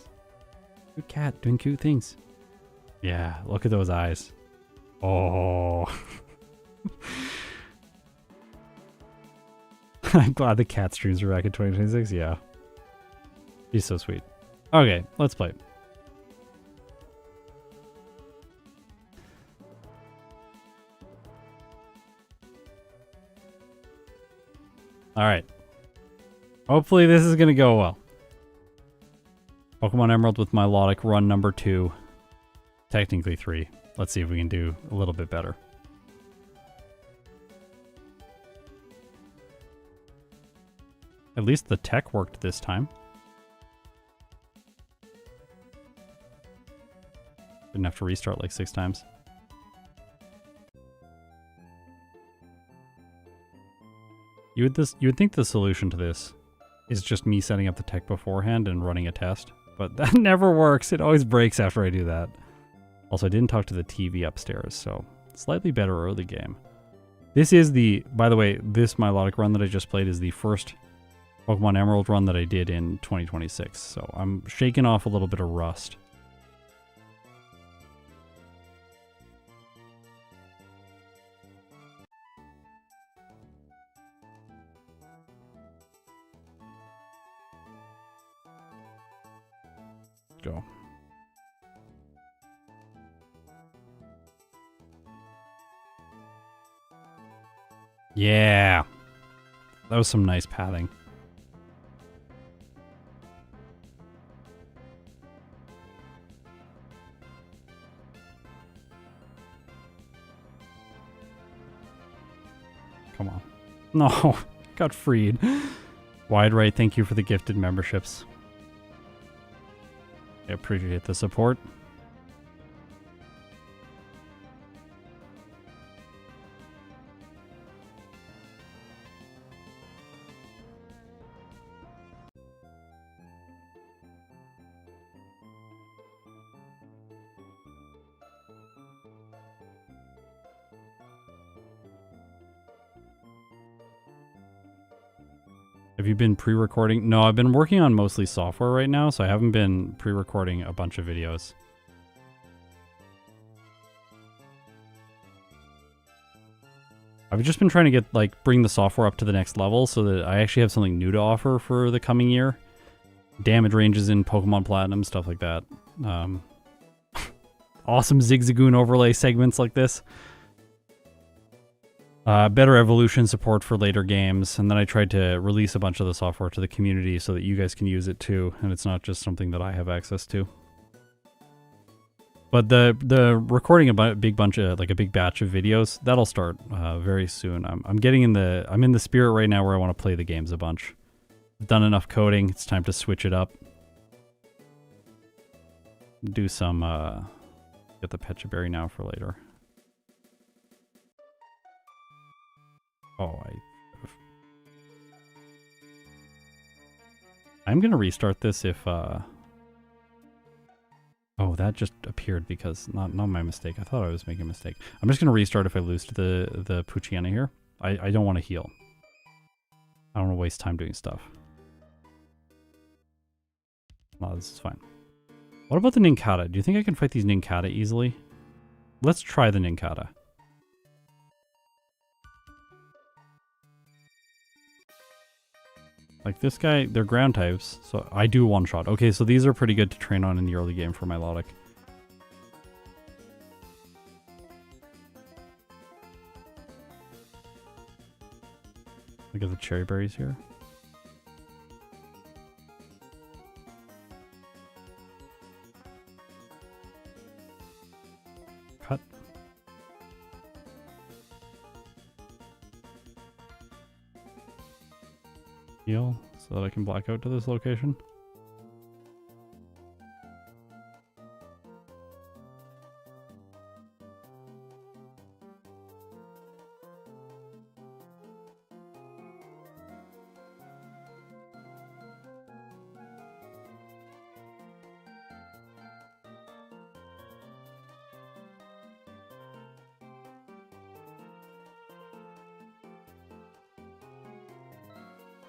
Good cat doing cute things. Yeah, look at those eyes. Oh. I'm glad the cat streams are back in 2026. Yeah. He's so sweet. Okay, let's play. Alright. Hopefully this is going to go well. Pokemon Emerald with Milotic run number 2. Technically 3. Let's see if we can do a little bit better. At least the tech worked this time. Didn't have to restart like 6 times. You would think the solution to this is just me setting up the tech beforehand and running a test, but that never works. It always breaks after I do that. Also, I didn't talk to the TV upstairs, so slightly better early game. This is the, by the way, this Milotic run that I just played is the first Pokemon Emerald run that I did in 2026, so I'm shaking off a little bit of rust. Go. Yeah. That was some nice pathing. Come on. No, got freed. Wide right, thank you for the gifted memberships. I appreciate the support. Have you been pre-recording? No, I've been working on mostly software right now, so I haven't been pre-recording a bunch of videos. I've just been trying to get, bring the software up to the next level so that I actually have something new to offer for the coming year. Damage ranges in Pokemon Platinum, stuff like that. Awesome Zigzagoon overlay segments like this. Better evolution support for later games, and then I tried to release a bunch of the software to the community so that you guys can use it too, and it's not just something that I have access to. But the recording a big bunch of a big batch of videos, that'll start very soon. I'm in the spirit right now where I want to play the games a bunch. I've done enough coding. It's time to switch it up. Do some get the Pecha Berry now for later. Oh, I'm gonna restart this if Oh, that just appeared because not my mistake. I thought I was making a mistake. I'm just gonna restart if I lose to the Pucciana here. I don't want to heal. I don't want to waste time doing stuff. No, this is fine. What about the Ninkata? Do you think I can fight these Ninkata easily? Let's try the Ninkata. Like this guy, they're ground types, so I do one shot. Okay, so these are pretty good to train on in the early game for Milotic. Look at the cherry berries here. Cut. Heal so that I can black out to this location.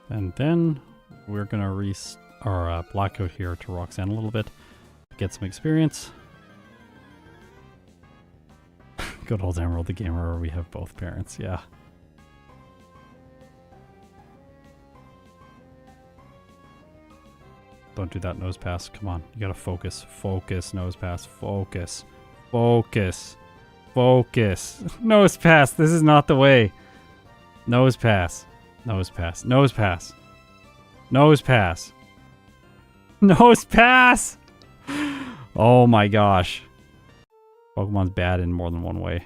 And then we're gonna black out here to Roxanne a little bit, get some experience. Good old Emerald the Gamer, where we have both parents, yeah. Don't do that nose pass, come on, you gotta focus, focus, nose pass, focus, focus, focus, nose pass, this is not the way. Nose pass. Nose pass. Nose pass. Nose pass. Nose pass! Oh my gosh. Pokemon's bad in more than one way.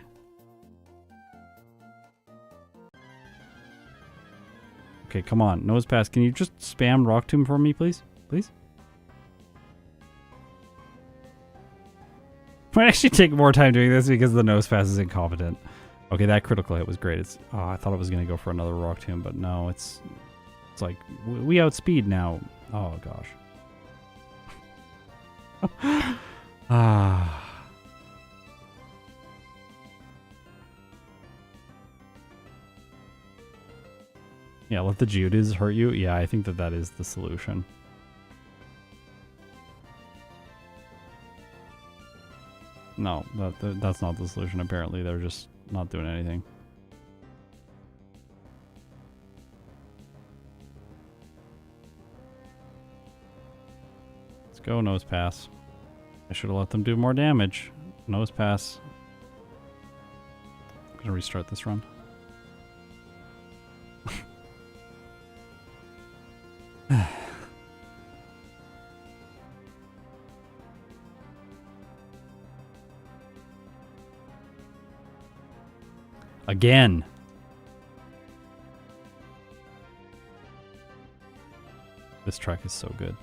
Okay, come on. Nose pass. Can you just spam Rock Tomb for me, please? Please? Might actually take more time doing this because the nose pass is incompetent. Okay, that critical hit was great. Oh, I thought it was going to go for another Rock Tomb, but no, it's like, we outspeed now. Oh, gosh. Yeah, let the Geodudes hurt you. Yeah, I think that is the solution. No, that's not the solution, apparently. They're just not doing anything. Let's go, nose pass. I should have let them do more damage. Nose pass. I'm gonna restart this run. Again. This track is so good.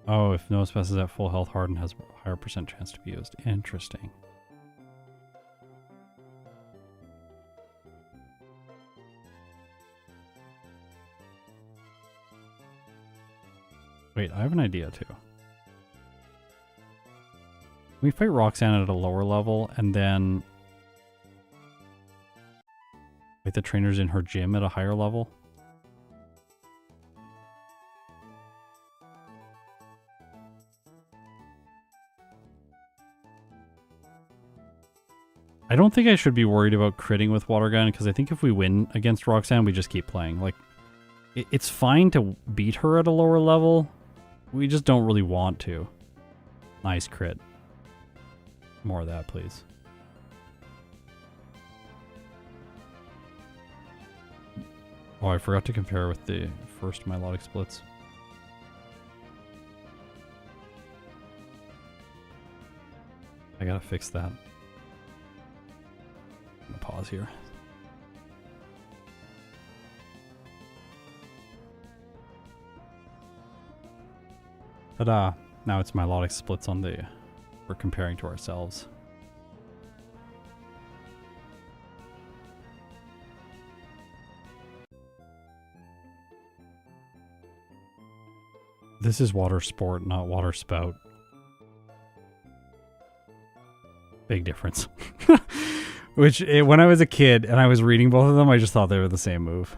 Oh, if Nosepass is at full health, Harden has a higher % chance to be used. Interesting. Wait, I have an idea too. We fight Roxanne at a lower level and then like the trainers in her gym at a higher level. I don't think I should be worried about critting with Water Gun because I think if we win against Roxanne, we just keep playing. Like, it's fine to beat her at a lower level. We just don't really want to. Nice crit. More of that, please. Oh, I forgot to compare with the first Milotic splits. I gotta fix that. I'm gonna pause here. Ta-da. Now it's Milotic splits on the... We're comparing to ourselves. This is water sport, not water spout. Big difference. Which, when I was a kid and I was reading both of them, I just thought they were the same move.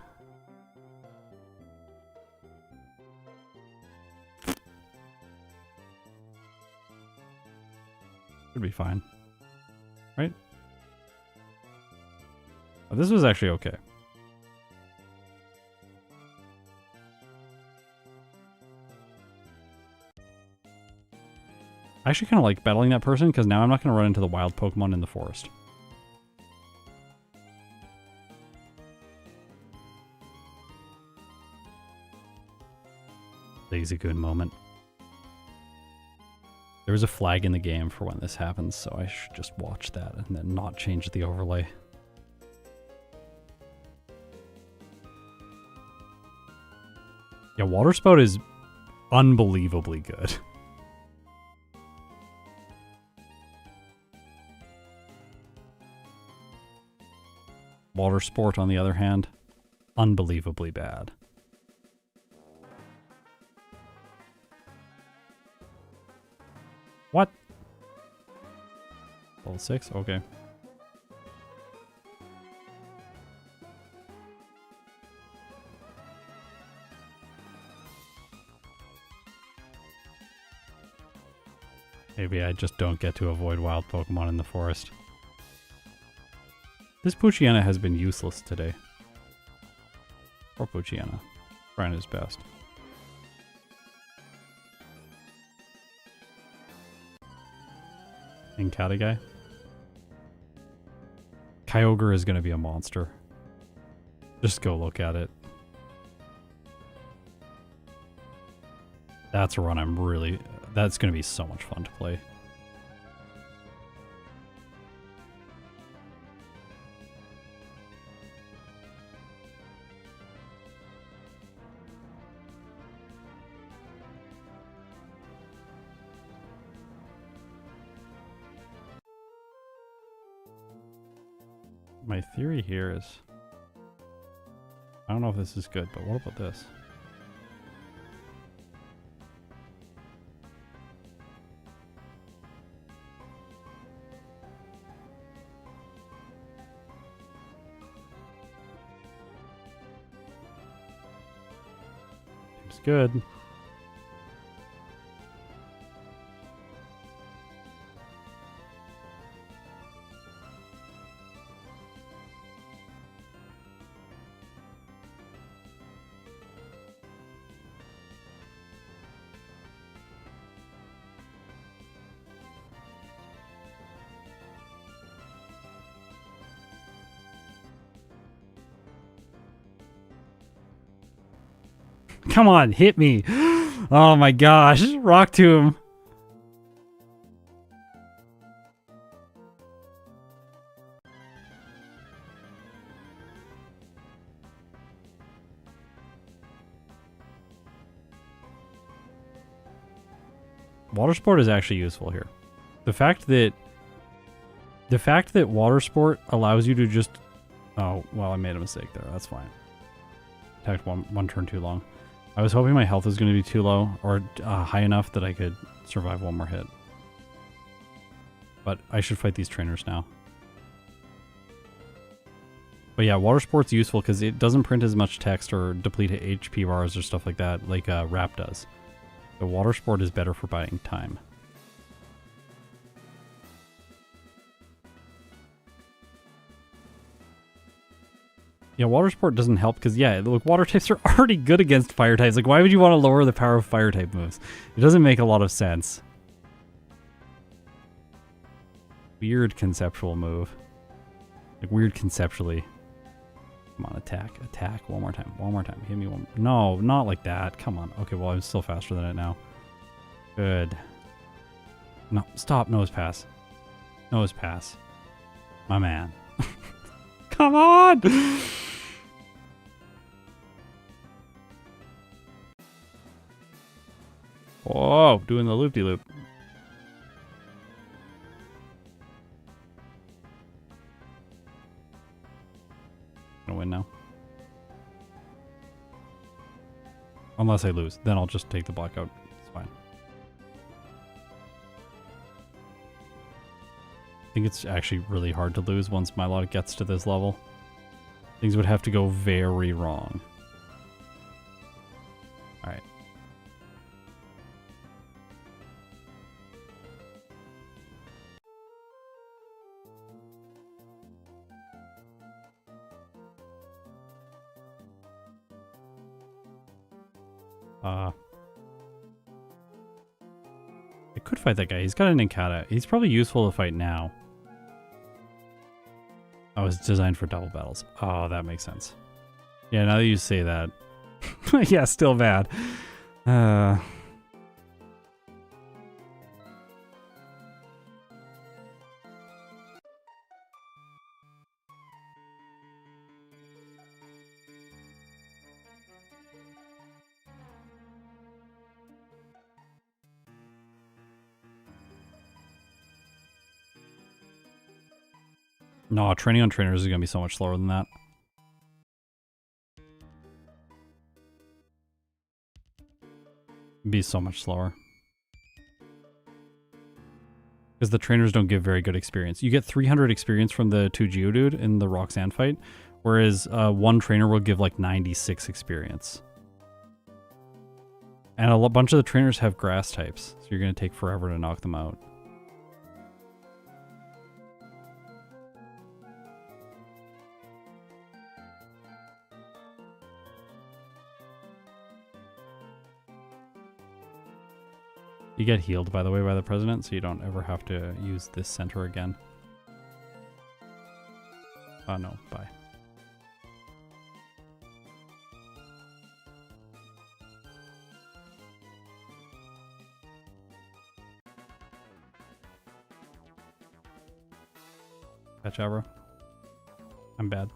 Should be fine. Right? Oh, this was actually okay. I actually kind of like battling that person because now I'm not going to run into the wild Pokemon in the forest. Lazy good moment. There was a flag in the game for when this happens, so I should just watch that and then not change the overlay. Yeah, Water Spout is unbelievably good. Water Sport, on the other hand, unbelievably bad. What? Level 6? Okay. Maybe I just don't get to avoid wild Pokemon in the forest. This Poochyena has been useless today. Poor Poochyena. Trying his best. And Catty-Guy. Kyogre is going to be a monster. Just go look at it. That's a run I'm really... That's going to be so much fun to play. My theory here is... I don't know if this is good, but what about this? Seems good. Come on, hit me. Oh my gosh. Rock Tomb. Water Sport is actually useful here. The fact that Water Sport allows you to just... Oh, well, I made a mistake there. That's fine. Attacked one turn too long. I was hoping my health was going to be too low or high enough that I could survive one more hit. But I should fight these trainers now. But yeah, Water Sport's useful because it doesn't print as much text or deplete HP bars or stuff like that like Wrap does. The Water Sport is better for buying time. Yeah, Water Sport doesn't help because, yeah, look, water types are already good against fire types. Like, why would you want to lower the power of fire type moves? It doesn't make a lot of sense. Weird conceptual move. Like, weird conceptually. Come on, attack. Attack. One more time. One more time. Hit me one. No, not like that. Come on. Okay, well, I'm still faster than it now. Good. No, stop. Nose pass. Nose pass. My man. Come on! Whoa, doing the loop-de-loop. Gonna win now. Unless I lose. Then I'll just take the blackout. It's fine. I think it's actually really hard to lose once Milotic gets to this level. Things would have to go very wrong. Alright. I could fight that guy. He's got an Inkata. He's probably useful to fight now. Oh, it's designed for double battles. Oh, that makes sense. Yeah, now that you say that. Yeah, still bad. No, training on trainers is going to be so much slower than that. Be so much slower. Because the trainers don't give very good experience. You get 300 experience from the 2 Geodude in the Roxanne fight, whereas one trainer will give like 96 experience. And a bunch of the trainers have grass types, so you're going to take forever to knock them out. You get healed, by the way, by the president, so you don't ever have to use this center again. Oh, no. Bye. Catch Abra. I'm bad.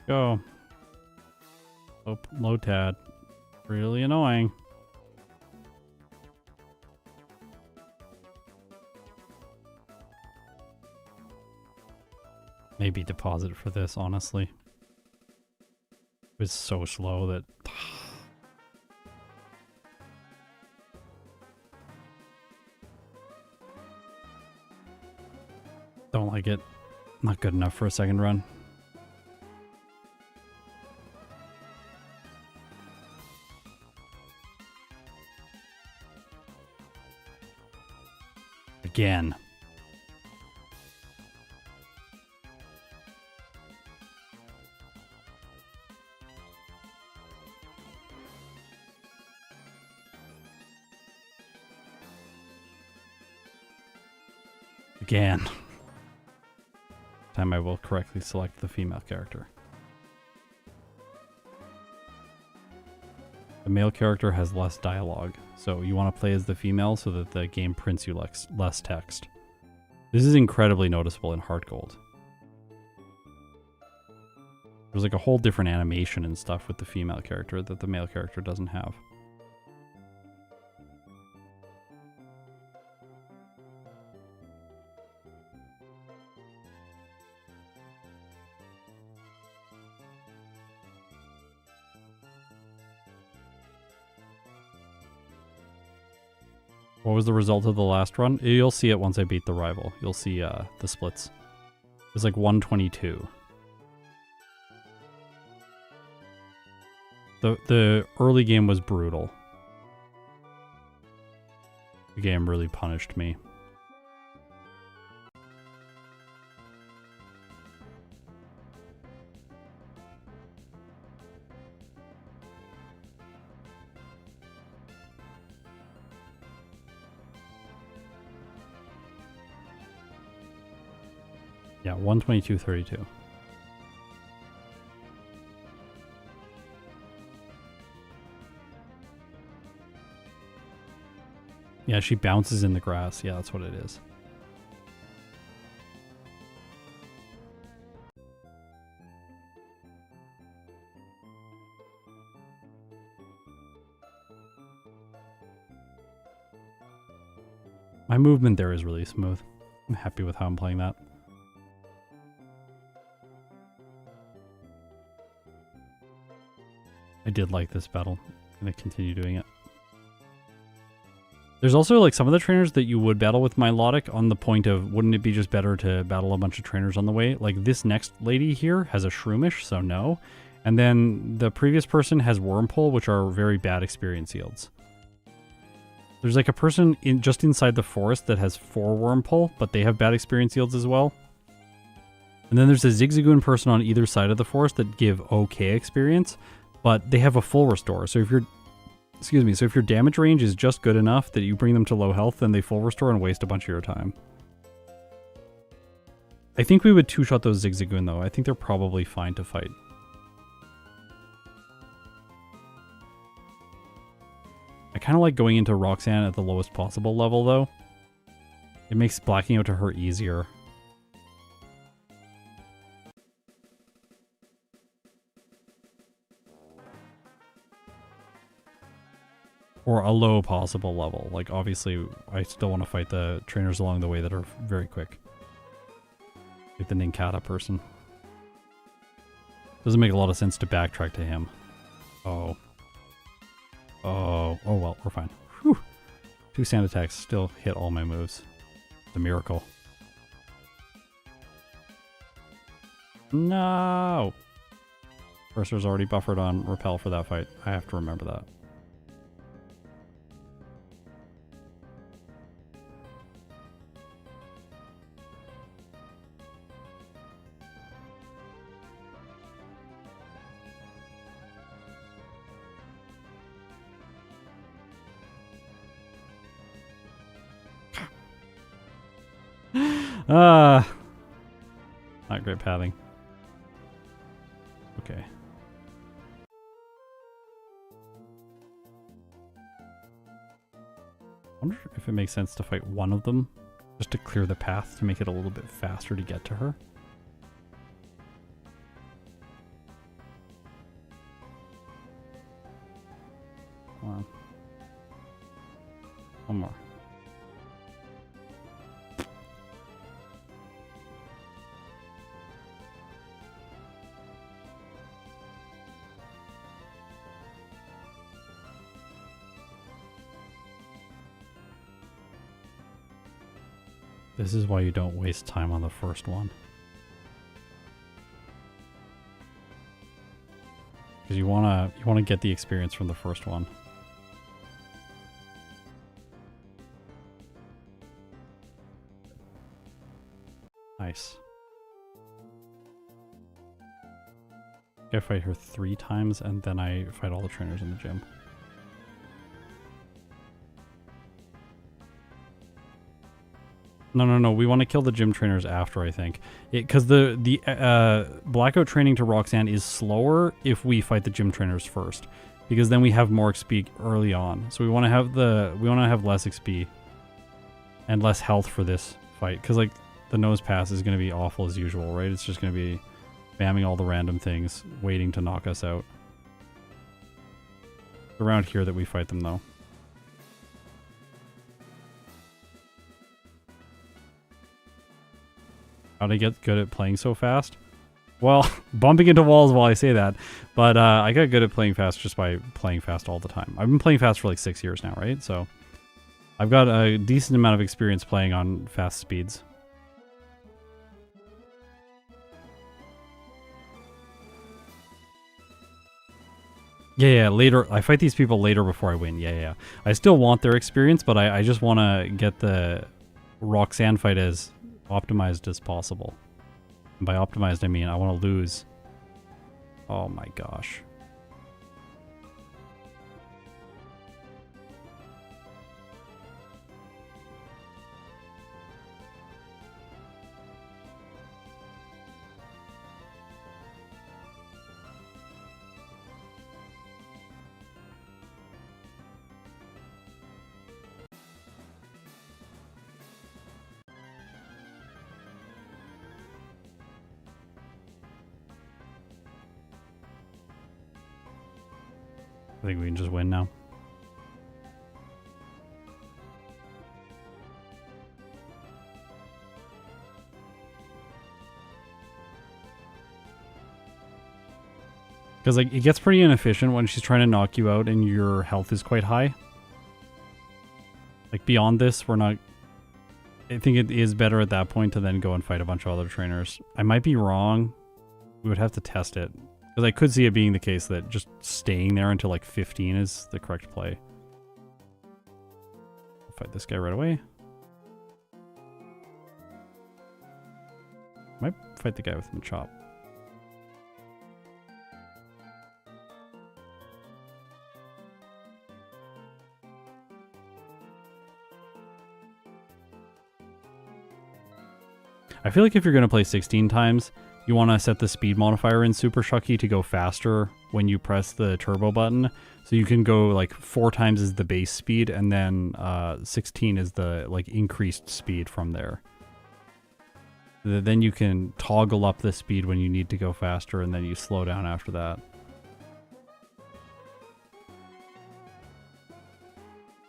Go. Oh, low tad. Really annoying. Maybe deposit for this, honestly. It was so slow that... Don't like it. Not good enough for a second run. Again. Again. Time I will correctly select the female character. The male character has less dialogue, so you want to play as the female so that the game prints you less text. This is incredibly noticeable in Heart Gold. There's like a whole different animation and stuff with the female character that the male character doesn't have. What was the result of the last run? You'll see it once I beat the rival. You'll see the splits. It was like 122. The early game was brutal. The game really punished me. Yeah, 122.32. Yeah, she bounces in the grass. Yeah, that's what it is. My movement there is really smooth. I'm happy with how I'm playing that. I did like this battle. I'm gonna continue doing it. There's also like some of the trainers that you would battle with Milotic on the point of, wouldn't it be just better to battle a bunch of trainers on the way? Like this next lady here has a Shroomish, so no. And then the previous person has Wormpull, which are very bad experience yields. There's like a person just inside the forest that has 4 Wormpull, but they have bad experience yields as well. And then there's a Zigzagoon person on either side of the forest that give okay experience, but they have a full restore. So if you're, excuse me, so if your damage range is just good enough that you bring them to low health, then they full restore and waste a bunch of your time. I think we would two-shot those Zigzagoon though. I think they're probably fine to fight. I kind of like going into Roxanne at the lowest possible level, though. It makes blacking out to her easier. Or a low possible level. Like, obviously, I still want to fight the trainers along the way that are very quick. Like the Ninkata person. Doesn't make a lot of sense to backtrack to him. Oh. Oh well, we're fine. Whew. 2 sand attacks still hit all my moves. It's a miracle. No! Cursor's already buffered on repel for that fight. I have to remember that. Not great pathing. Okay. I wonder if it makes sense to fight one of them just to clear the path to make it a little bit faster to get to her. Wow. One more. This is why you don't waste time on the first one. Because you wanna get the experience from the first one. Nice. I fight her 3 times and then I fight all the trainers in the gym. No. We want to kill the gym trainers after, I think. Because the blackout training to Roxanne is slower if we fight the gym trainers first. Because then we have more XP early on. So we want to have less XP and less health for this fight. Because like the nose pass is going to be awful as usual, right? It's just going to be spamming all the random things, waiting to knock us out. It's around here that we fight them though. How'd I get good at playing so fast? Well, bumping into walls while I say that, but I got good at playing fast just by playing fast all the time. I've been playing fast for like 6 years now, right? So I've got a decent amount of experience playing on fast speeds. Yeah, later. I fight these people later before I win. Yeah. I still want their experience, but I just want to get the Roxanne fight as optimized as possible. And by optimized, I mean I want to lose. Oh my gosh. I think we can just win now. Because like it gets pretty inefficient when she's trying to knock you out and your health is quite high. Like beyond this, we're not... I think it is better at that point to then go and fight a bunch of other trainers. I might be wrong. We would have to test it. Because I could see it being the case that just staying there until like 15 is the correct play. I'll fight this guy right away. Might fight the guy with the chop. I feel like if you're going to play 16 times, you want to set the speed modifier in Super Shucky to go faster when you press the turbo button. So you can go like 4 times as the base speed, and then 16 is the like increased speed from there. Then you can toggle up the speed when you need to go faster, and then you slow down after that.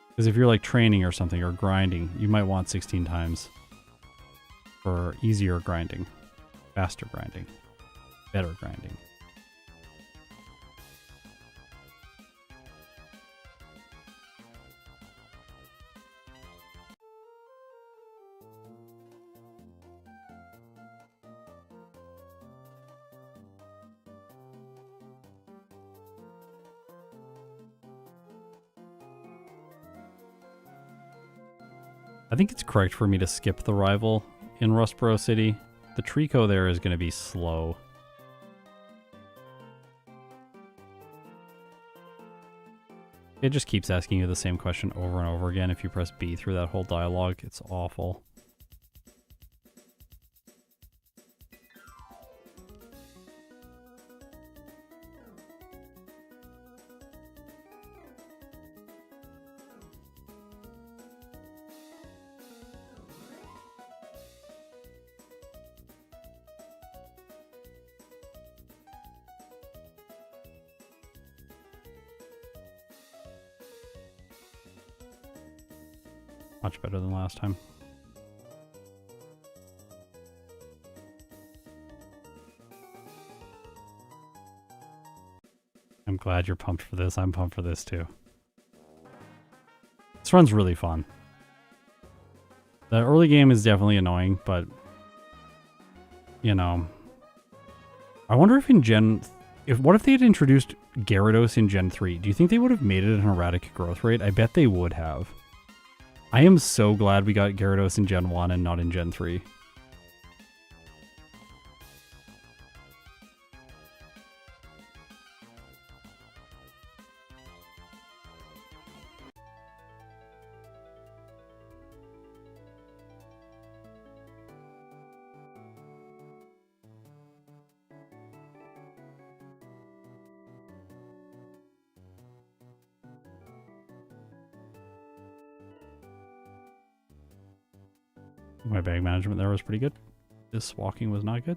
Because if you're like training or something or grinding, you might want 16 times. For easier grinding, faster grinding, better grinding. I think it's correct for me to skip the rival in Rustboro City. The Trico there is going to be slow. It just keeps asking you the same question over and over again. If you press B through that whole dialogue, it's awful. Much better than last time. I'm glad you're pumped for this. I'm pumped for this too. This run's really fun. The early game is definitely annoying, but you know, I wonder if in what if they had introduced Gyarados in Gen 3? Do you think they would have made it an erratic growth rate? I bet they would have. I am so glad we got Gyarados in Gen 1 and not in Gen 3. My bag management there was pretty good. This walking was not good.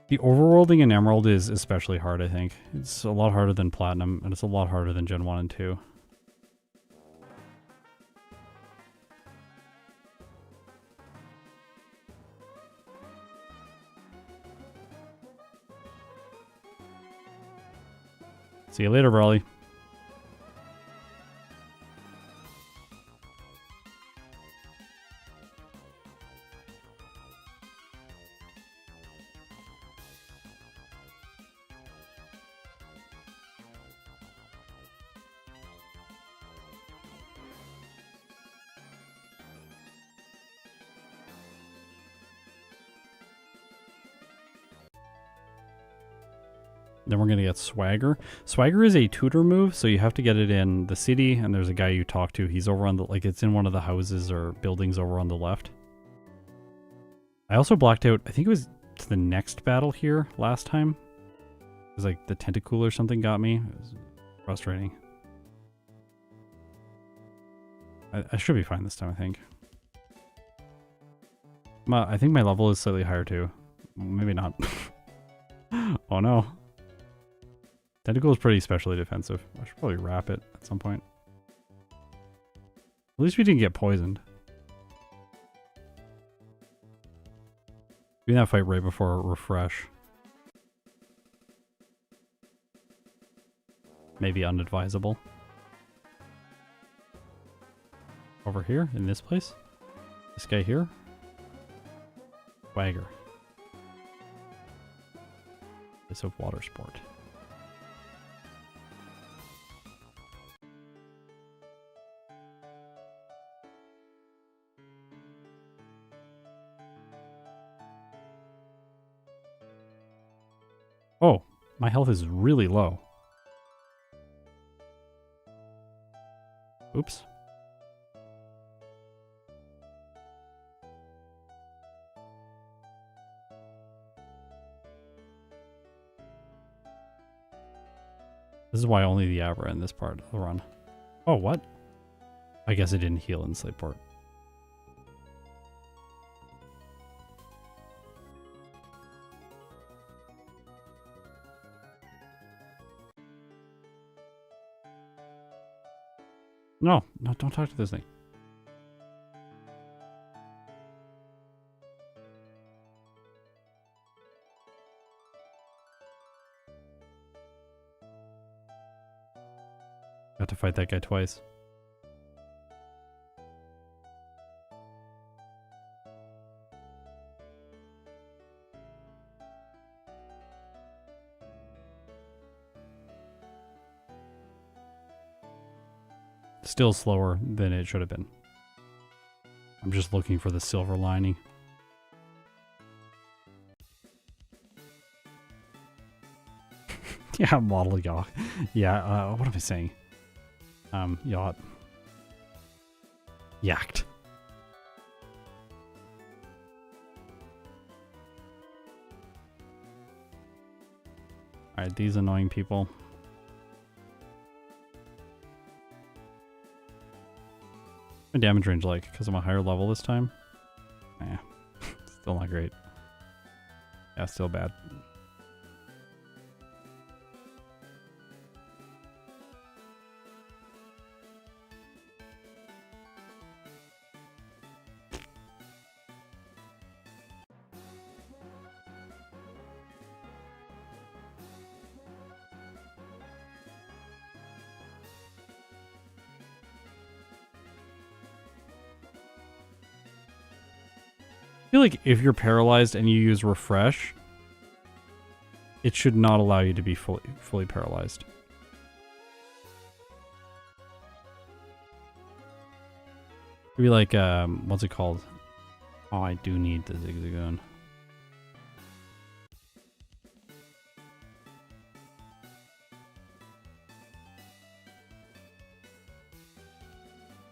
The overworlding in Emerald is especially hard, I think. It's a lot harder than Platinum, and it's a lot harder than Gen 1 and 2. See you later, Brawly. Then we're going to get Swagger. Swagger is a tutor move, so you have to get it in the city, and there's a guy you talk to. He's over on the, like, it's in one of the houses or buildings over on the left. I also blacked out, I think it was to the next battle here last time. It was like the Tentacool or something got me. It was frustrating. I should be fine this time, I think. I think my level is slightly higher too. Maybe not. Oh no. Tentacle is pretty specially defensive. I should probably wrap it at some point. At least we didn't get poisoned. Doing that fight right before refresh. Maybe unadvisable. Over here, in this place? This guy here? Swagger. Place of water sport. Oh, my health is really low. Oops. This is why only the Abra in this part of the run. Oh, what? I guess it didn't heal in Slateport. No, don't talk to this thing. Got to fight that guy twice. Still slower than it should have been. I'm just looking for the silver lining. Yeah, model yacht. Yeah, what am I saying? Yacht. Yacht. Alright, these annoying people. My damage range like, because I'm a higher level this time? Eh, still not great. Yeah, still bad. I feel like if you're paralyzed and you use refresh, it should not allow you to be fully paralyzed. It'd be like, what's it called? Oh, I do need the zigzagoon.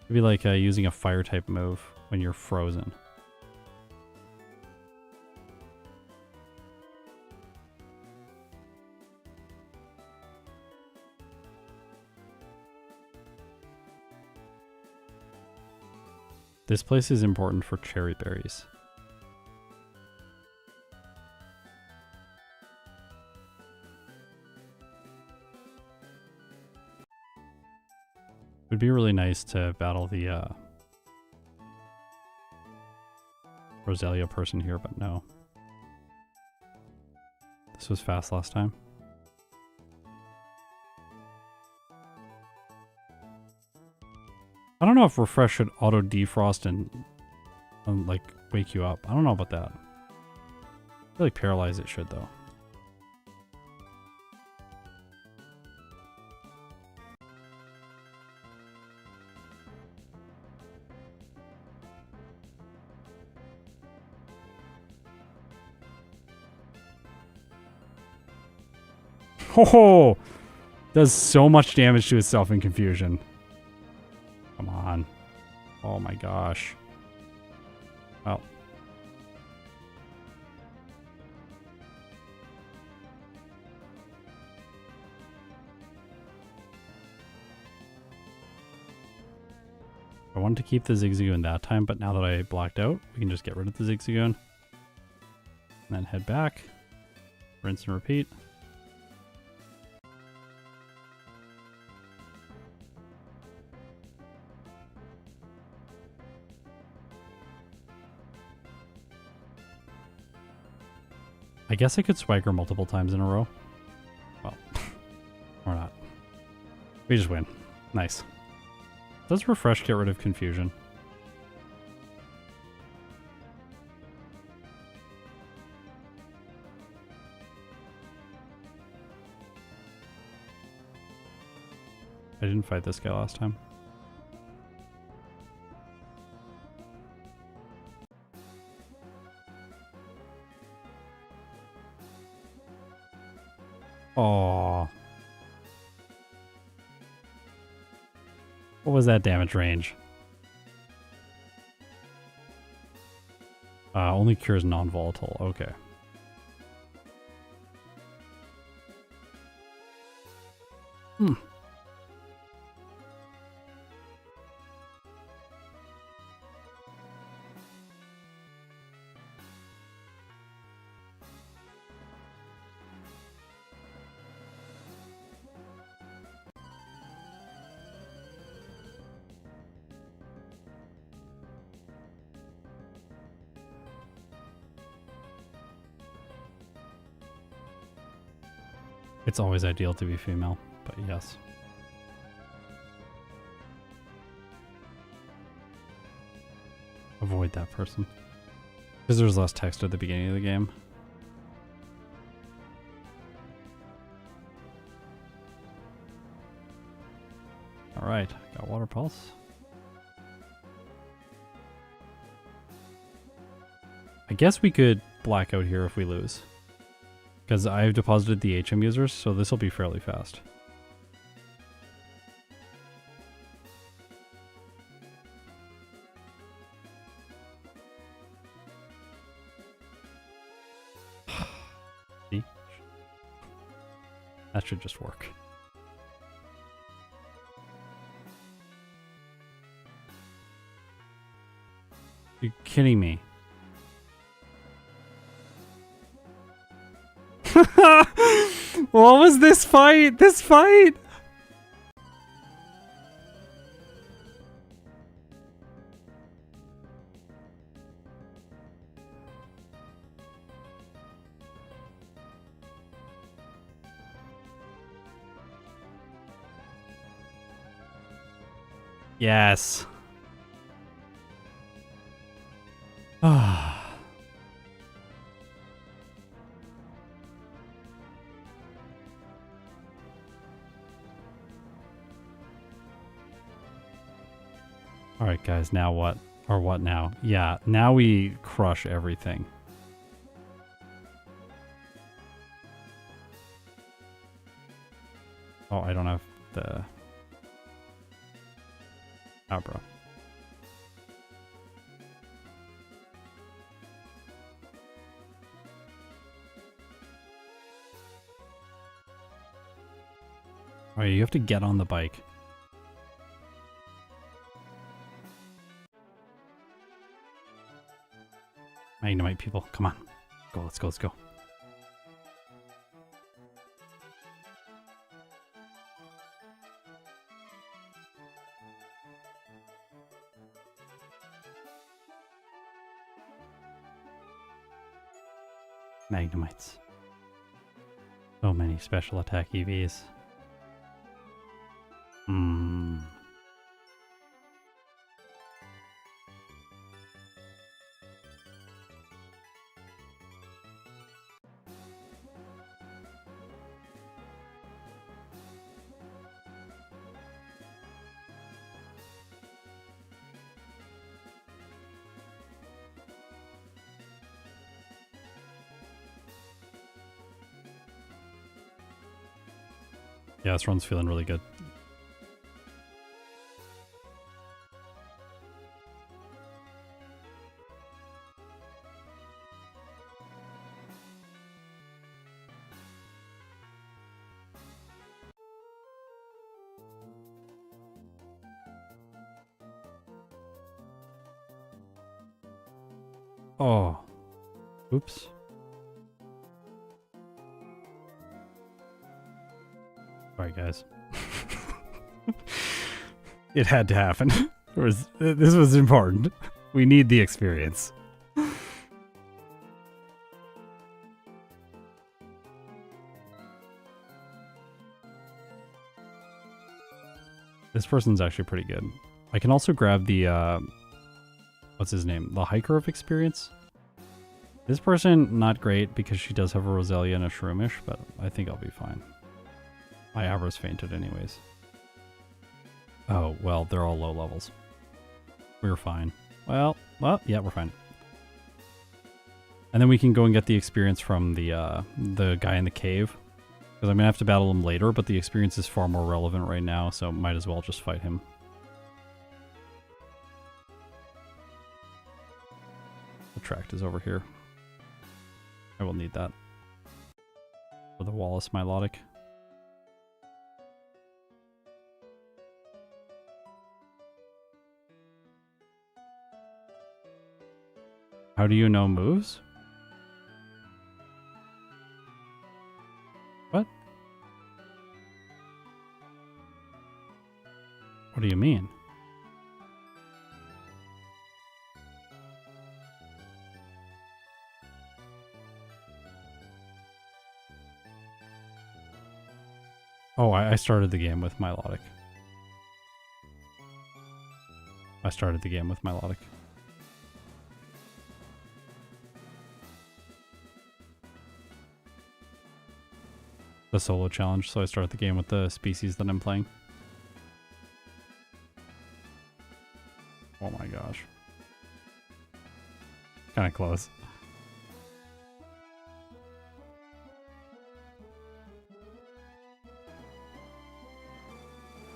It'd be like using a fire type move when you're frozen. This place is important for cherry berries. It would be really nice to battle the Rosalia person here, but no. This was fast last time. I don't know if refresh should auto defrost and like wake you up. I don't know about that. I feel like paralyze it should though. Oh, does so much damage to itself in confusion. Come on. Oh my gosh. Well. I wanted to keep the Zigzagoon that time, but now that I blacked out, we can just get rid of the Zigzagoon. And then head back. Rinse and repeat. I guess I could swagger multiple times in a row. Well, or not. We just win. Nice. Does refresh get rid of confusion? I didn't fight this guy last time. Oh. What was that damage range? Only cures non-volatile. Okay. Hmm. It's always ideal to be female, but yes. Avoid that person. Because there's less text at the beginning of the game. Alright, got water pulse. I guess we could black out here if we lose. Because I've deposited the HM users, so this will be fairly fast. See? That should just work. You're kidding me. What was this fight? This fight! Yes. Ah. Alright guys, now what? Or what now? Yeah, now we crush everything. Oh, I don't have the... Oh, bro. Alright, you have to get on the bike. Magnemite people, come on. Go, let's go, let's go. Magnemites. So many special attack EVs. Yeah, this run's feeling really good. Oh. Oops. Sorry, guys. It had to happen. This was important. We need the experience. This person's actually pretty good. I can also grab the, what's his name? The Hiker of Experience. This person, not great because she does have a Roselia and a Shroomish, but I think I'll be fine. My Avra's fainted anyways. Oh, well, they're all low levels. We're fine. Well, yeah, we're fine. And then we can go and get the experience from the guy in the cave. Because I'm going to have to battle him later, but the experience is far more relevant right now, so might as well just fight him. The tract is over here. I will need that. For the Wallace Milotic. How do you know moves? What? What do you mean? Oh, I started the game with Milotic. I started the game with Milotic. The solo challenge, so I start the game with the species that I'm playing. Oh my gosh. Kind of close.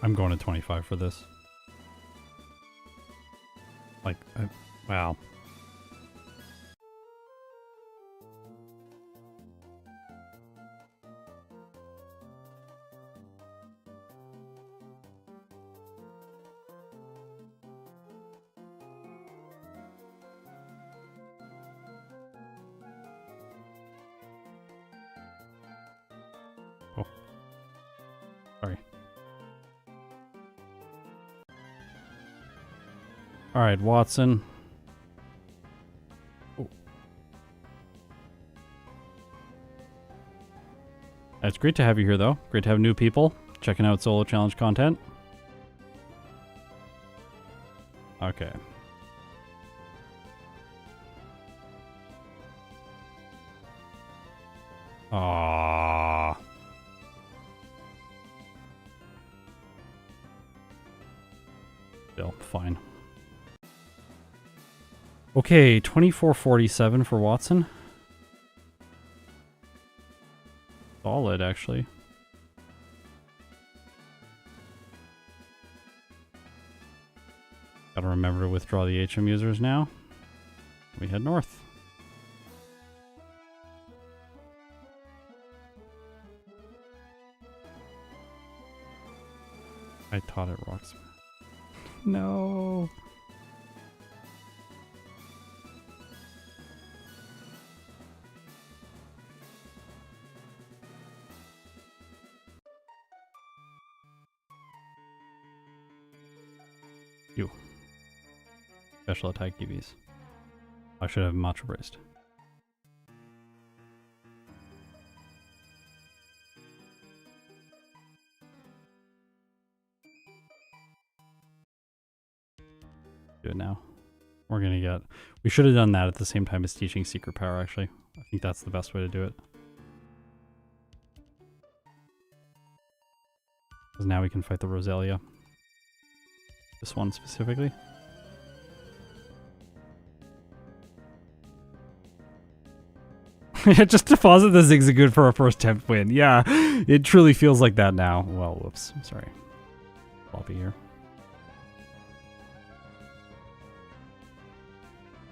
I'm going to 25 for this. Like, wow. Oh. Sorry. All right, Watson. Oh. It's great to have you here, though. Great to have new people checking out solo challenge content. Okay. Aww. Still, fine. Okay, 2447 for Watson. Solid, actually. Gotta remember to withdraw the HM users now. We head north. I taught it rocks. No. You. Special attack EVs. I should have matcha braced. Do it now. We're gonna get... We should have done that at the same time as teaching Secret Power, actually. I think that's the best way to do it. Because now we can fight the Roselia. This one specifically. Just deposit the Zigzagoon for our first attempt win. Yeah, it truly feels like that now. Well, whoops. Sorry. Floppy here.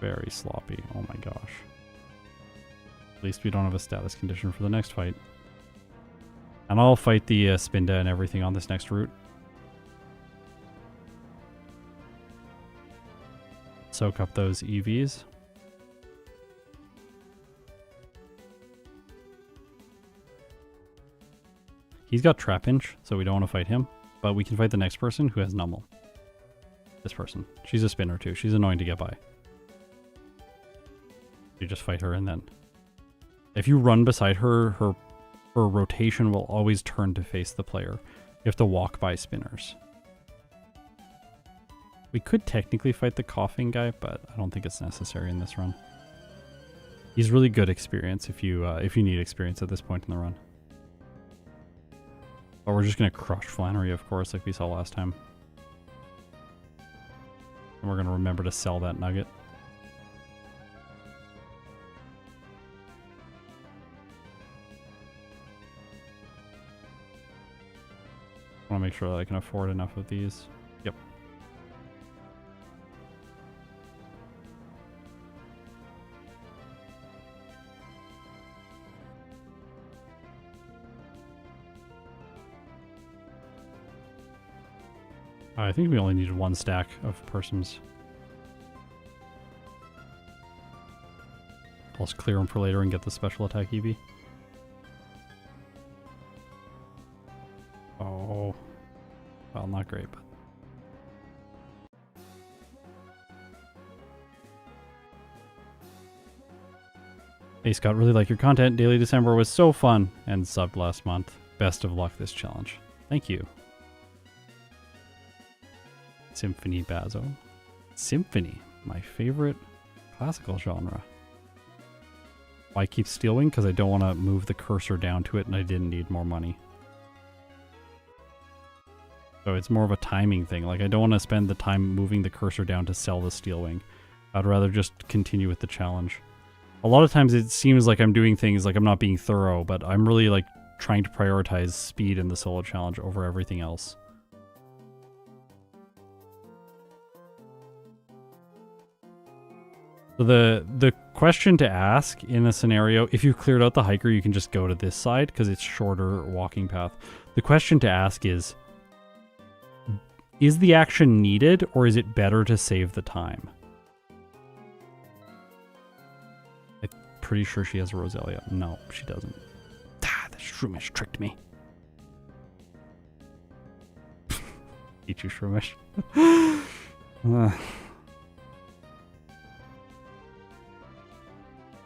Very sloppy. Oh my gosh. At least we don't have a status condition for the next fight. And I'll fight the Spinda and everything on this next route. Soak up those EVs. He's got Trap Inch, so we don't want to fight him. But we can fight the next person who has Nummel. This person. She's a spinner too. She's annoying to get by. You just fight her and then... If you run beside her, her rotation will always turn to face the player. You have to walk by spinners. We could technically fight the coughing guy, but I don't think it's necessary in this run. He's really good experience if you need experience at this point in the run. But we're just going to crush Flannery, of course, like we saw last time. And we're going to remember to sell that nugget. I want to make sure that I can afford enough of these. Yep. I think we only needed 1 stack of persons. I'll just clear them for later and get the special attack EV. Oh. Well, not great, but... Hey Scott, really like your content. Daily December was so fun and subbed last month. Best of luck this challenge. Thank you. Symphony Bazo. Symphony, my favorite classical genre. Why keep Steelwing? Because I don't want to move the cursor down to it and I didn't need more money. So it's more of a timing thing. Like I don't want to spend the time moving the cursor down to sell the Steelwing. I'd rather just continue with the challenge. A lot of times it seems like I'm doing things like I'm not being thorough, but I'm really like trying to prioritize speed in the solo challenge over everything else. So the question to ask in a scenario, if you've cleared out the hiker, you can just go to this side because it's shorter walking path. The question to ask is the action needed or is it better to save the time? I'm pretty sure she has a Roselia. No, she doesn't. Ah, the Shroomish tricked me. Eat you, Shroomish.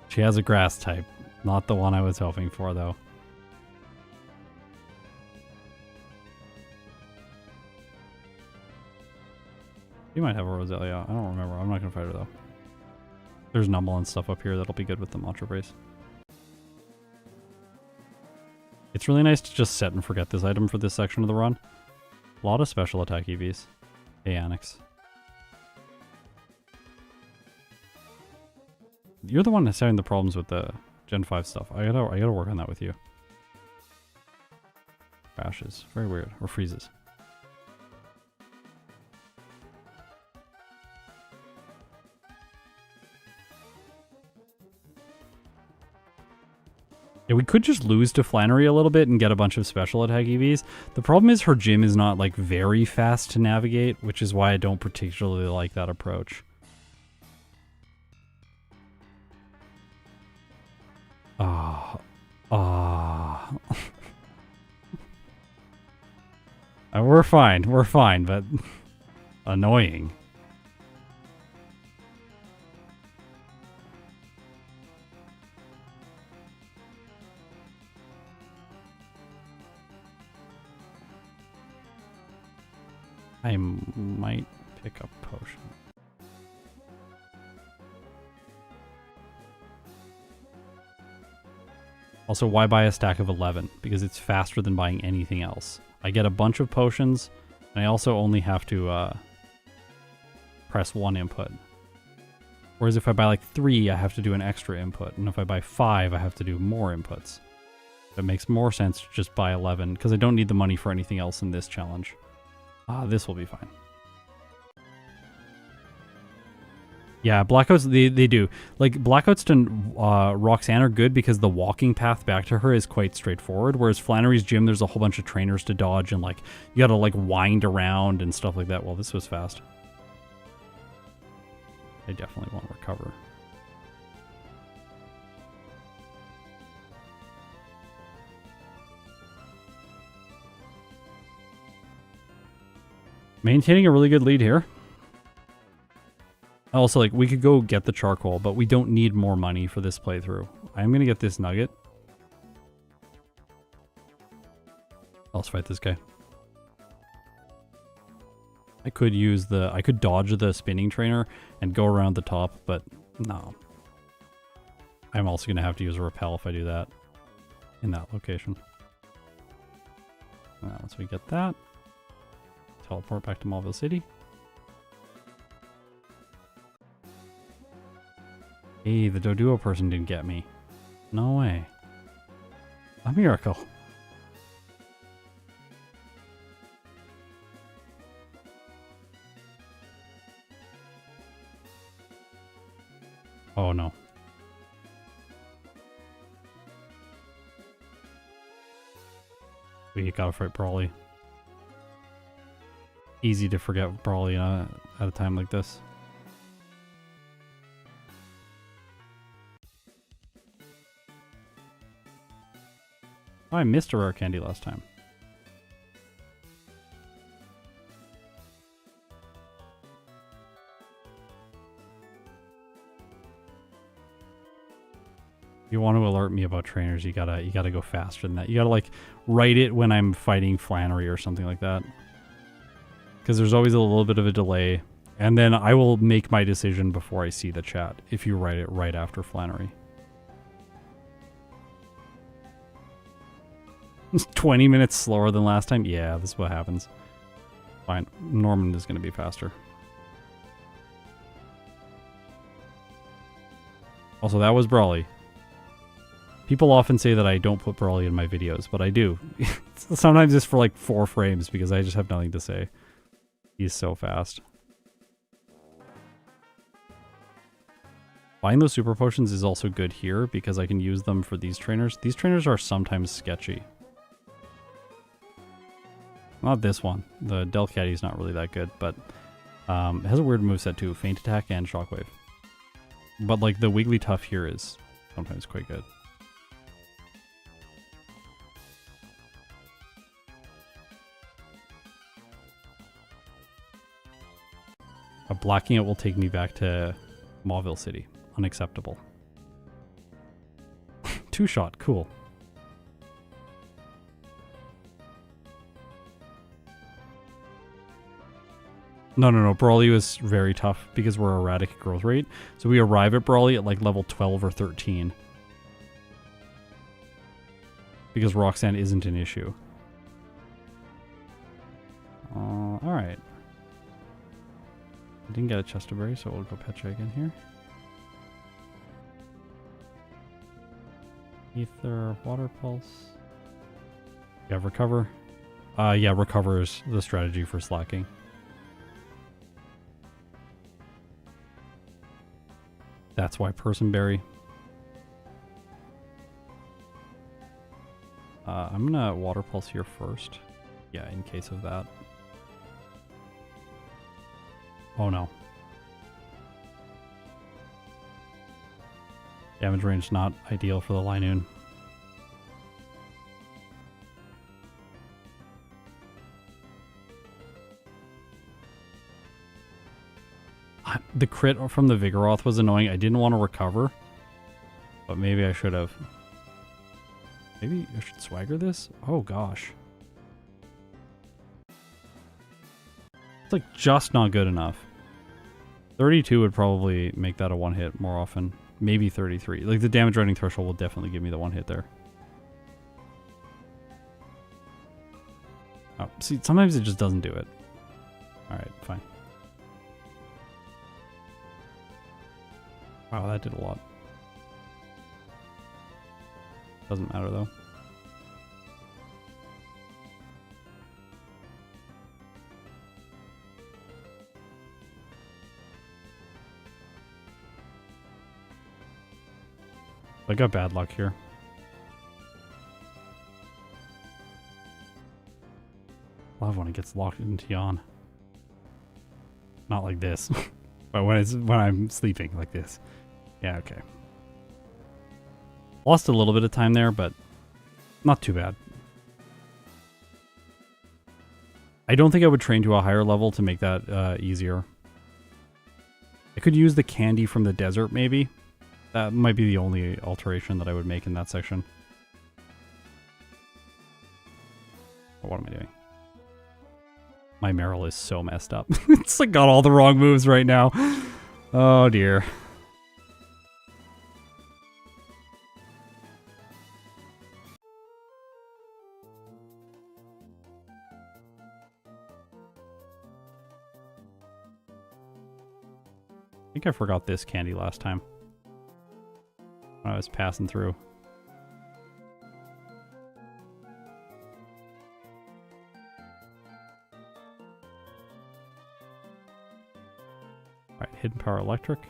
She has a grass type. Not the one I was hoping for, though. She might have a Roselia. I don't remember. I'm not going to fight her, though. There's Numble and stuff up here that'll be good with the Mantra Brace. It's really nice to just set and forget this item for this section of the run. A lot of special attack EVs. Hey, Annex. You're the one that's having the problems with the Gen 5 stuff. I gotta work on that with you. Crashes. Very weird. Or freezes. Yeah, we could just lose to Flannery a little bit and get a bunch of special attack EVs. The problem is her gym is not like very fast to navigate, which is why I don't particularly like that approach. We're fine, but annoying. I might pick up potion. Also, why buy a stack of 11? Because it's faster than buying anything else. I get a bunch of potions, and I also only have to press 1 input. Whereas if I buy like 3, I have to do an extra input. And if I buy 5, I have to do more inputs. It makes more sense to just buy 11, because I don't need the money for anything else in this challenge. This will be fine. Yeah, Blackouts, they do. Like, Blackouts to Roxanne are good because the walking path back to her is quite straightforward, whereas Flannery's gym, there's a whole bunch of trainers to dodge, and, like, you gotta, like, wind around and stuff like that. Well, this was fast. I definitely want to recover. Maintaining a really good lead here. Also, like, we could go get the charcoal, but we don't need more money for this playthrough. I'm going to get this nugget. Let's fight this guy. I could use the... I could dodge the spinning trainer and go around the top, but no. I'm also going to have to use a repel if I do that in that location. Once we get that, teleport back to Mauville City. Hey, the Doduo person didn't get me. No way. A miracle. Oh no. We gotta fight Brawly. Easy to forget Brawly at a time like this. Oh, I missed a rare candy last time. If you want to alert me about trainers, you gotta go faster than that. You gotta like write it when I'm fighting Flannery or something like that. Because there's always a little bit of a delay. And then I will make my decision before I see the chat if you write it right after Flannery. It's 20 minutes slower than last time? Yeah, this is what happens. Fine. Norman is going to be faster. Also, that was Brawly. People often say that I don't put Brawly in my videos, but I do. Sometimes it's for like 4 frames because I just have nothing to say. He's so fast. Buying those super potions is also good here because I can use them for these trainers. These trainers are sometimes sketchy. Not this one. The Delcatty is not really that good, but it has a weird moveset too. Feint attack and shockwave. But like the Wigglytuff here is sometimes quite good. Blocking it will take me back to Mauville City. Unacceptable. 2-shot, cool. No. Brawly was very tough because we're erratic growth rate. So we arrive at Brawly at like level 12 or 13. Because Roxanne isn't an issue. Alright. I didn't get a Chesterberry, so we'll go Petra again here. Ether, Water Pulse. Yeah, Recover. Yeah, Recover is the strategy for slacking. That's why Personberry. I'm gonna Water Pulse here first. Yeah, in case of that. Oh no. Damage range not ideal for the Linoon. The crit from the Vigoroth was annoying. I didn't want to recover, but maybe I should have. Maybe I should swagger this? Oh gosh. It's like just not good enough. 32 would probably make that a one hit more often. Maybe 33. Like the damage rating threshold will definitely give me the one hit there. Oh, see, sometimes it just doesn't do it. Alright, fine. Wow, that did a lot. Doesn't matter though. I got bad luck here. Love when it gets locked into Yawn. Not like this. But when I'm sleeping like this. Yeah, okay. Lost a little bit of time there, but not too bad. I don't think I would train to a higher level to make that easier. I could use the candy from the desert, maybe. That might be the only alteration that I would make in that section. But what am I doing? My Meryl is so messed up. It's like got all the wrong moves right now. Oh dear. I think I forgot this candy last time when I was passing through. Alright, hidden power electric.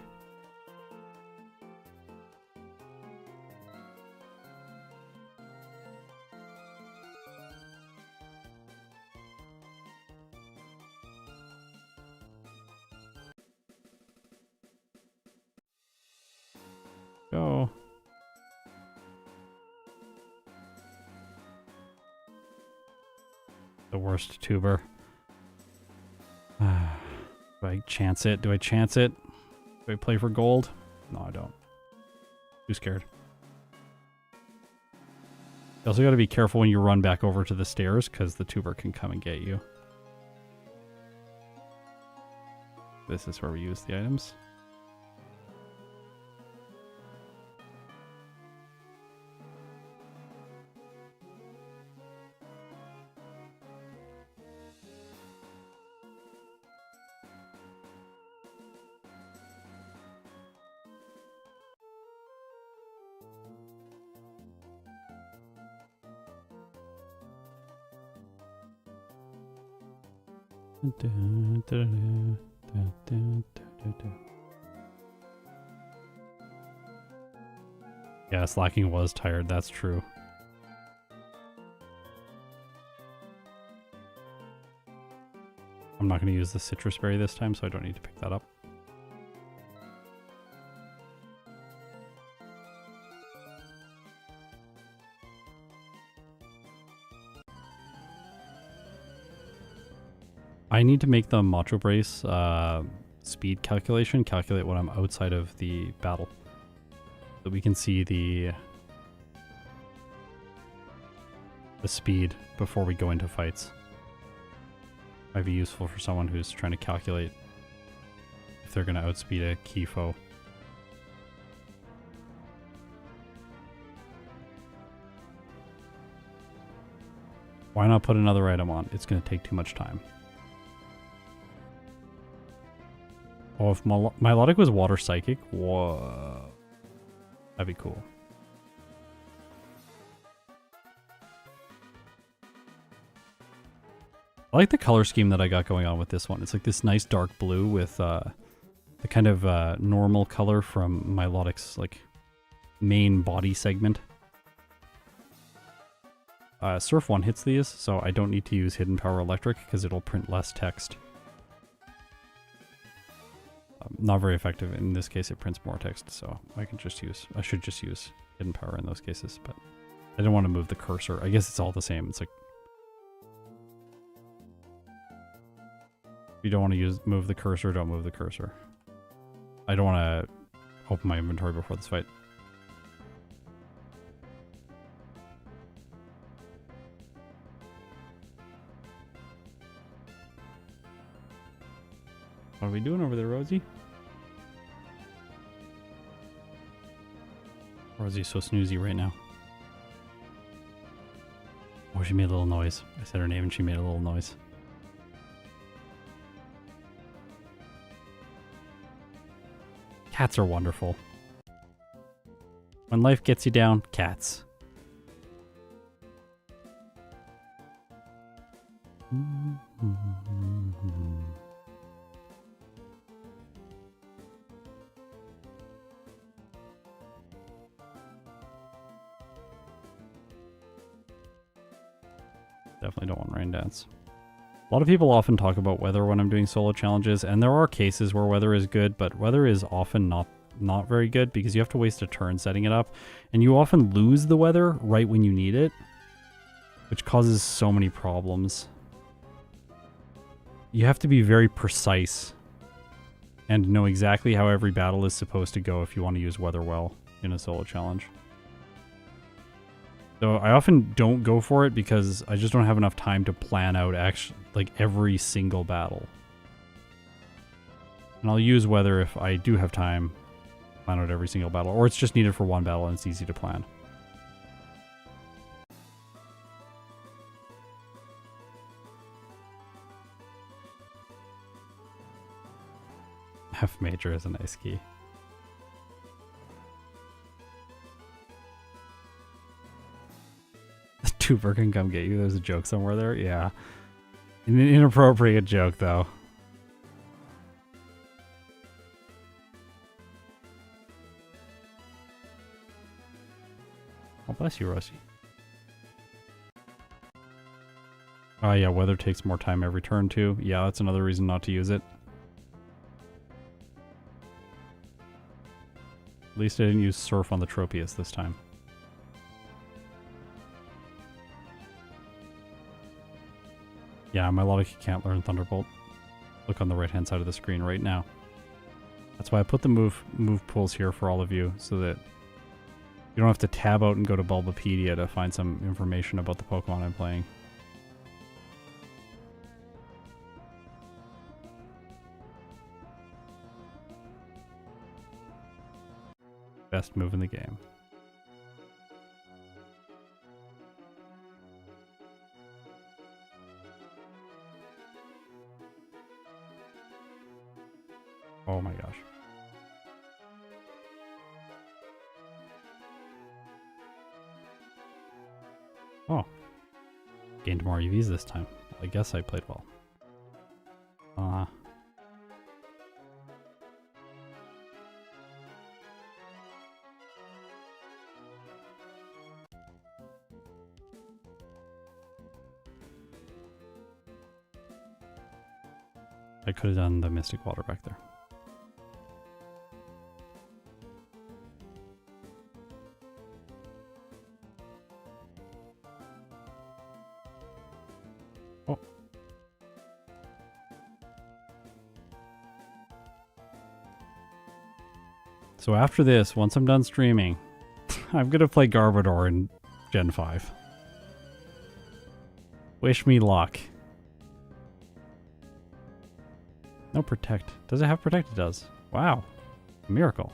Go. The worst tuber. Do I chance it? Do I chance it? Do I play for gold? No, I don't. Too scared. You also got to be careful when you run back over to the stairs because the tuber can come and get you. This is where we use the items. Yeah, Slacking was tired, that's true. I'm not going to use the citrus berry this time, so I don't need to pick that up. I need to make the Macho Brace speed calculation, calculate when I'm outside of the battle. So we can see the speed before we go into fights. Might be useful for someone who's trying to calculate if they're going to outspeed a key foe. Why not put another item on? It's going to take too much time. Oh, if Milotic was water psychic, whoa, that'd be cool. I like the color scheme that I got going on with this one. It's like this nice dark blue with the kind of normal color from Milotic's like main body segment. Surf 1 hits these, so I don't need to use Hidden Power Electric because it'll print less text. Not very effective. In this case, it prints more text, so I should just use Hidden Power in those cases, but I don't want to move the cursor. I guess it's all the same. It's like, if you don't want to move the cursor, don't move the cursor. I don't want to open my inventory before this fight. What are we doing over there, Rosie? Rosie's so snoozy right now. Oh, she made a little noise. I said her name and she made a little noise. Cats are wonderful. When life gets you down, cats. Definitely don't want rain dance. A lot of people often talk about weather when I'm doing solo challenges, and there are cases where weather is good, but weather is often not very good because you have to waste a turn setting it up, and you often lose the weather right when you need it, which causes so many problems. you have to be very precise and know exactly how every battle is supposed to go if you want to use weather well in a solo challenge. So I often don't go for it because I just don't have enough time to plan out actually like every single battle. And I'll use weather if I do have time to plan out every single battle, or it's just needed for one battle and it's easy to plan. F major is a nice key. Tuber can come get you. There's a joke somewhere there. Yeah. An inappropriate joke, though. Oh, bless you, Rosie. Oh, yeah, weather takes more time every turn, too. Yeah, that's another reason not to use it. At least I didn't use Surf on the Tropius this time. Yeah, Milotic can't learn Thunderbolt. Look on the right-hand side of the screen right now. That's why I put the move pools here for all of you, so that you don't have to tab out and go to Bulbapedia to find some information about the Pokemon I'm playing. Best move in the game. Oh my gosh. Oh. Gained more EVs this time. I guess I played well. I could have done the Mystic Water back there. Oh. So after this, once I'm done streaming, I'm going to play Garbodor in Gen 5. Wish me luck. No protect. Does it have protect? It does. Wow. A miracle.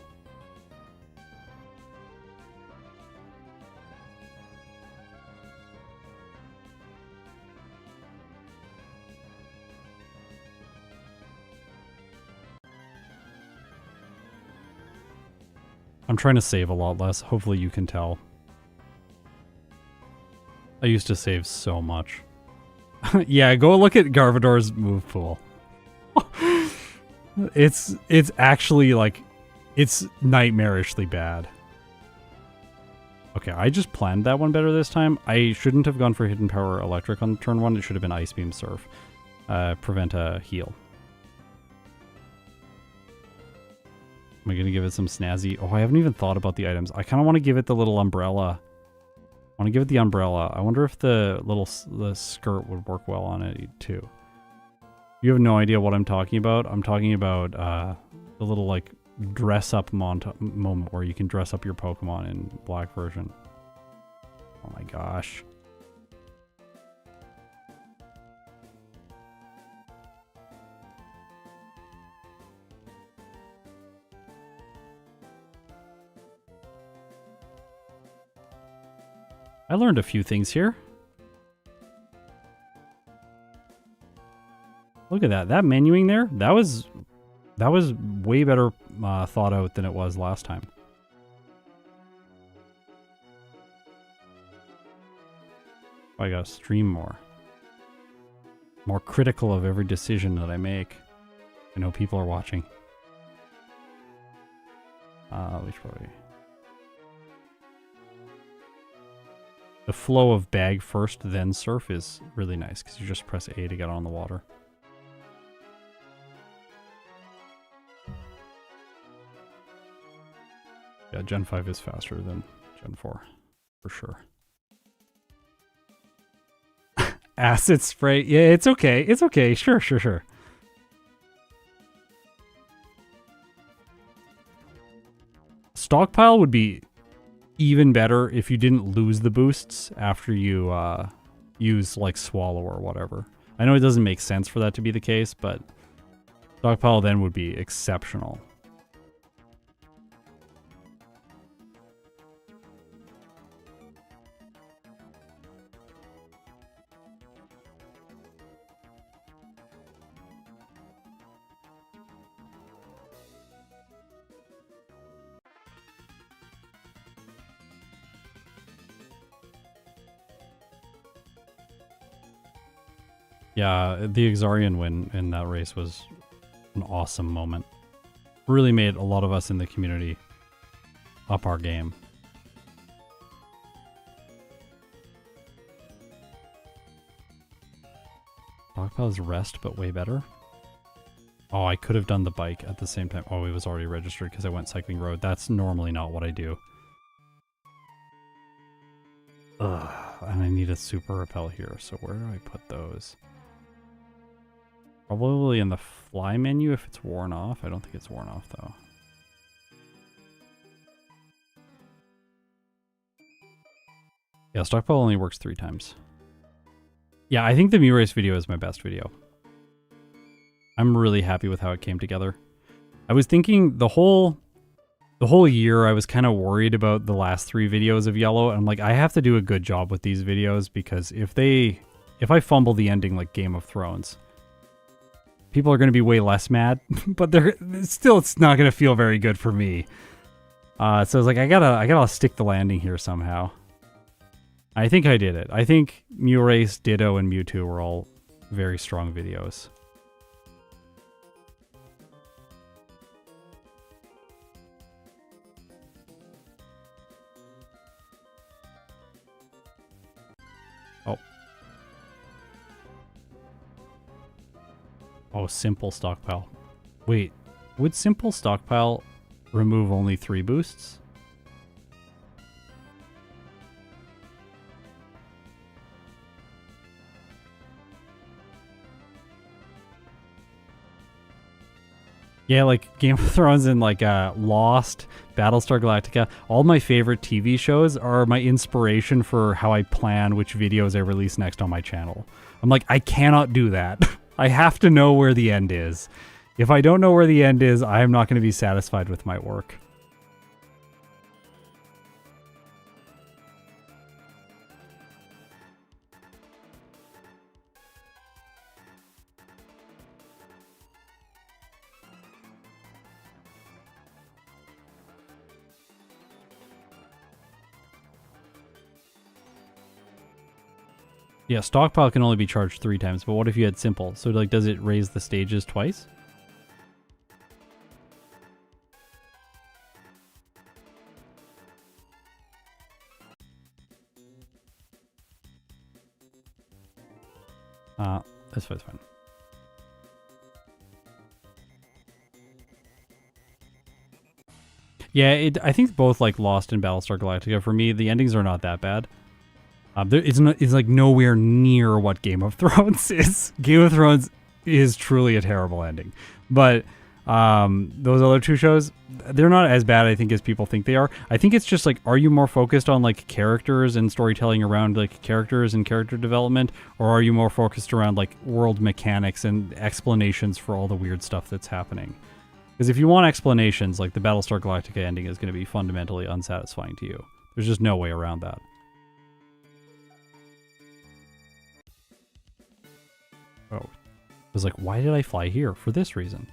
I'm trying to save a lot less. Hopefully you can tell. I used to save so much. Yeah, go look at Garbodor's move pool. It's actually like, it's nightmarishly bad. Okay, I just planned that one better this time. I shouldn't have gone for Hidden Power Electric on turn 1. It should have been Ice Beam Surf. Prevent a heal. Am I going to give it some snazzy? Oh, I haven't even thought about the items. I kind of want to give it the little umbrella. I want to give it the umbrella. I wonder if the skirt would work well on it too. You have no idea what I'm talking about. I'm talking about the little like dress up moment where you can dress up your Pokemon in black version. Oh my gosh. I learned a few things here. Look at that. That menuing there, that was way better thought out than it was last time. I gotta stream more. More critical of every decision that I make. I know people are watching. We should probably... The flow of bag first, then surf is really nice because you just press A to get on the water. Yeah, Gen 5 is faster than Gen 4, for sure. Acid spray. Yeah, it's okay. It's okay. Sure, sure, sure. Stockpile would be even better if you didn't lose the boosts after you use like Swallow or whatever. I know it doesn't make sense for that to be the case, but Stockpile then would be exceptional. Yeah, the Exarian win in that race was an awesome moment. Really made a lot of us in the community up our game. Stockpile's rest, but way better. Oh, I could have done the bike at the same time. Oh, it was already registered because I went cycling road. That's normally not what I do. Ugh, and I need a super repel here. So where do I put those? Probably in the fly menu if it's worn off. I don't think it's worn off though. Yeah, Stockpile only works 3 times. Yeah, I think the Mew Race video is my best video. I'm really happy with how it came together. I was thinking the whole year I was kind of worried about the last 3 videos of Yellow, and I'm like, I have to do a good job with these videos because if I fumble the ending like Game of Thrones, people are going to be way less mad, but it's not going to feel very good for me. So I was like, I gotta stick the landing here somehow. I think I did it. I think Mew Race, Ditto, and Mewtwo were all very strong videos. Oh, Simple Stockpile. Wait, would Simple Stockpile remove only 3 boosts? Yeah, like Game of Thrones and like Lost, Battlestar Galactica. All my favorite TV shows are my inspiration for how I plan which videos I release next on my channel. I'm like, I cannot do that. I have to know where the end is. If I don't know where the end is, I am not going to be satisfied with my work. Yeah, Stockpile can only be charged 3 times, but what if you had Simple? So, like, does it raise the stages twice? That's fine. Yeah, I think both, like, Lost and Battlestar Galactica, for me, the endings are not that bad. It's like nowhere near what Game of Thrones is. Game of Thrones is truly a terrible ending. But those other 2 shows, they're not as bad, I think, as people think they are. I think it's just like, are you more focused on like characters and storytelling around like characters and character development, or are you more focused around like world mechanics and explanations for all the weird stuff that's happening? Because if you want explanations, like the Battlestar Galactica ending is going to be fundamentally unsatisfying to you. There's just no way around that. Oh, I was like, why did I fly here? For this reason.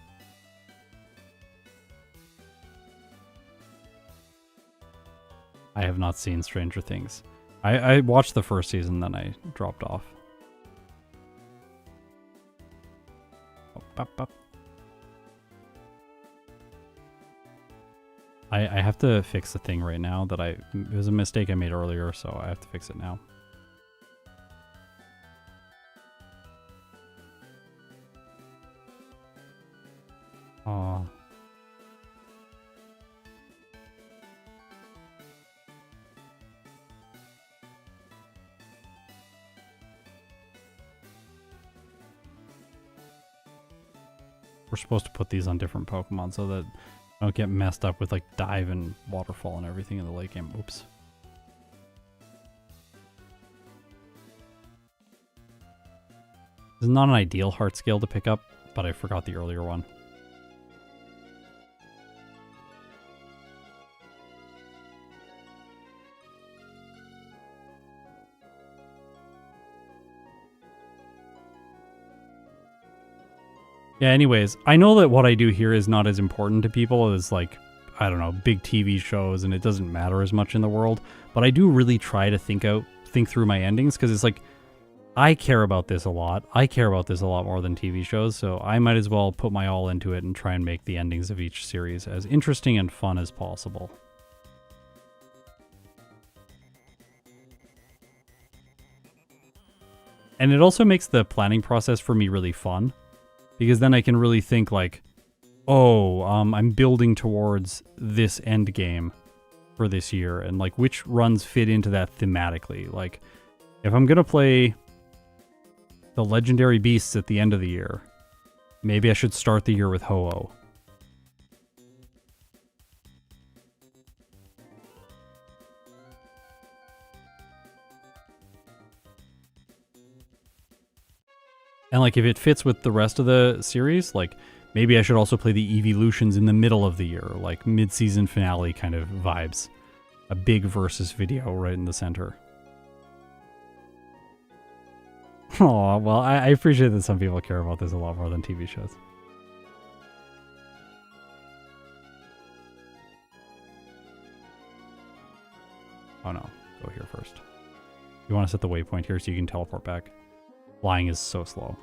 I have not seen Stranger Things. I watched the first season, then I dropped off. Oh, bop, bop. I have to fix the thing right now that it was a mistake I made earlier, so I have to fix it now. Aw. we're supposed to put these on different Pokemon so that I don't get messed up with like dive and waterfall and everything in the late game. Oops. This is not an ideal heart scale to pick up, but I forgot the earlier one. Yeah, anyways, I know that what I do here is not as important to people as, like, I don't know, big TV shows, and it doesn't matter as much in the world, but I do really try to think through my endings, because it's like, I care about this a lot. I care about this a lot more than TV shows, so I might as well put my all into it and try and make the endings of each series as interesting and fun as possible. And it also makes the planning process for me really fun, because then I can really think like, oh, I'm building towards this end game for this year, and like which runs fit into that thematically. Like, if I'm gonna play the legendary beasts at the end of the year, maybe I should start the year with Ho-Oh. And like if it fits with the rest of the series, like maybe I should also play the evolutions in the middle of the year, like mid-season finale kind of vibes. A big versus video right in the center. Oh, well, I appreciate that some people care about this a lot more than TV shows. Oh no, go here first. You want to set the waypoint here so you can teleport back. Flying is so slow.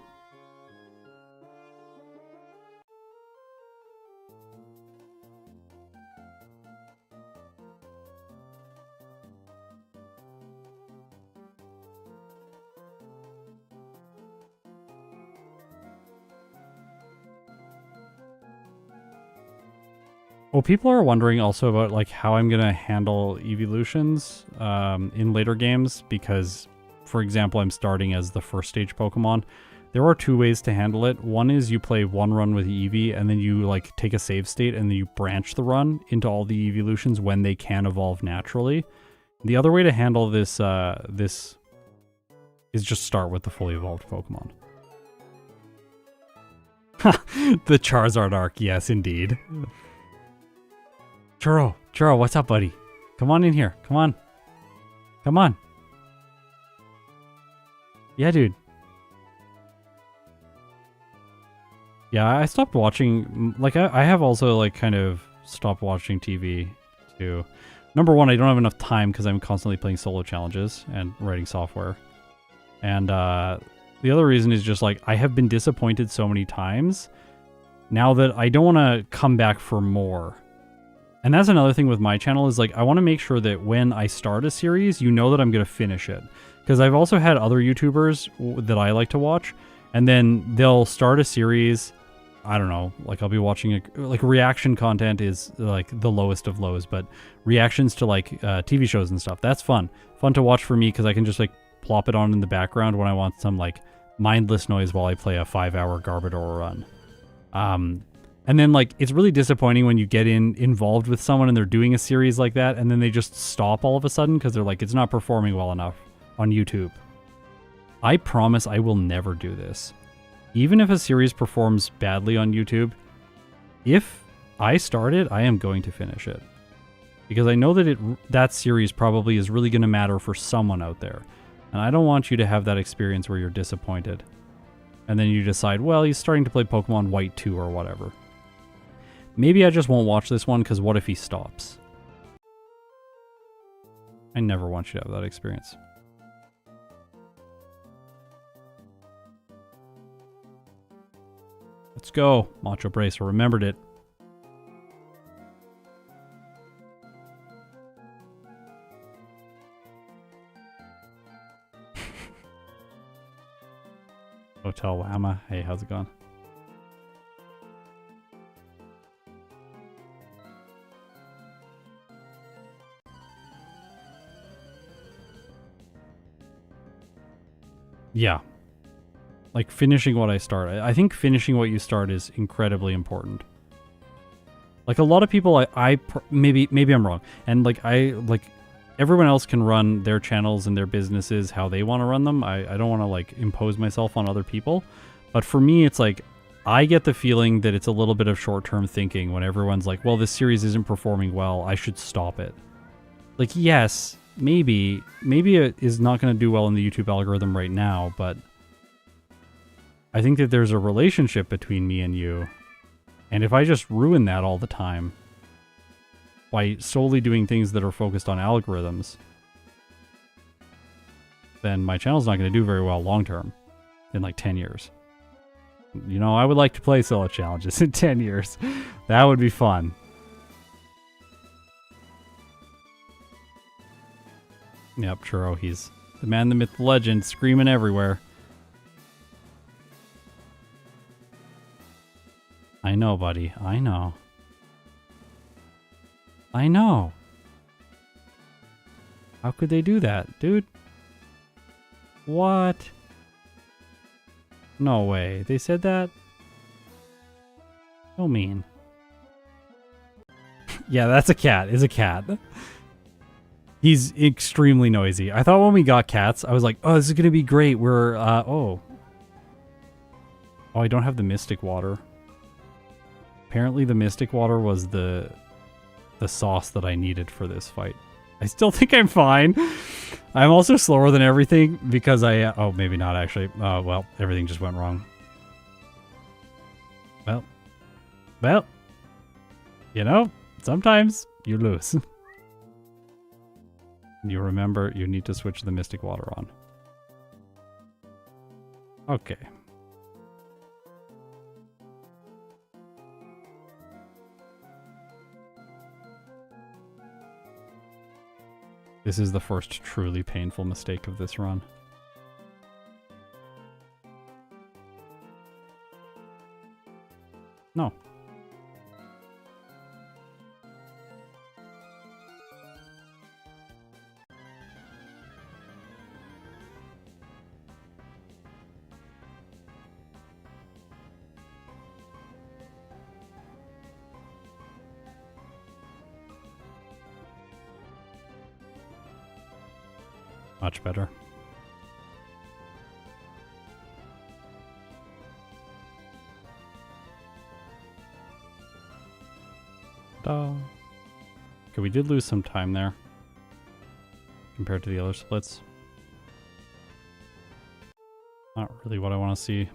Well, people are wondering also about like how I'm gonna handle evolutions in later games, because, for example, I'm starting as the first stage Pokemon. There are two ways to handle it. One is you play one run with Eevee, and then you like take a save state, and then you branch the run into all the evolutions when they can evolve naturally. The other way to handle this this is just start with the fully evolved Pokemon. The Charizard arc, yes, indeed. Churro, what's up, buddy? Come on in here. Come on. Come on. Yeah, dude. Yeah, I stopped watching, like, I have also, like, kind of stopped watching TV, too. Number one, I don't have enough time because I'm constantly playing solo challenges and writing software. And the other reason is just, like, I have been disappointed so many times now that I don't want to come back for more. And that's another thing with my channel is, like, I want to make sure that when I start a series, you know that I'm going to finish it. Because I've also had other YouTubers that I like to watch, and then they'll start a series, I don't know, like I'll be watching, like reaction content is like the lowest of lows, but reactions to like TV shows and stuff, that's fun. Fun to watch for me because I can just like plop it on in the background when I want some like mindless noise while I play a 5-hour Garbodor run. And then, like, it's really disappointing when you get involved with someone and they're doing a series like that, and then they just stop all of a sudden because they're like, it's not performing well enough on YouTube. I promise I will never do this. Even if a series performs badly on YouTube, if I start it, I am going to finish it. Because I know that that series probably is really going to matter for someone out there. And I don't want you to have that experience where you're disappointed. And then you decide, well, he's starting to play Pokemon White 2 or whatever. Maybe I just won't watch this one, because what if he stops? I never want you to have that experience. Let's go. Macho Bracer remembered it. Hotel Llama. Hey, how's it going? Yeah. Like finishing what I start. I think finishing what you start is incredibly important. Like a lot of people, maybe I'm wrong, and like everyone else can run their channels and their businesses how they want to run them. I don't want to like impose myself on other people, but for me, it's like I get the feeling that it's a little bit of short-term thinking when everyone's like, well, this series isn't performing well, I should stop it. Like, yes, maybe it is not going to do well in the YouTube algorithm right now, but I think that there's a relationship between me and you. And if I just ruin that all the time by solely doing things that are focused on algorithms, then my channel's not going to do very well long term in like 10 years. You know, I would like to play solo challenges in 10 years. That would be fun. Yep, Churro, he's the man, the myth, the legend, screaming everywhere. I know, buddy. I know. I know. How could they do that, dude? What? No way. They said that? So mean. Yeah, that's a cat. It's a cat. He's extremely noisy. I thought when we got cats, I was like, oh, this is going to be great. We're, oh, I don't have the mystic water. Apparently the mystic water was the sauce that I needed for this fight. I still think I'm fine. I'm also slower than everything because oh, maybe not actually. Well, everything just went wrong. Well, you know, sometimes you lose. You remember you need to switch the mystic water on. Okay. This is the first truly painful mistake of this run. No. Much better. Okay, we did lose some time there compared to the other splits. Not really what I want to see.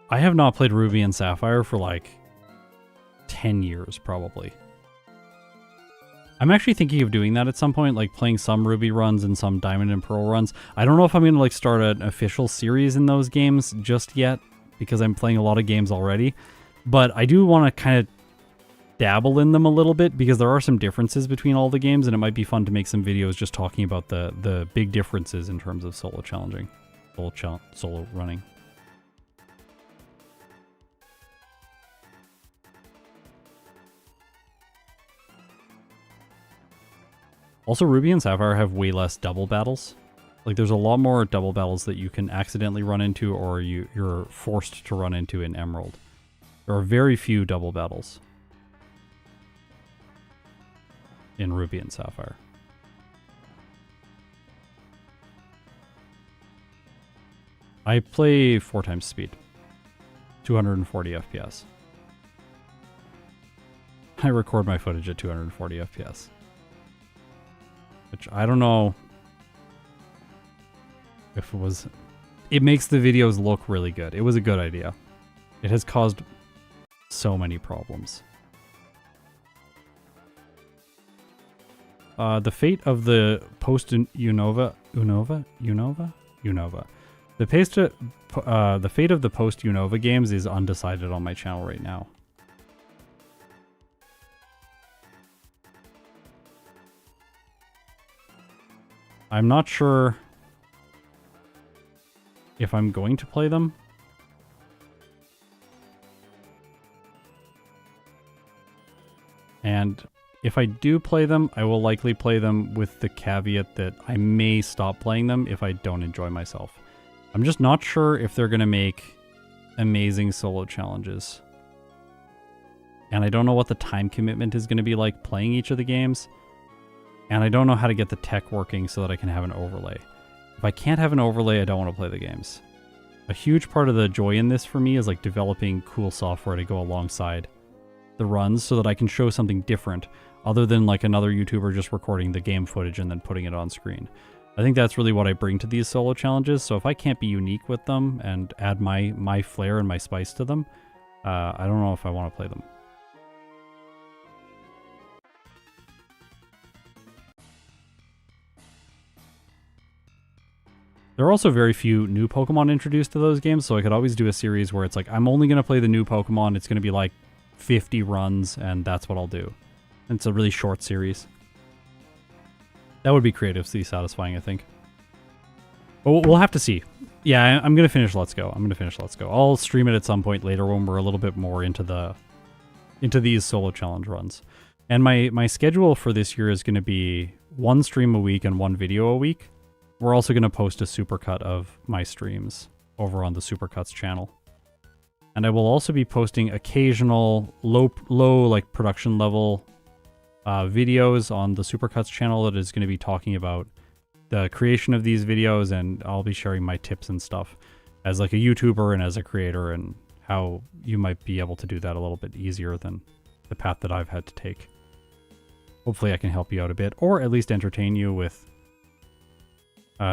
I have not played Ruby and Sapphire for like 10 years, probably. I'm actually thinking of doing that at some point, like playing some Ruby runs and some Diamond and Pearl runs. I don't know if I'm going to like start an official series in those games just yet, because I'm playing a lot of games already. But I do want to kind of dabble in them a little bit, because there are some differences between all the games, and it might be fun to make some videos just talking about the big differences in terms of solo challenging. Solo running. Also, Ruby and Sapphire have way less double battles. Like, there's a lot more double battles that you can accidentally run into, or you're forced to run into in Emerald. There are very few double battles in Ruby and Sapphire. I play 4 times speed, 240 FPS. I record my footage at 240 FPS. Which I don't know if it was... It makes the videos look really good. It was a good idea. It has caused so many problems. The fate of the post-Unova... Unova? The fate of the post-Unova games is undecided on my channel right now. I'm not sure if I'm going to play them. And if I do play them, I will likely play them with the caveat that I may stop playing them if I don't enjoy myself. I'm just not sure if they're going to make amazing solo challenges. And I don't know what the time commitment is going to be like playing each of the games. And I don't know how to get the tech working so that I can have an overlay. If I can't have an overlay, I don't want to play the games. A huge part of the joy in this for me is like developing cool software to go alongside the runs so that I can show something different other than like another YouTuber just recording the game footage and then putting it on screen. I think that's really what I bring to these solo challenges. So if I can't be unique with them and add my flair and my spice to them, I don't know if I want to play them. There are also very few new Pokemon introduced to those games, so I could always do a series where it's like, I'm only going to play the new Pokemon, it's going to be like 50 runs, and that's what I'll do. And it's a really short series. That would be creatively satisfying, I think. But we'll have to see. Yeah, I'm going to finish Let's Go. I'll stream it at some point later when we're a little bit more into these solo challenge runs. And my schedule for this year is going to be 1 stream a week and 1 video a week. We're also going to post a supercut of my streams over on the Supercuts channel. And I will also be posting occasional low like production level videos on the Supercuts channel that is going to be talking about the creation of these videos, and I'll be sharing my tips and stuff as like a YouTuber and as a creator and how you might be able to do that a little bit easier than the path that I've had to take. Hopefully I can help you out a bit, or at least entertain you with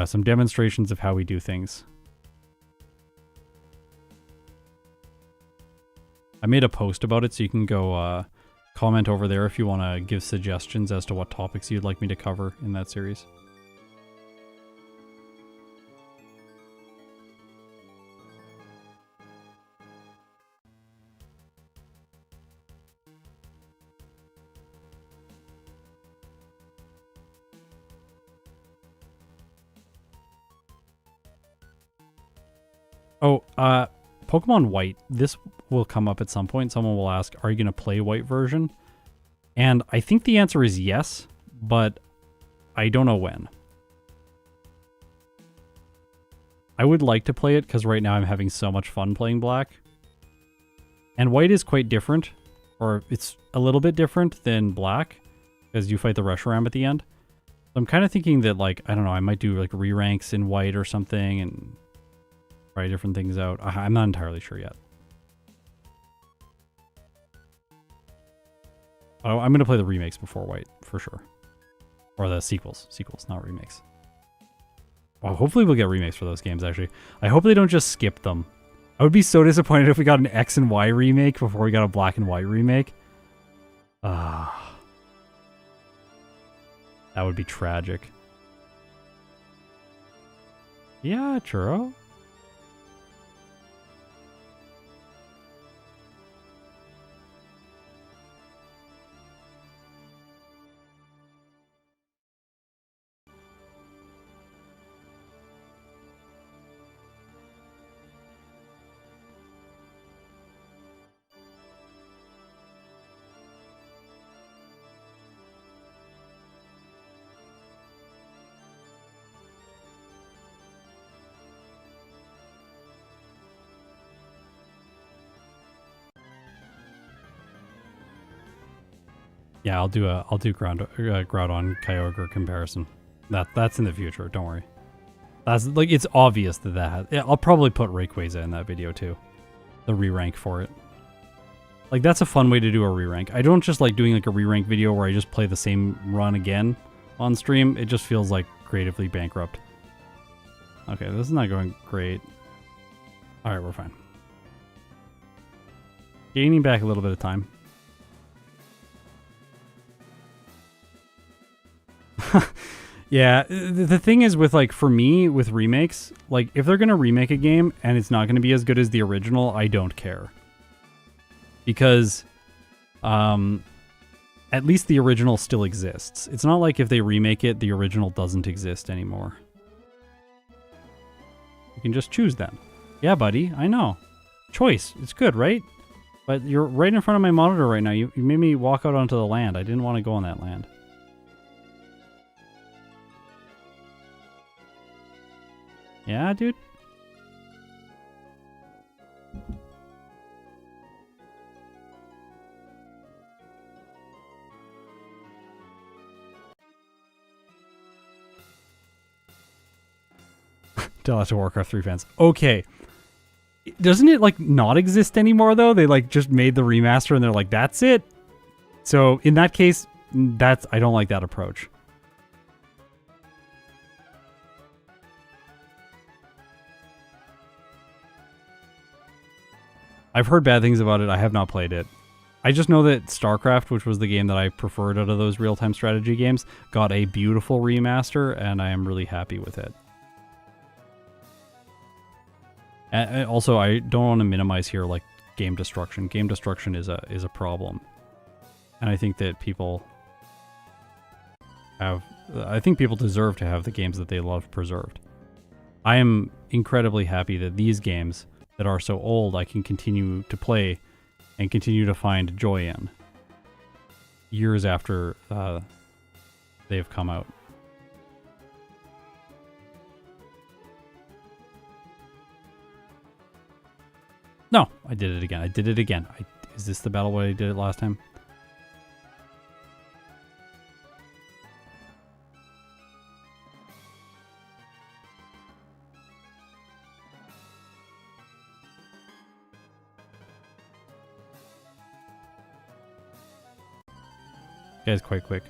some demonstrations of how we do things. I made a post about it, so you can go comment over there if you want to give suggestions as to what topics you'd like me to cover in that series. Oh, Pokemon White. This will come up at some point. Someone will ask, are you going to play White version? And I think the answer is yes, but I don't know when. I would like to play it because right now I'm having so much fun playing Black. And White is quite different, or it's a little bit different than Black, because you fight the Reshiram at the end. So I'm kind of thinking that, like, I don't know, I might do like re-ranks in White or something and try different things out. I'm not entirely sure yet. Oh, I'm going to play the remakes before White, for sure. Or the sequels. Sequels, not remakes. Well, hopefully we'll get remakes for those games, actually. I hope they don't just skip them. I would be so disappointed if we got an X and Y remake before we got a Black and White remake. That would be tragic. Yeah, churro. Yeah, I'll do Groudon Kyogre comparison. That's in the future. Don't worry. That's like, it's obvious that I'll probably put Rayquaza in that video too. The re-rank for it. Like, that's a fun way to do a re-rank. I don't just like doing like a re-rank video where I just play the same run again on stream. It just feels like creatively bankrupt. Okay, this is not going great. All right, we're fine. Gaining back a little bit of time. Yeah, the thing is with, like, for me, with remakes, like, if they're going to remake a game and it's not going to be as good as the original, I don't care. Because, at least the original still exists. It's not like if they remake it, the original doesn't exist anymore. You can just choose then. Yeah, buddy, I know. Choice. It's good, right? But you're right in front of my monitor right now. You made me walk out onto the land. I didn't want to go on that land. Yeah, dude? Tell us to Warcraft 3 fans. Okay. Doesn't it, like, not exist anymore, though? They, like, just made the remaster and they're like, that's it? So, in that case, I don't like that approach. I've heard bad things about it. I have not played it. I just know that StarCraft, which was the game that I preferred out of those real-time strategy games, got a beautiful remaster, and I am really happy with it. And also, I don't want to minimize here, like, game destruction. Game destruction is a problem. And I think that people have... I think people deserve to have the games that they love preserved. I am incredibly happy that these games that are so old I can continue to play and continue to find joy in years after they've come out. No, I did it again. I did it again. Is this the battle where I did it last time? Guy's quite quick.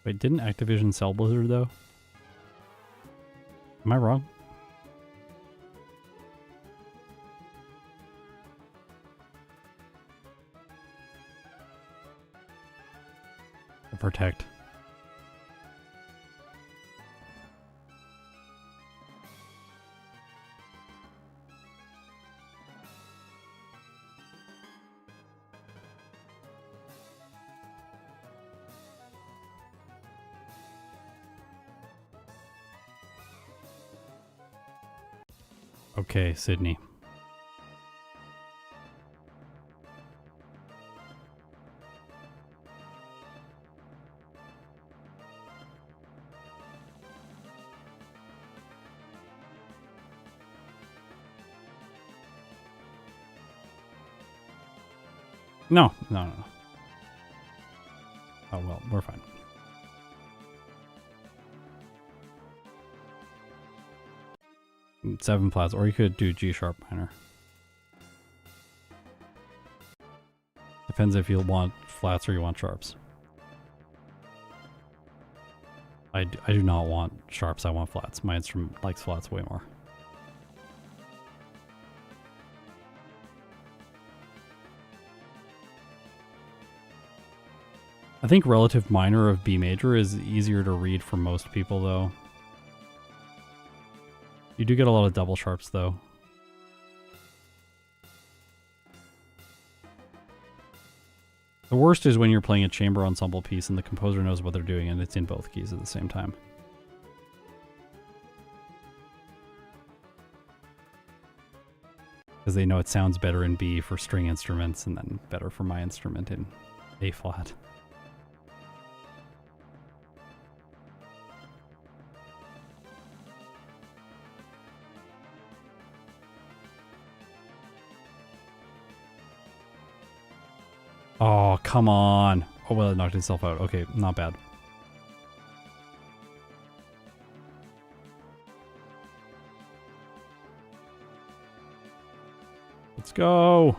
Wait, didn't Activision sell Blizzard, though? Am I wrong? Protect. Okay, Sidney. No. Oh, well, we're fine. Seven flats, or you could do G sharp minor. Depends if you want flats or you want sharps. I do not want sharps, I want flats. My instrument likes flats way more. I think relative minor of B major is easier to read for most people, though. You do get a lot of double sharps, though. The worst is when you're playing a chamber ensemble piece and the composer knows what they're doing and it's in both keys at the same time. Because they know it sounds better in B for string instruments and then better for my instrument in A flat. Oh, come on. Oh, well, it knocked itself out. Okay, not bad. Let's go.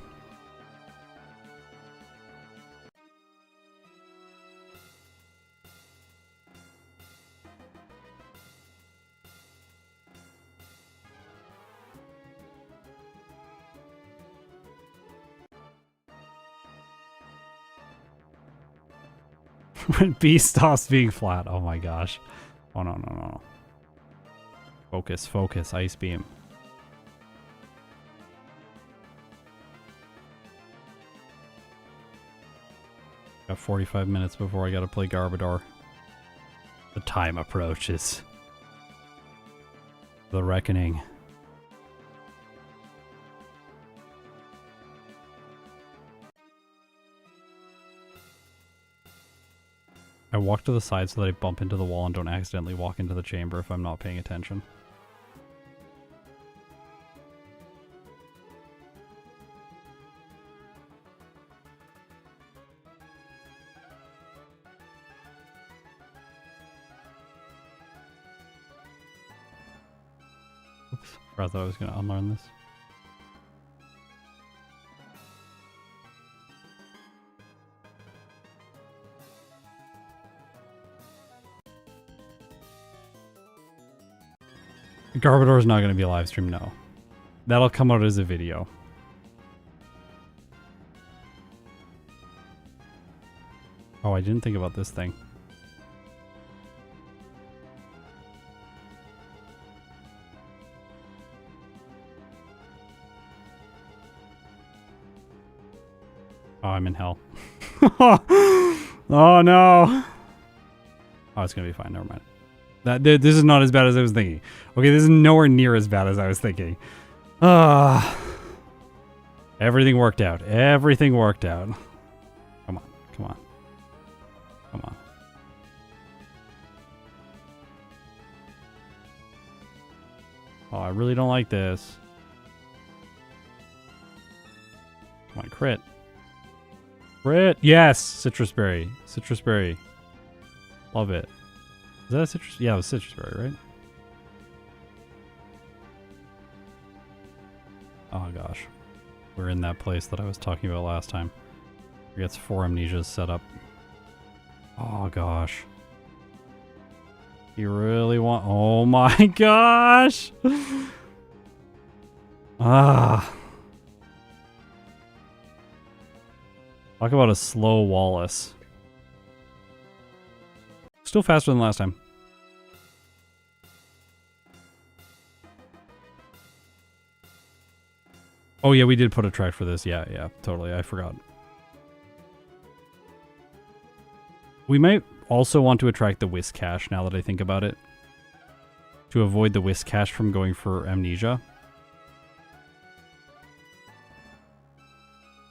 When B stops being flat. Oh my gosh. Oh no, no, no, no. Focus, focus, ice beam. Got 45 minutes before I gotta play Garbodor. The time approaches. The reckoning. I walk to the side so that I bump into the wall and don't accidentally walk into the chamber if I'm not paying attention. Oops, I thought I was going to unlearn this. Garbodor is not going to be a live stream, no. That'll come out as a video. Oh, I didn't think about this thing. Oh, I'm in hell. Oh no! Oh, it's going to be fine, never mind. This is not as bad as I was thinking. Okay, this is nowhere near as bad as I was thinking. Everything worked out. Everything worked out. Come on. Come on. Come on. Oh, I really don't like this. Come on, crit. Crit! Yes! Citrus berry. Citrus berry. Love it. Is that a citrus? Yeah, it was citrus berry, right? Oh gosh. We're in that place that I was talking about last time. It gets 4 amnesias set up. Oh gosh. You really want... Oh my gosh! Ah. Talk about a slow Wallace. Still faster than last time. Oh yeah, we did put a track for this. Yeah, yeah, totally. I forgot. We might also want to attract the Whisk Cache now that I think about it. To avoid the Whisk Cache from going for amnesia.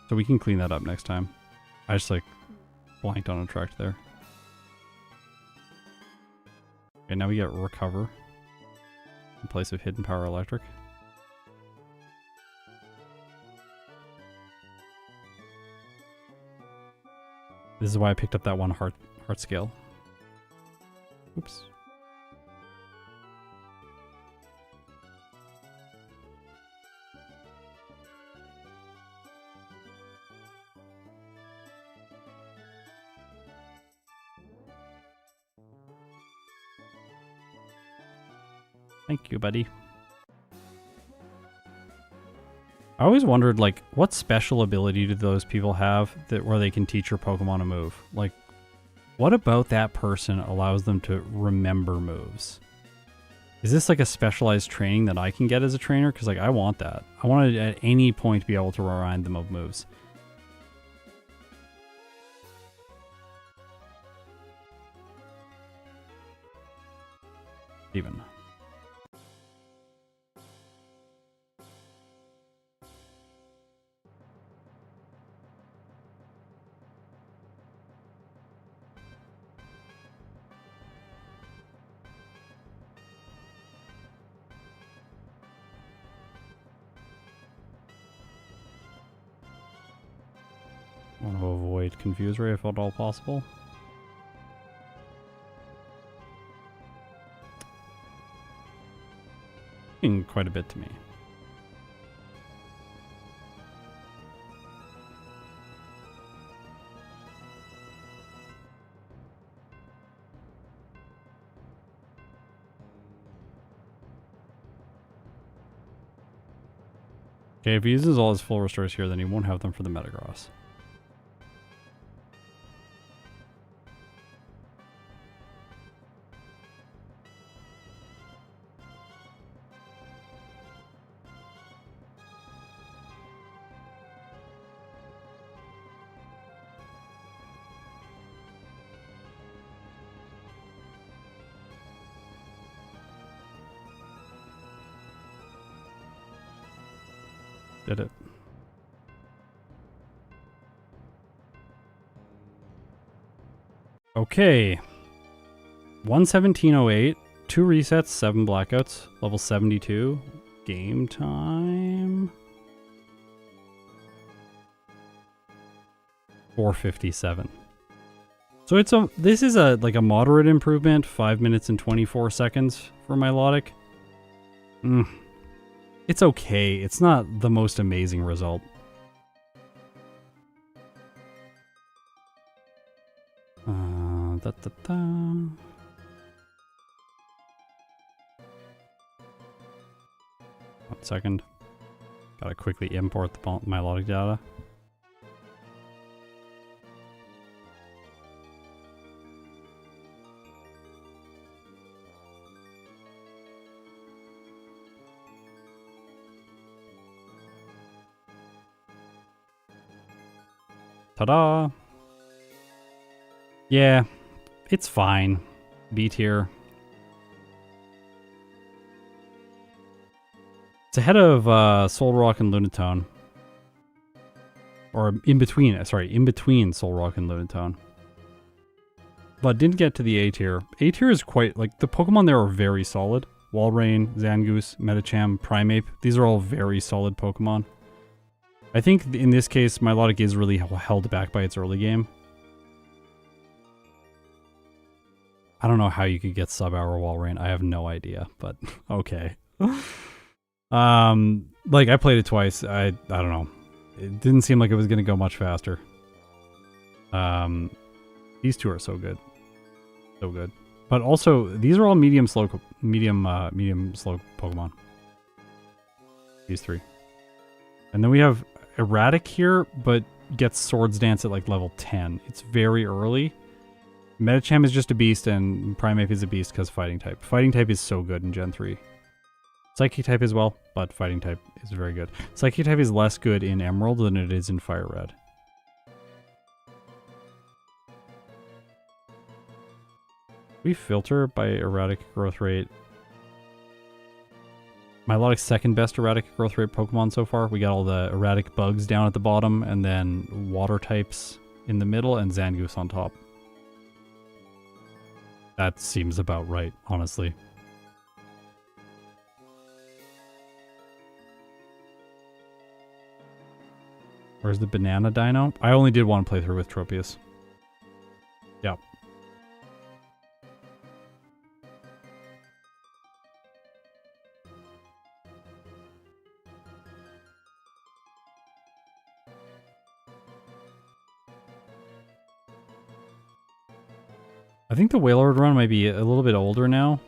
So we can clean that up next time. I just like blanked on a track there. Okay, now we get recover in place of hidden power electric. This is why I picked up that one heart scale. Oops. Thank you, buddy. I always wondered, like, what special ability do those people have that where they can teach your Pokemon a move? Like, what about that person allows them to remember moves? Is this like a specialized training that I can get as a trainer? Because, like, I want that. I want to, at any point, be able to remind them of moves. Even. I want to avoid Confuse Ray if at all possible. Quite a bit to me. Okay, if he uses all his full restores here, then he won't have them for the Metagross. Did it. Okay. 117.08. 2 resets, 7 blackouts. Level 72. Game time. 457. So it's this is like a moderate improvement, 5 minutes and 24 seconds for Milotic. It's okay. It's not the most amazing result. One second. Gotta quickly import the Milotic data. Ta-da! Yeah, it's fine. B tier. It's ahead of Soul Rock and Lunatone. Or in between, sorry, in between Soul Rock and Lunatone. But didn't get to the A tier. A tier is quite, like, the Pokemon there are very solid. Walrein, Zangoose, Medicham, Primeape. These are all very solid Pokemon. I think in this case, Milotic is really held back by its early game. I don't know how you could get sub-hour Walrein. I have no idea, but okay. Like, I played it twice. I don't know. It didn't seem like it was going to go much faster. These two are so good. So good. But also, these are all medium slow Pokemon. These three. And then we have Erratic here, but gets Swords Dance at like level 10. It's very early. Medicham is just a beast, and Primeape is a beast because Fighting type. Fighting type is so good in Gen 3. Psychic type as well, but Fighting type is very good. Psychic type is less good in Emerald than it is in FireRed. We filter by erratic growth rate. Milotic's second best erratic growth rate Pokemon so far. We got all the erratic bugs down at the bottom, and then water types in the middle, and Zangoose on top. That seems about right, honestly. Where's the banana dino? I only did one playthrough with Tropius. Yep. I think the Wailord run might be a little bit older now.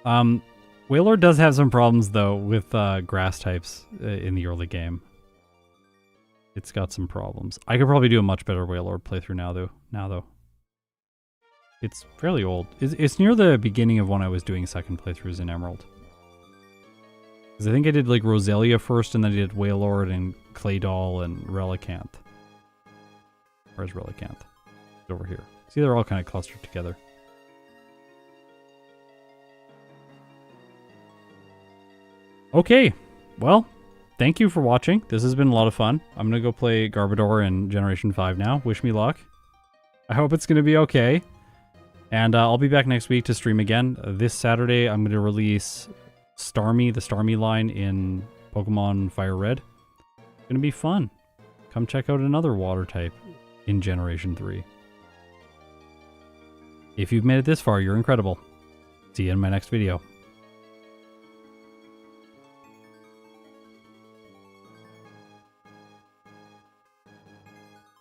Wailord does have some problems, though, with grass types in the early game. It's got some problems. I could probably do a much better Wailord playthrough now, though. It's fairly old. It's near the beginning of when I was doing second playthroughs in Emerald. Because I think I did, like, Roselia first, and then I did Wailord and Claydol and Relicanth. Where's Relicanth? It's over here. See, they're all kind of clustered together. Okay, well, thank you for watching. This has been a lot of fun. I'm going to go play Garbodor in Generation 5 now. Wish me luck. I hope it's going to be okay. And I'll be back next week to stream again. This Saturday, I'm going to release Starmie, the Starmie line in Pokemon FireRed. It's going to be fun. Come check out another water type in Generation 3. If you've made it this far, you're incredible. See you in my next video.